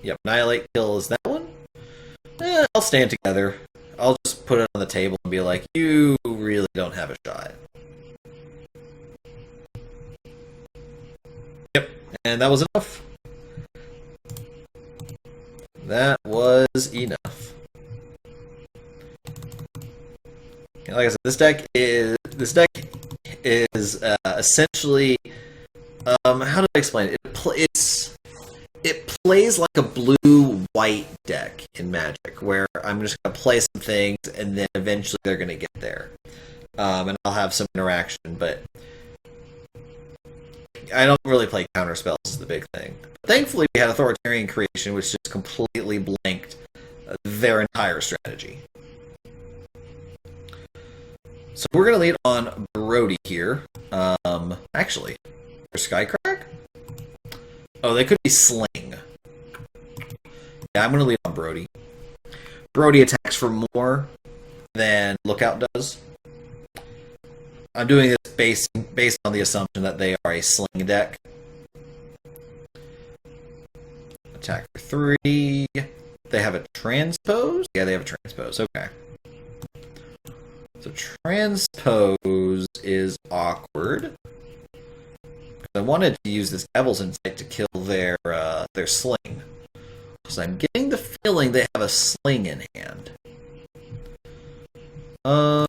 Yep, Annihilate kills that one. I'll Stand Together. I'll just put it on the table and be like, you really don't have a shot. Yep, and that was enough. That was enough. And like I said, this deck is essentially how do I explain it? It plays like a blue-white deck in Magic, where I'm just going to play some things, and then eventually they're going to get there. And I'll have some interaction, but I don't really play counterspells is the big thing. Thankfully, we had Authoritarian Creation, which just completely blanked their entire strategy. So we're going to lead on Brody here. Actually, there's Skycrack? Oh, they could be Sling. Yeah, I'm going to lead on Brody. Brody attacks for more than Lookout does. I'm doing this based on the assumption that they are a Sling deck. Attack for 3. They have a Transpose? Yeah, they have a Transpose. Okay. So Transpose is awkward. I wanted to use this Devil's Insight to kill their Sling. Because I'm getting the feeling they have a Sling in hand. I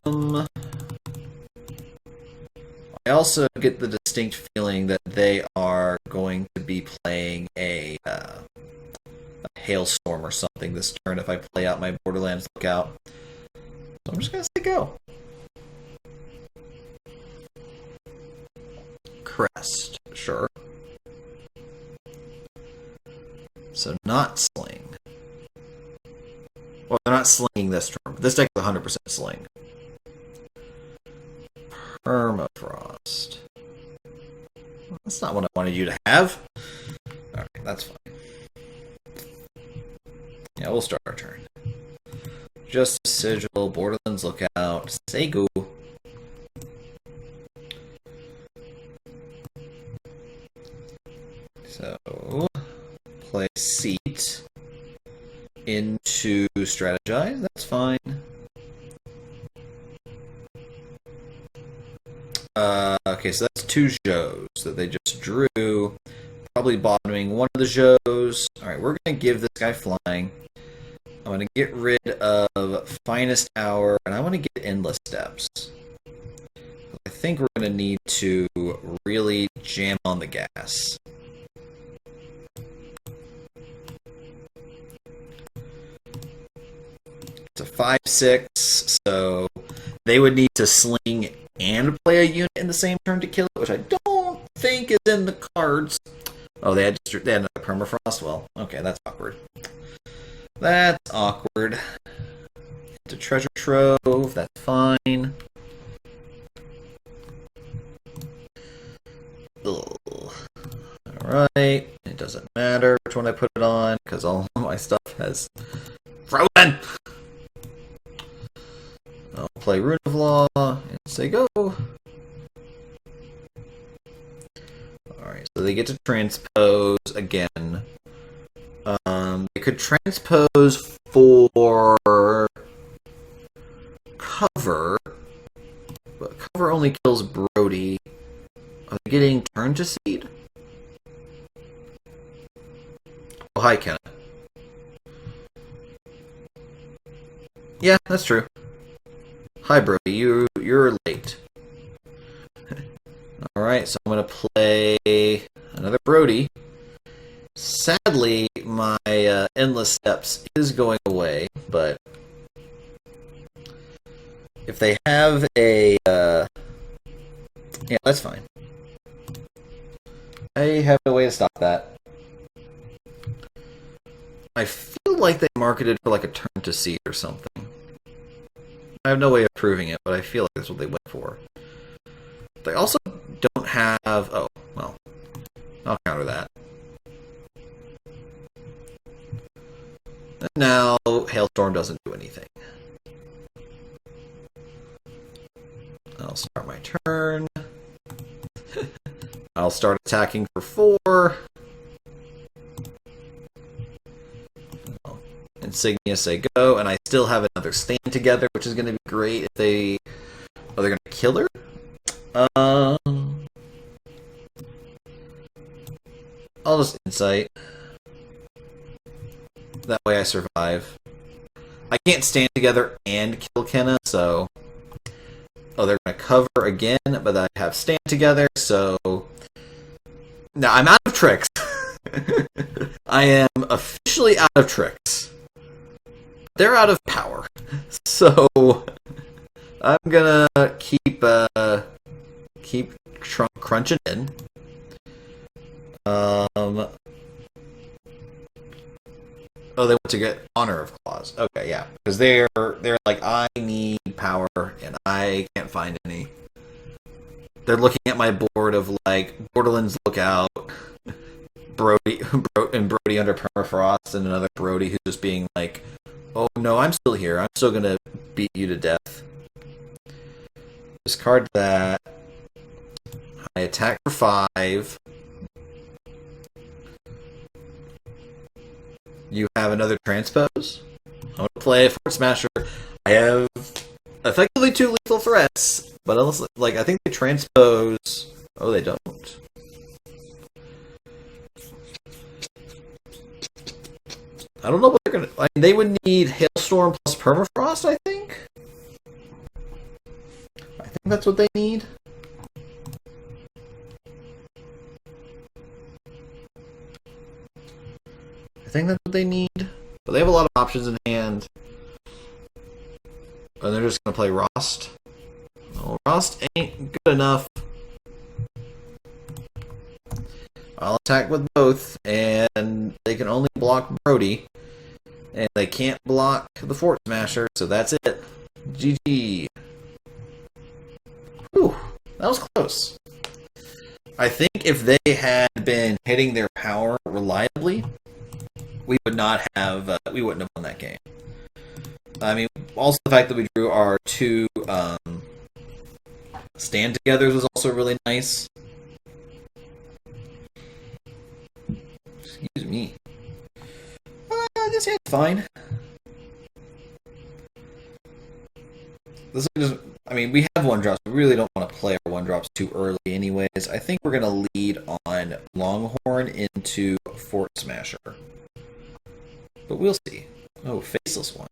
also get the distinct feeling that they are going to be playing a Hailstorm or something this turn if I play out my Borderlands Lookout. So I'm just going to say go. Crest, sure. So not Sling. Well, they're not slinging this turn. This deck is 100% Sling. Permafrost. That's not what I wanted you to have. Alright, that's fine. Yeah, we'll start our turn. Just Sigil, Borderlands Lookout, Segu. So, play Seat into Strategize, that's fine. Okay, so that's 2 Joes that they just drew. Probably bottoming one of the Joes. Alright, we're going to give this guy flying. I'm going to get rid of Finest Hour, and I want to get Endless Steps. I think we're going to need to really jam on the gas. It's a 5/6, so they would need to sling and play a unit in the same turn to kill it, which I don't think is in the cards. Oh, they had another Permafrost? Well, okay, that's awkward. That's awkward. It's a Treasure Trove, that's fine. Alright, it doesn't matter which one I put it on, because all of my stuff has frozen! I'll play Rune of Law, and say go! Alright, so they get to transpose again. They could transpose for cover, but cover only kills Brody. Are they getting turn to seed? Oh, hi, Kenna. Yeah, that's true. Hi, Brody. You're late. Alright, so I'm gonna play another Brody. Sadly, my Endless Steps is going away, but if they have a... yeah, that's fine. I have no way to stop that. I feel like they marketed for like a turn to seed or something. I have no way of proving it, but I feel like that's what they went for. They also don't have... oh, well, I'll counter that. And now, Hailstorm doesn't do anything. I'll start my turn. I'll start attacking for 4. Insignia say go, and I still have another stand together, which is going to be great if they... oh, they're going to kill her? I'll just Insight. That way I survive. I can't stand together and kill Kenna, so... oh, they're going to cover again, but I have stand together, so... now, I'm out of tricks. I am officially out of tricks. They're out of power. So... I'm gonna keep crunching in. Oh, they want to get Honor of Claws. Okay, yeah, because they're like, I need power and I can't find any. They're looking at my board of like Borderlands Lookout, Brody under Permafrost, and another Brody who's just being like, oh no, I'm still here. I'm still gonna beat you to death. Discard that. I attack for 5. You have another transpose. I'm going to play Fort Smasher. I have effectively 2 lethal threats, but unless, like, I think they transpose... oh, they don't. I don't know what they're going to... like, they would need Hailstorm plus Permafrost, I think? I think that's what they need. I think that's what they need. But they have a lot of options in hand. And they're just going to play Rost. Oh, Rost ain't good enough. I'll attack with both, and they can only block Brody. And they can't block the Fort Smasher, so that's it. GG. Whew, that was close. I think if they had been hitting their power reliably, we would not have, we wouldn't have won that game. I mean, also the fact that we drew our 2 stand-togethers was also really nice. Excuse me. This hand's fine. This is just, I mean, we have 1-drops. We really don't want to play our 1-drops too early anyways. I think we're going to lead on Longhorn into Fort Smasher. But we'll see. Oh, Faceless one.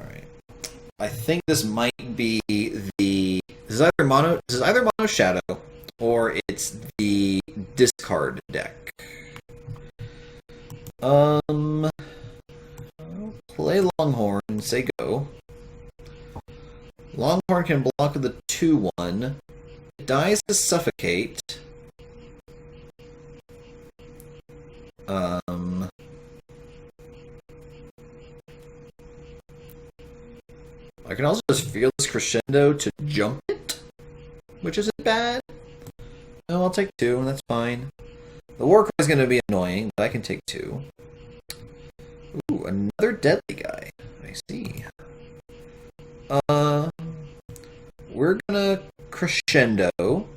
Alright. I think this might be the... This is either Mono Shadow, or it's the discard deck. I'll play Longhorn and say go. Longhorn can block with the 2/1. It dies to Suffocate. I can also just Fearless Crescendo to jump it, which isn't bad. No, I'll take 2. That's fine. The war cry is going to be annoying, but I can take 2. Ooh, another deadly guy. I see. We're gonna crescendo.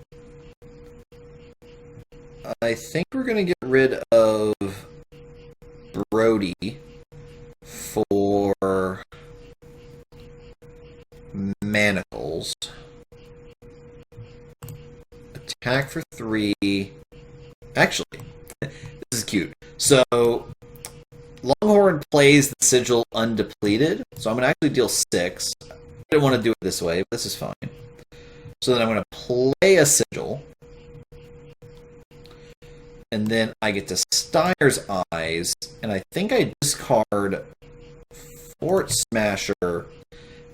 I think we're gonna get rid of Brody for Manacles. Attack for 3. Actually, this is cute. So, Longhorn plays the Sigil undepleted, so I'm going to actually deal 6. I didn't want to do it this way, but this is fine. So then I'm going to play a Sigil, and then I get to Styre's Eyes, and I think I discard Fort Smasher,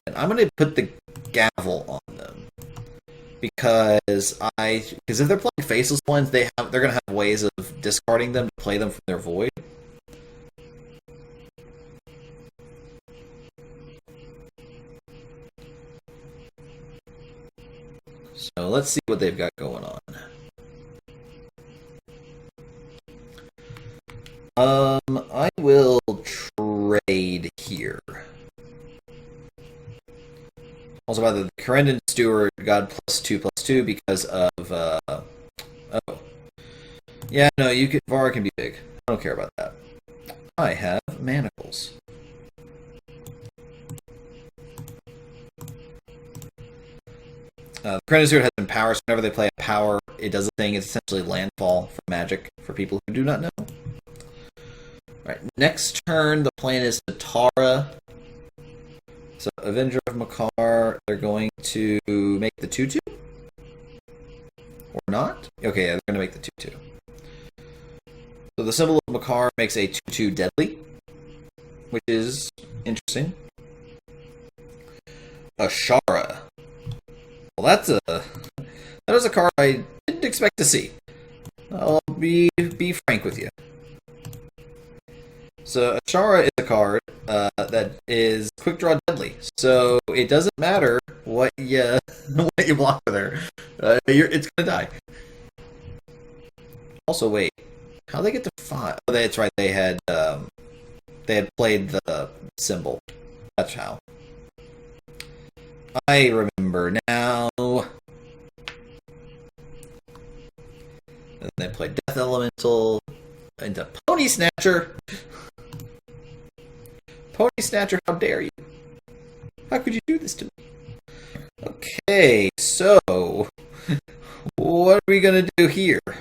and I'm going to put the Gavel on them. Because if they're playing faceless ones, they're going to have ways of discarding them to play them from their void. So let's see what they've got going on. I will trade here. Also, by the Corendon Steward got +2/+2 because of oh. Yeah, no, Vara can be big. I don't care about that. I have Manacles. The Corendon Steward has been power, so whenever they play a power, it does a thing. It's essentially landfall for magic, for people who do not know. Alright, next turn, the plan is to Tara. So, Avenger of Makar, they're going to make the 2/2? Or not? Okay, yeah, they're going to make the 2/2. So, the symbol of Makar makes a 2/2 deadly, which is interesting. Ashara. Well, that was a card I didn't expect to see. I'll be frank with you. So, Ashara is a card that is quick draw deadly. So, it doesn't matter what you block with her. It's going to die. Also, wait. How'd they get to 5? Oh, that's right. They had played the symbol. That's how. I remember now. And they played Death Elemental into Pony Snatcher. Pony Snatcher, how dare you? How could you do this to me? Okay, so what are we gonna do here? If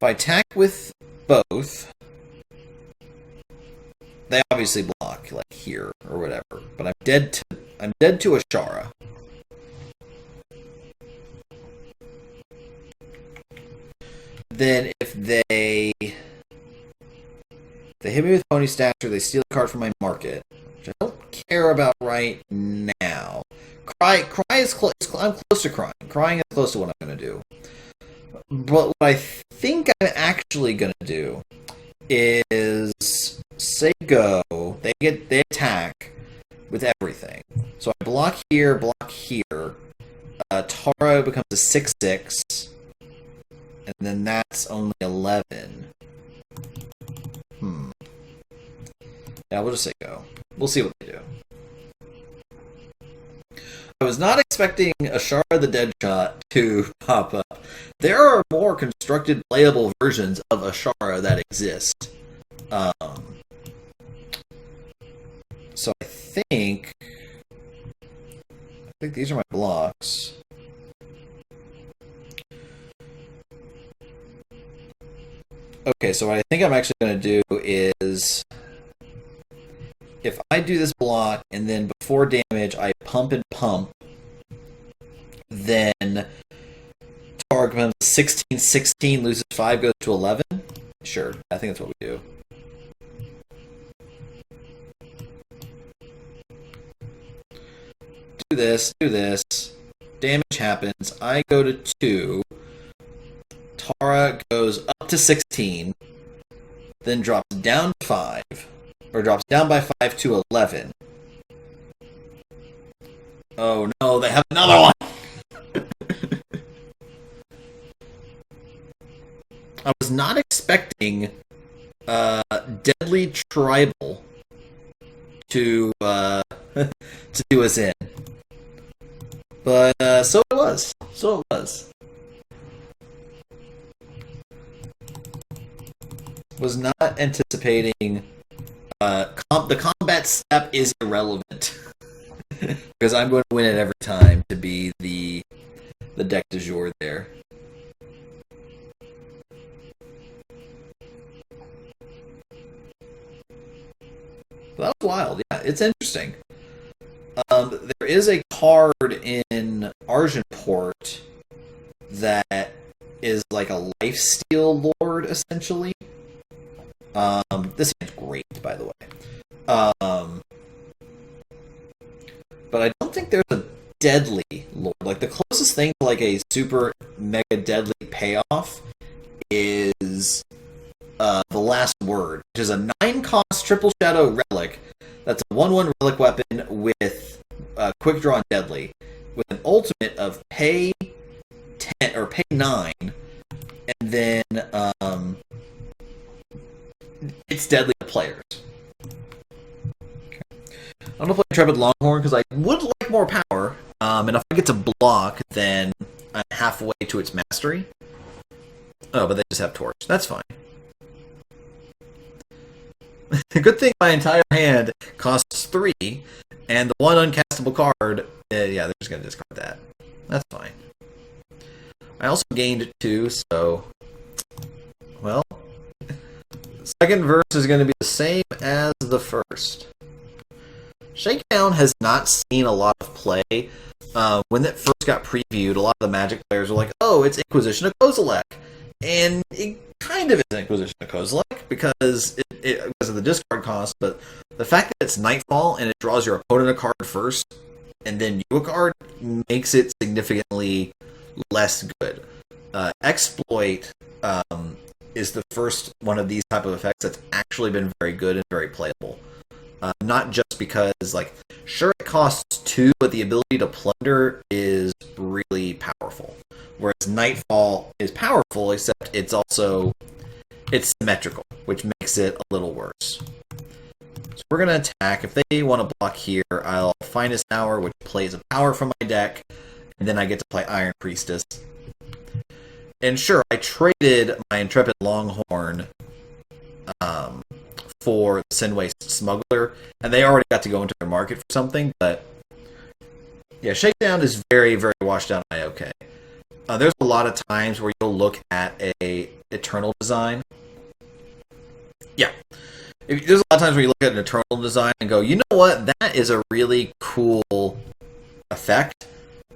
I attack with both, they obviously block, like here or whatever. But I'm dead to Ashara. Then if they hit me with Pony Snatcher, they steal a card from my market, which I don't care about right now. Cry is close. I'm close to crying. Crying is close to what I'm going to do. But what I think I'm actually going to do is say go. They attack with everything. So I block here. Tara becomes a 6/6, and then that's only 11. Yeah, we'll just say go. We'll see what they do. I was not expecting Ashara the Deadshot to pop up. There are more constructed playable versions of Ashara that exist. So I think these are my blocks. Okay, so what I think I'm actually going to do is, if I do this block and then before damage I pump and pump, then Tara becomes 16/16, loses 5, goes to 11. Sure, I think that's what we do. Do this. Damage happens. I go to 2. Tara goes up to 16, then drops down to 5, or drops down by 5 to 11. Oh no, they have another one! I was not expecting Deadly Tribal to to do us in, but so it was. So it was. Was not anticipating. The combat step is irrelevant because I'm going to win it every time to be the deck du jour there. That was wild. Yeah, it's interesting. There is a card in Argenport that is like a lifesteal lord, essentially. This is great, by the way. But I don't think there's a deadly lord. Like, the closest thing to like a super mega deadly payoff is the Last Word, which is a 9-cost triple shadow relic. That's a 1/1 relic weapon with quick draw and deadly, with an ultimate of pay 10 or pay 9, and then it's deadly to players. Okay. I'm gonna play Intrepid Longhorn because I would like more power, and if I get to block, then I'm halfway to its mastery. Oh, but they just have Torch. That's fine. Good thing my entire hand costs 3, and the one uncastable card, yeah, they're just going to discard that. That's fine. I also gained 2, so, well, the second verse is going to be the same as the first. Shakedown has not seen a lot of play. When it first got previewed, a lot of the Magic players were like, oh, it's Inquisition of Kozilek. And it kind of is Inquisition of Kozilek because because of the discard cost, but the fact that it's Nightfall and it draws your opponent a card first and then you a card makes it significantly less good. Exploit is the first one of these type of effects that's actually been very good and very playable. Not just because, like, sure it costs 2, but the ability to plunder is really powerful. Whereas Nightfall is powerful, except it's symmetrical, which makes it a little worse. So we're going to attack. If they want to block here, I'll Finest Hour, which plays a power from my deck, and then I get to play Iron Priestess. And sure, I traded my Intrepid Longhorn for Sinway Smuggler, and they already got to go into their market for something, but yeah, Shakedown is very, very washed down IOK. There's a lot of times where you'll look at a Eternal Design. Yeah. There's a lot of times where you look at an Eternal Design and go, you know what, that is a really cool effect.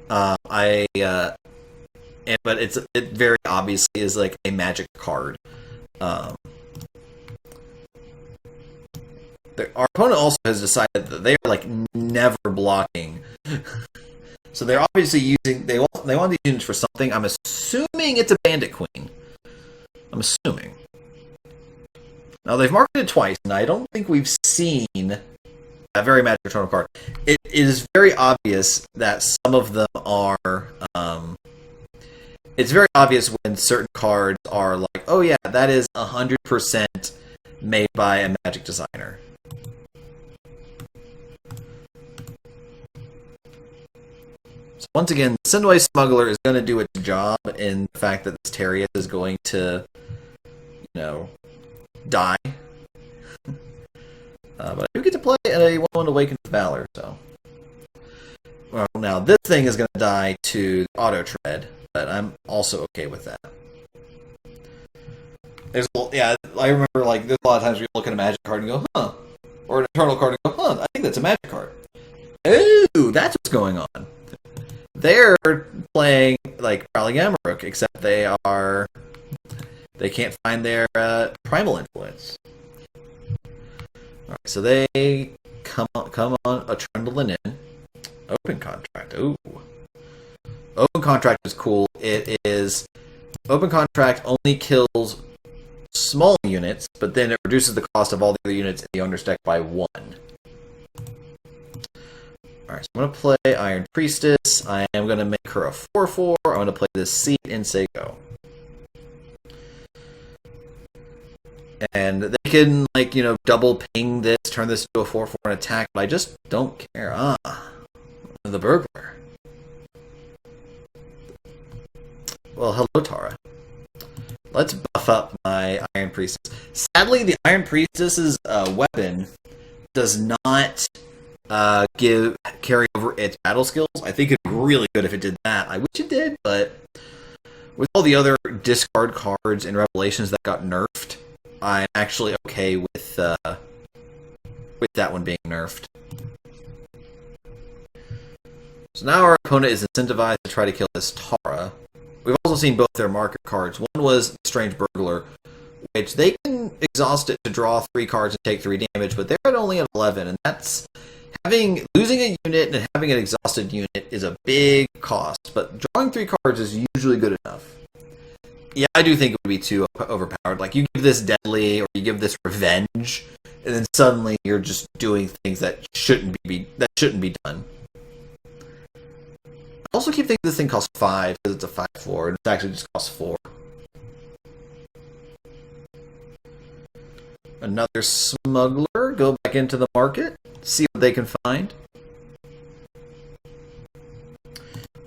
But it very obviously is like a Magic card. Our opponent also has decided that they are like never blocking. So they're obviously using they want these units for something. I'm assuming it's a Bandit Queen. I'm assuming. Now they've marketed twice, and I don't think we've seen a very Magic Eternal card. It is very obvious that some of them are. It's very obvious when certain cards are like, oh yeah, that is 100% made by a Magic designer. So once again, the Sinway Smuggler is going to do its job in the fact that this Terius is going to, die. But I do get to play a 1/1 Awakened Valor, so. Well, now this thing is going to die to Auto Tread, but I'm also okay with that. I remember there's a lot of times where you look at a Magic card and go, huh, or an Eternal card and go, huh, I think that's a Magic card. Ooh, that's what's going on. They're playing like Prowling Amarok, except they can't find their Primal Influence. Alright, so they come on a Trundling in. Open Contract. Ooh. Open Contract is cool. It is Open Contract only kills small units, but then it reduces the cost of all the other units in the owner's deck by 1. Alright, so I'm going to play Iron Priestess. I am going to make her a 4/4. I'm going to play this Seat in Seiko. And they can, like, double ping this, turn this into a 4/4 and attack, but I just don't care. The burglar. Well, hello, Tara. Let's buff up my Iron Priestess. Sadly, the Iron Priestess's weapon does not carry over its battle skills. I think it'd be really good if it did that. I wish it did, but with all the other discard cards and Revelations that got nerfed, I'm actually okay with that one being nerfed. So now our opponent is incentivized to try to kill this Tara. We've also seen both their marker cards. One was the Strange Burglar, which they can exhaust it to draw 3 cards and take 3 damage, but they're at only at 11, and that's losing a unit and having an exhausted unit is a big cost, but drawing 3 cards is usually good enough. Yeah, I do think it would be too overpowered. Like, you give this Deadly, or you give this Revenge, and then suddenly you're just doing things that shouldn't be done. I also keep thinking this thing costs 5 because it's a 5/4, and it actually just costs 4. Another smuggler. Go back into the market, see what they can find.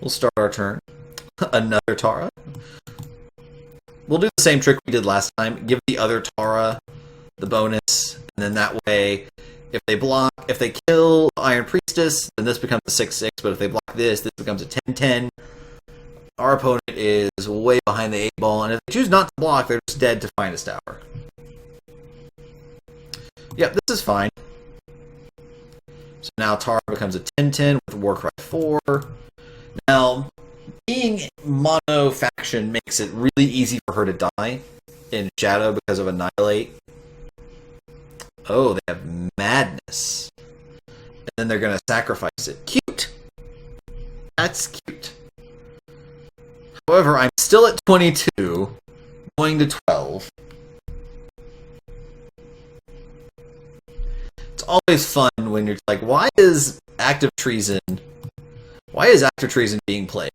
We'll start our turn. Another Tara. We'll do the same trick we did last time. Give the other Tara the bonus, and then that way, if they kill Iron Priestess, then this becomes a 6/6, but if they block this becomes a 10/10. Our opponent is way behind the 8 ball, and if they choose not to block, they're just dead to Finest Tower. Yep, this is fine. So now Tara becomes a 10/10 with Warcry 4. Now, being mono faction makes it really easy for her to die in Shadow because of Annihilate. Oh, they have Madness. And then they're going to sacrifice it. Cute! That's cute. However, I'm still at 22, going to 12. It's always fun when you're like, why is Active Treason being played?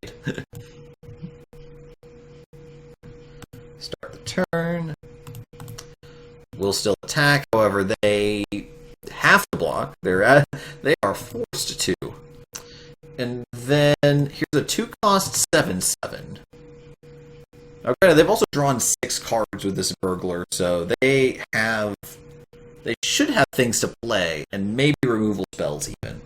Start the turn. We'll still attack, however, they have to block. They are forced to. And then here's a 2-cost 7/7. Okay, they've also drawn 6 cards with this burglar, so they should have things to play, and maybe removal spells even.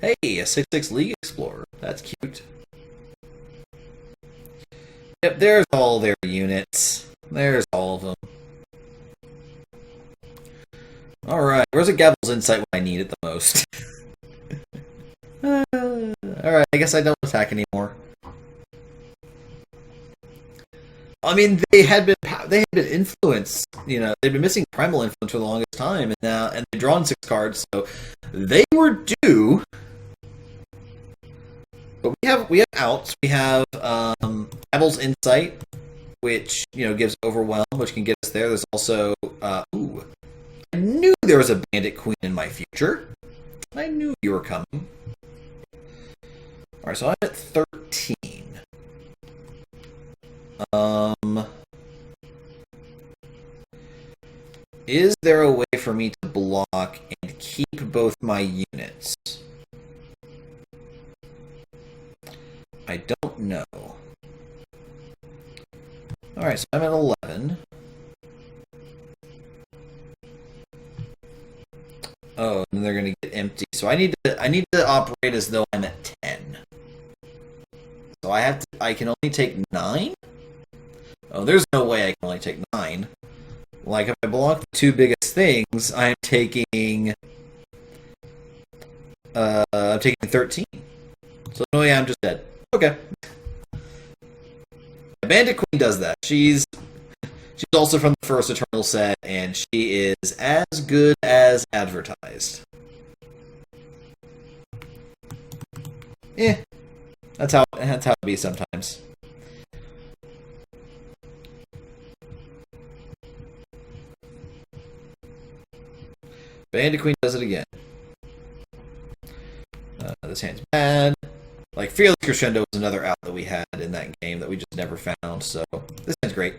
Hey, a 6/6 League Explorer. That's cute. Yep, there's all their units. There's all of them. Alright, where's a Gavel's Insight when I need it the most? Alright, I guess I don't attack anymore. I mean, they had been influenced. They've been missing Primal Influence for the longest time, and they've drawn 6 cards, so they were due. But we have outs. We have Gavel's Insight, which gives Overwhelm, which can get us there. There's also I knew there was a Bandit Queen in my future. I knew you were coming. All right, so I'm at 13. Is there a way for me to block and keep both my units? I don't know. Alright, so I'm at 11. Oh, and they're gonna get empty. So I need to operate as though I'm at 10. So I can only take 9? Oh, there's no way I can only take 9. Like, if I block the 2 biggest things, I'm taking 13. So no way, I'm just dead. Okay. Bandit Queen does that. She's also from the first Eternal set, and she is as good as advertised. That's how it be sometimes. Bandit Queen does it again. This hand's bad. Like, Fearless Crescendo was another out that we had in that game that we just never found, so this hand's great.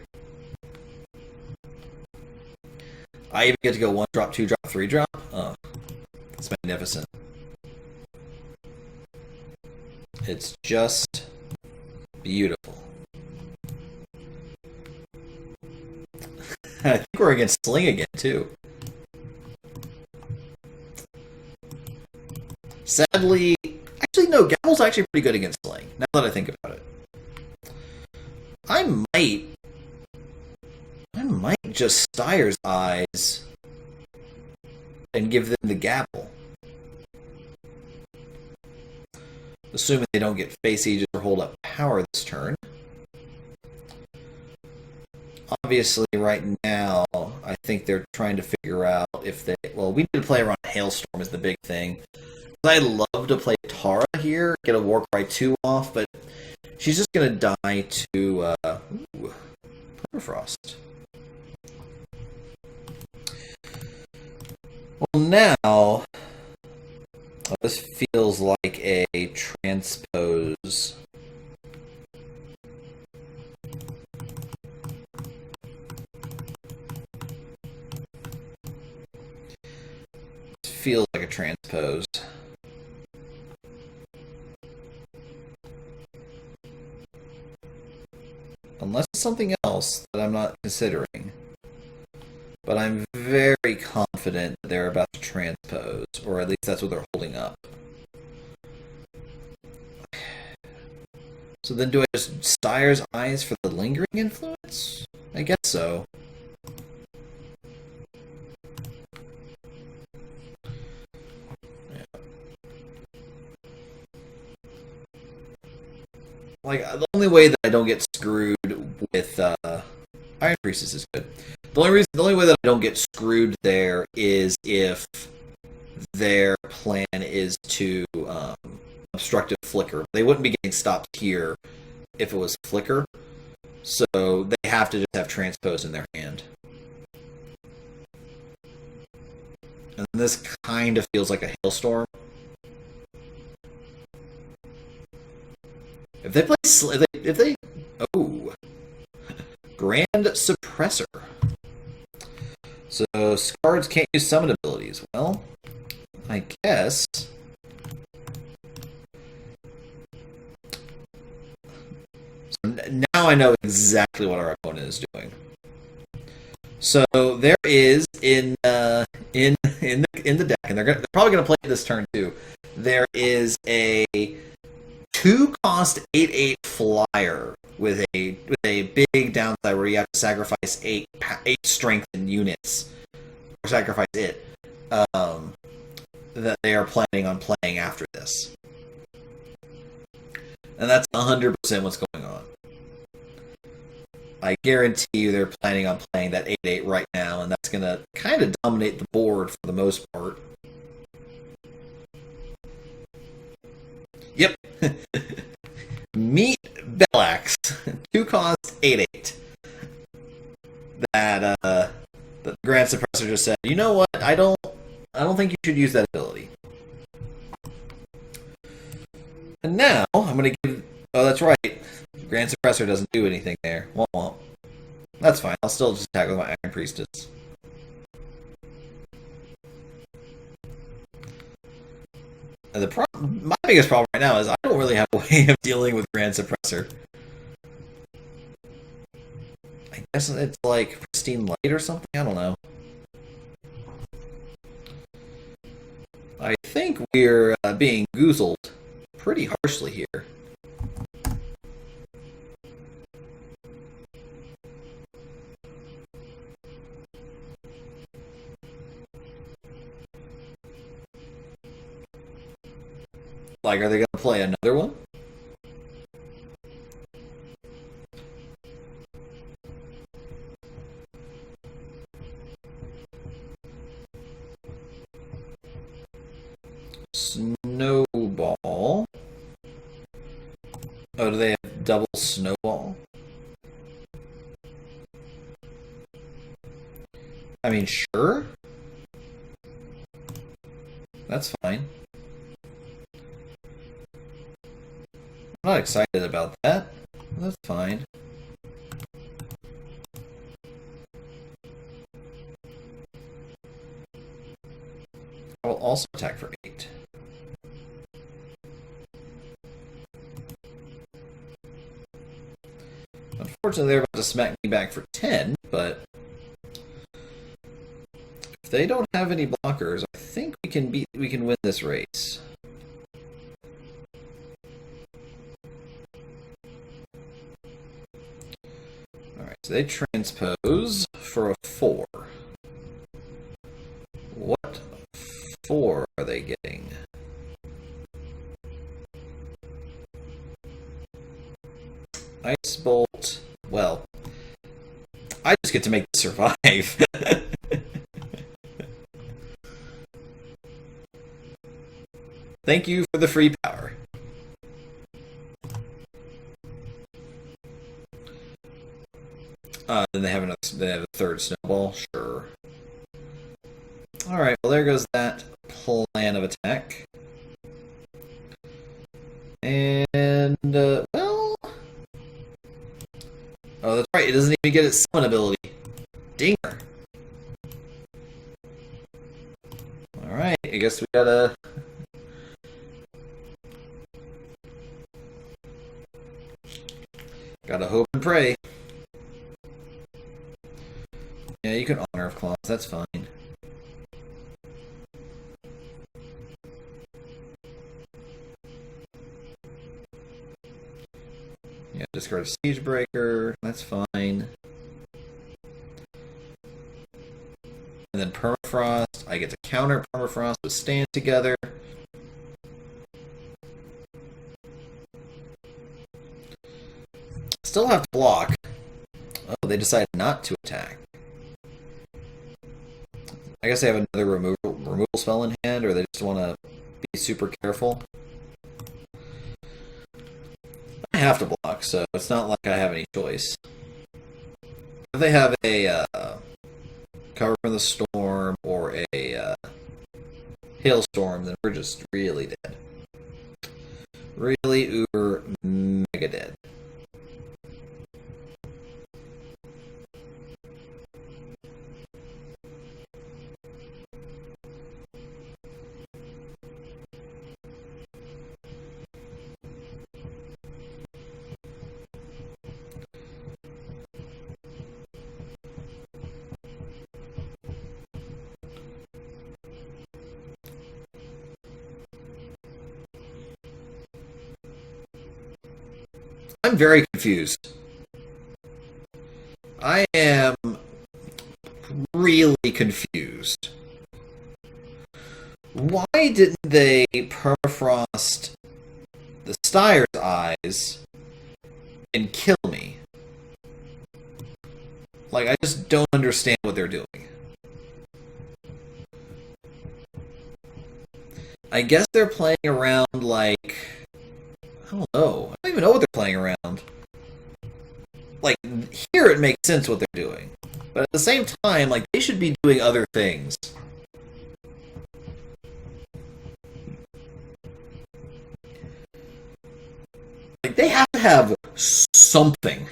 I even get to go 1 drop, 2 drop, 3 drop. Oh, it's magnificent. It's just beautiful. I think we're against Sling again, too. Sadly, actually, no, Gavel's actually pretty good against Sling, now that I think about it. I might just Styre's Eyes and give them the Gavel. Assuming they don't get face Aegis or hold up power this turn. Obviously, right now, I think they're trying to figure out if they... Well, we need to play around Hailstorm is the big thing. I'd love to play Tara here, get a Warcry 2 off, but she's just going to die to Permafrost. Well, now, this feels like a transpose. Feels like a transpose. Unless it's something else that I'm not considering. But I'm very confident that they're about to transpose, or at least that's what they're holding up. So then do I just Styre's Eyes for the lingering influence? I guess so. Like, the only way that I don't get screwed with Iron Priestess is good. The only way that I don't get screwed there is if their plan is to obstructive flicker. They wouldn't be getting stopped here if it was flicker. So they have to just have transpose in their hand. And this kind of feels like a hailstorm. If they play, oh, Grand Suppressor. So Scards can't use summon abilities. Well, I guess. So now I know exactly what our opponent is doing. So there is in the deck, and they're probably gonna play this turn too. There is a 2-cost 8/8 flyer with a big downside where you have to sacrifice 8 strength in units, or sacrifice it, that they are planning on playing after this. And that's 100% what's going on. I guarantee you they're planning on playing that 8/8 right now, and that's going to kind of dominate the board for the most part. Yep. Meet Bellax. 2-cost 8/8. That the Grand Suppressor just said, you know what? I don't think you should use that ability. And now I'm gonna give. Oh, that's right. Grand Suppressor doesn't do anything there. Womp womp. That's fine. I'll still just attack with my Iron Priestess. And my biggest problem right now is I don't really have a way of dealing with Grand Suppressor. I guess it's like Pristine Light or something? I don't know. I think we're being goozled pretty harshly here. Like, are they going to play another one? Snowball. Oh, do they have double snowball? I mean, sure. That's fine. I'm not excited about that. That's fine. I will also attack for 8. Unfortunately, they're about to smack me back for 10, but if they don't have any blockers, I think we can win this race. Alright, so they transpose for a 4. What 4 are they getting? Ice Bolt. Well, I just get to make it survive. Thank you for the free power. Then they have a third snowball. Sure. All right. Well, there goes that plan of attack. And well, oh, that's right. It doesn't even get its summon ability. Dinger. All right. I guess we gotta. Gotta hope and pray. Yeah, you can Honor of Claws, that's fine. Yeah, discard a Siege Breaker, that's fine. And then Permafrost, I get to counter Permafrost with Stand Together. Still have to block. Oh, they decided not to attack. I guess they have another removal spell in hand, or they just want to be super careful. I have to block, so it's not like I have any choice. If they have a Cover from the Storm or a Hailstorm, then we're just really dead. Really uber mega dead. I'm very confused. I am really confused. Why didn't they permafrost the Styre's eyes and kill me? Like, I just don't understand what they're doing. I guess they're playing around like... I don't know. I don't even know what they're playing around. Like, here it makes sense what they're doing. But at the same time, like, they should be doing other things. Like, they have to have something.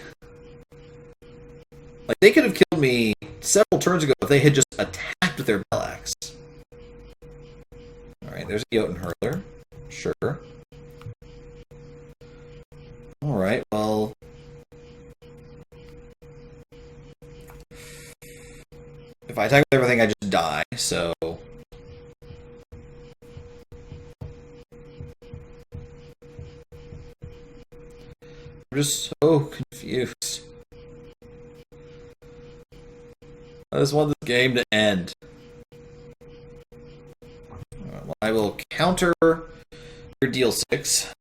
Like, they could have killed me several turns ago if they had just attacked with their Bell Axe. Alright, there's a Jotun Hurler. Sure. Alright, well... if I attack with everything, I just die, so... I'm just so confused. I just want this game to end. Alright, well, I will counter your deal 6.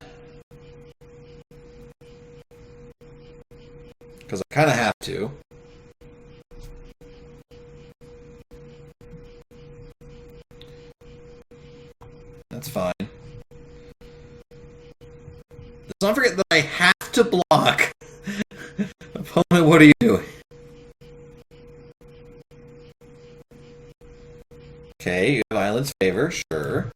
Because I kind of have to. That's fine. Let's not forget that I have to block. Opponent, what are you doing? Okay, you have Island's Favor, sure.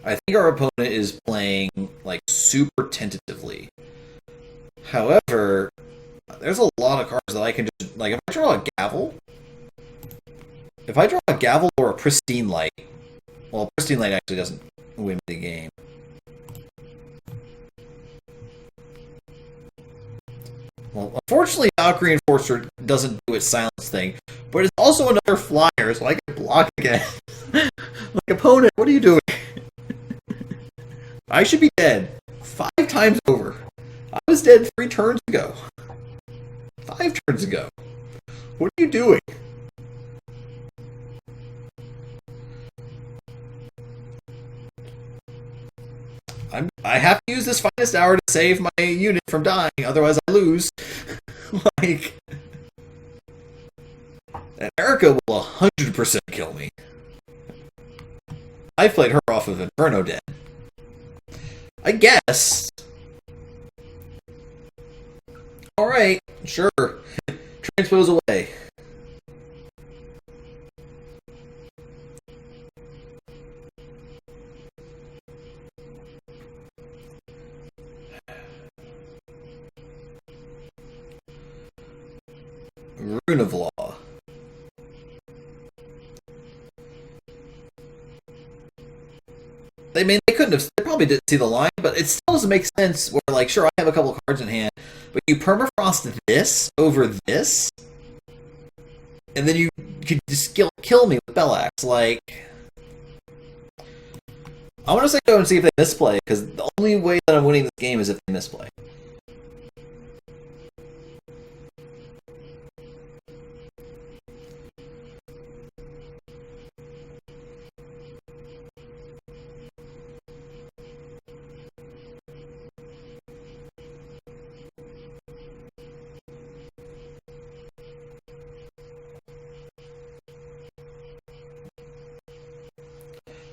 I think our opponent is playing like super tentatively. However, there's a lot of cards that I can just like. If I draw a gavel or a pristine light, well, pristine light actually doesn't win the game. Well, unfortunately, Valkyrie Enforcer doesn't do its silence thing, but it's also another flyer, so I can block again. Like, opponent, what are you doing? I should be dead 5 times over. I was dead 3 turns ago. 5 turns ago. What are you doing? I have to use this finest hour to save my unit from dying, otherwise I lose. Like, and Erica will 100% kill me. I played her off of Inferno Den. I guess. Alright, sure. Transpose away. Rune of Law. They couldn't have. They probably didn't see the line, but it still doesn't make sense. Where like, sure, I have a couple of cards in hand, but you permafrost this over this, and then you could just kill me with Bellax. Like, I want to say go and see if they misplay, because the only way that I'm winning this game is if they misplay.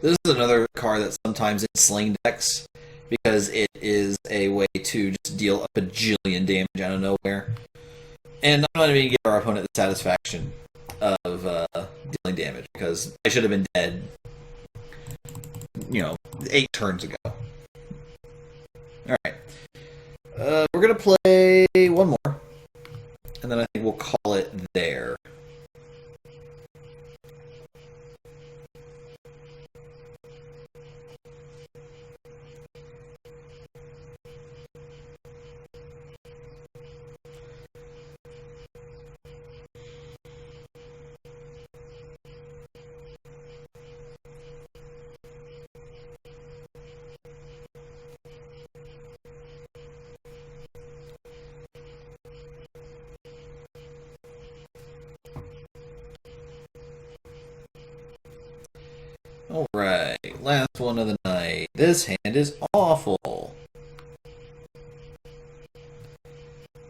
This is another card that sometimes in sling decks, because it is a way to just deal a bajillion damage out of nowhere. And I'm not even going to give our opponent the satisfaction of dealing damage, because I should have been dead, 8 turns ago. Alright. We're going to play one more, and then I think we'll call it there. Alright, last one of the night. This hand is awful.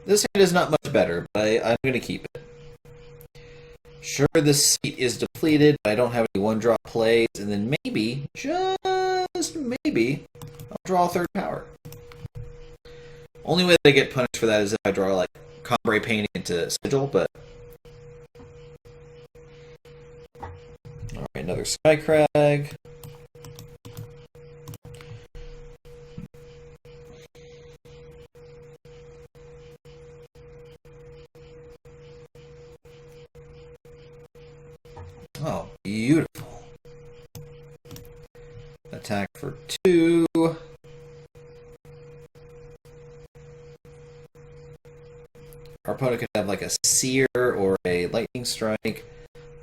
This hand is not much better, but I'm going to keep it. Sure, this seat is depleted, but I don't have any one-drop plays, and then maybe, just maybe, I'll draw a 3rd power. Only way that I get punished for that is if I draw, like, Cumbrae Painting into Sigil, but... Alright, another Skycrag. Oh, beautiful. Attack for 2. Our opponent could have like a Seer or a Lightning Strike.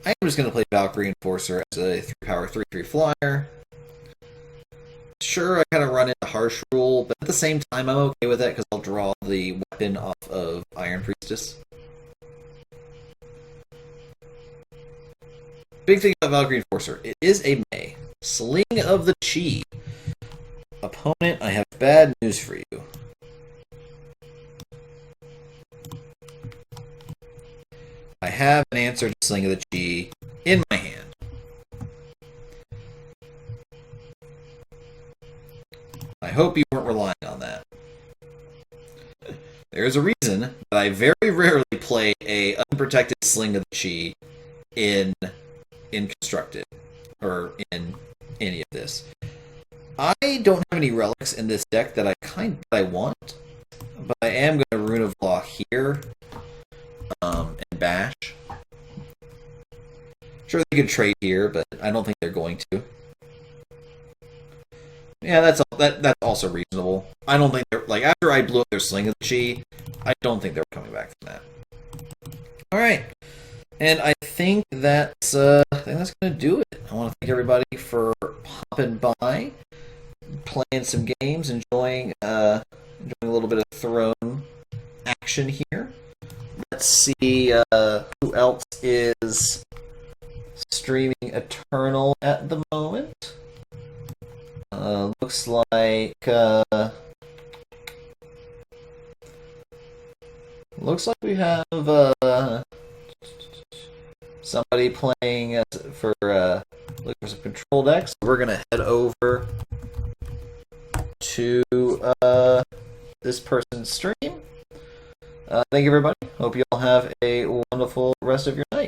I'm just going to play Valkyrie Enforcer as a 3-power 3/3 flyer. Sure, I kind of run into Harsh Rule, but at the same time I'm okay with that because I'll draw the weapon off of Iron Priestess. Big thing about Valkyrie Enforcer, it is a May. Sling of the Chi. Opponent, I have bad news for you. I have an answer to Sling of the Chi in my hand. I hope you weren't relying on that. There's a reason that I very rarely play a unprotected Sling of the Chi in Constructed, or in any of this. I don't have any relics in this deck that I want, but I am going to Rune of Law here, and bash. Sure, they could trade here, but I don't think they're going to. Yeah, that's also reasonable. I don't think they're like after I blew up their Sling of the Chi, I don't think they're coming back from that. All right, and I think that's gonna do it. I want to thank everybody for popping by, playing some games, enjoying a little bit of Throne action here. Let's see who else is streaming Eternal at the moment. Looks like we have somebody playing for looking for some control decks. We're gonna head over to this person's stream. Thank you, everybody. Hope you all have a wonderful rest of your night.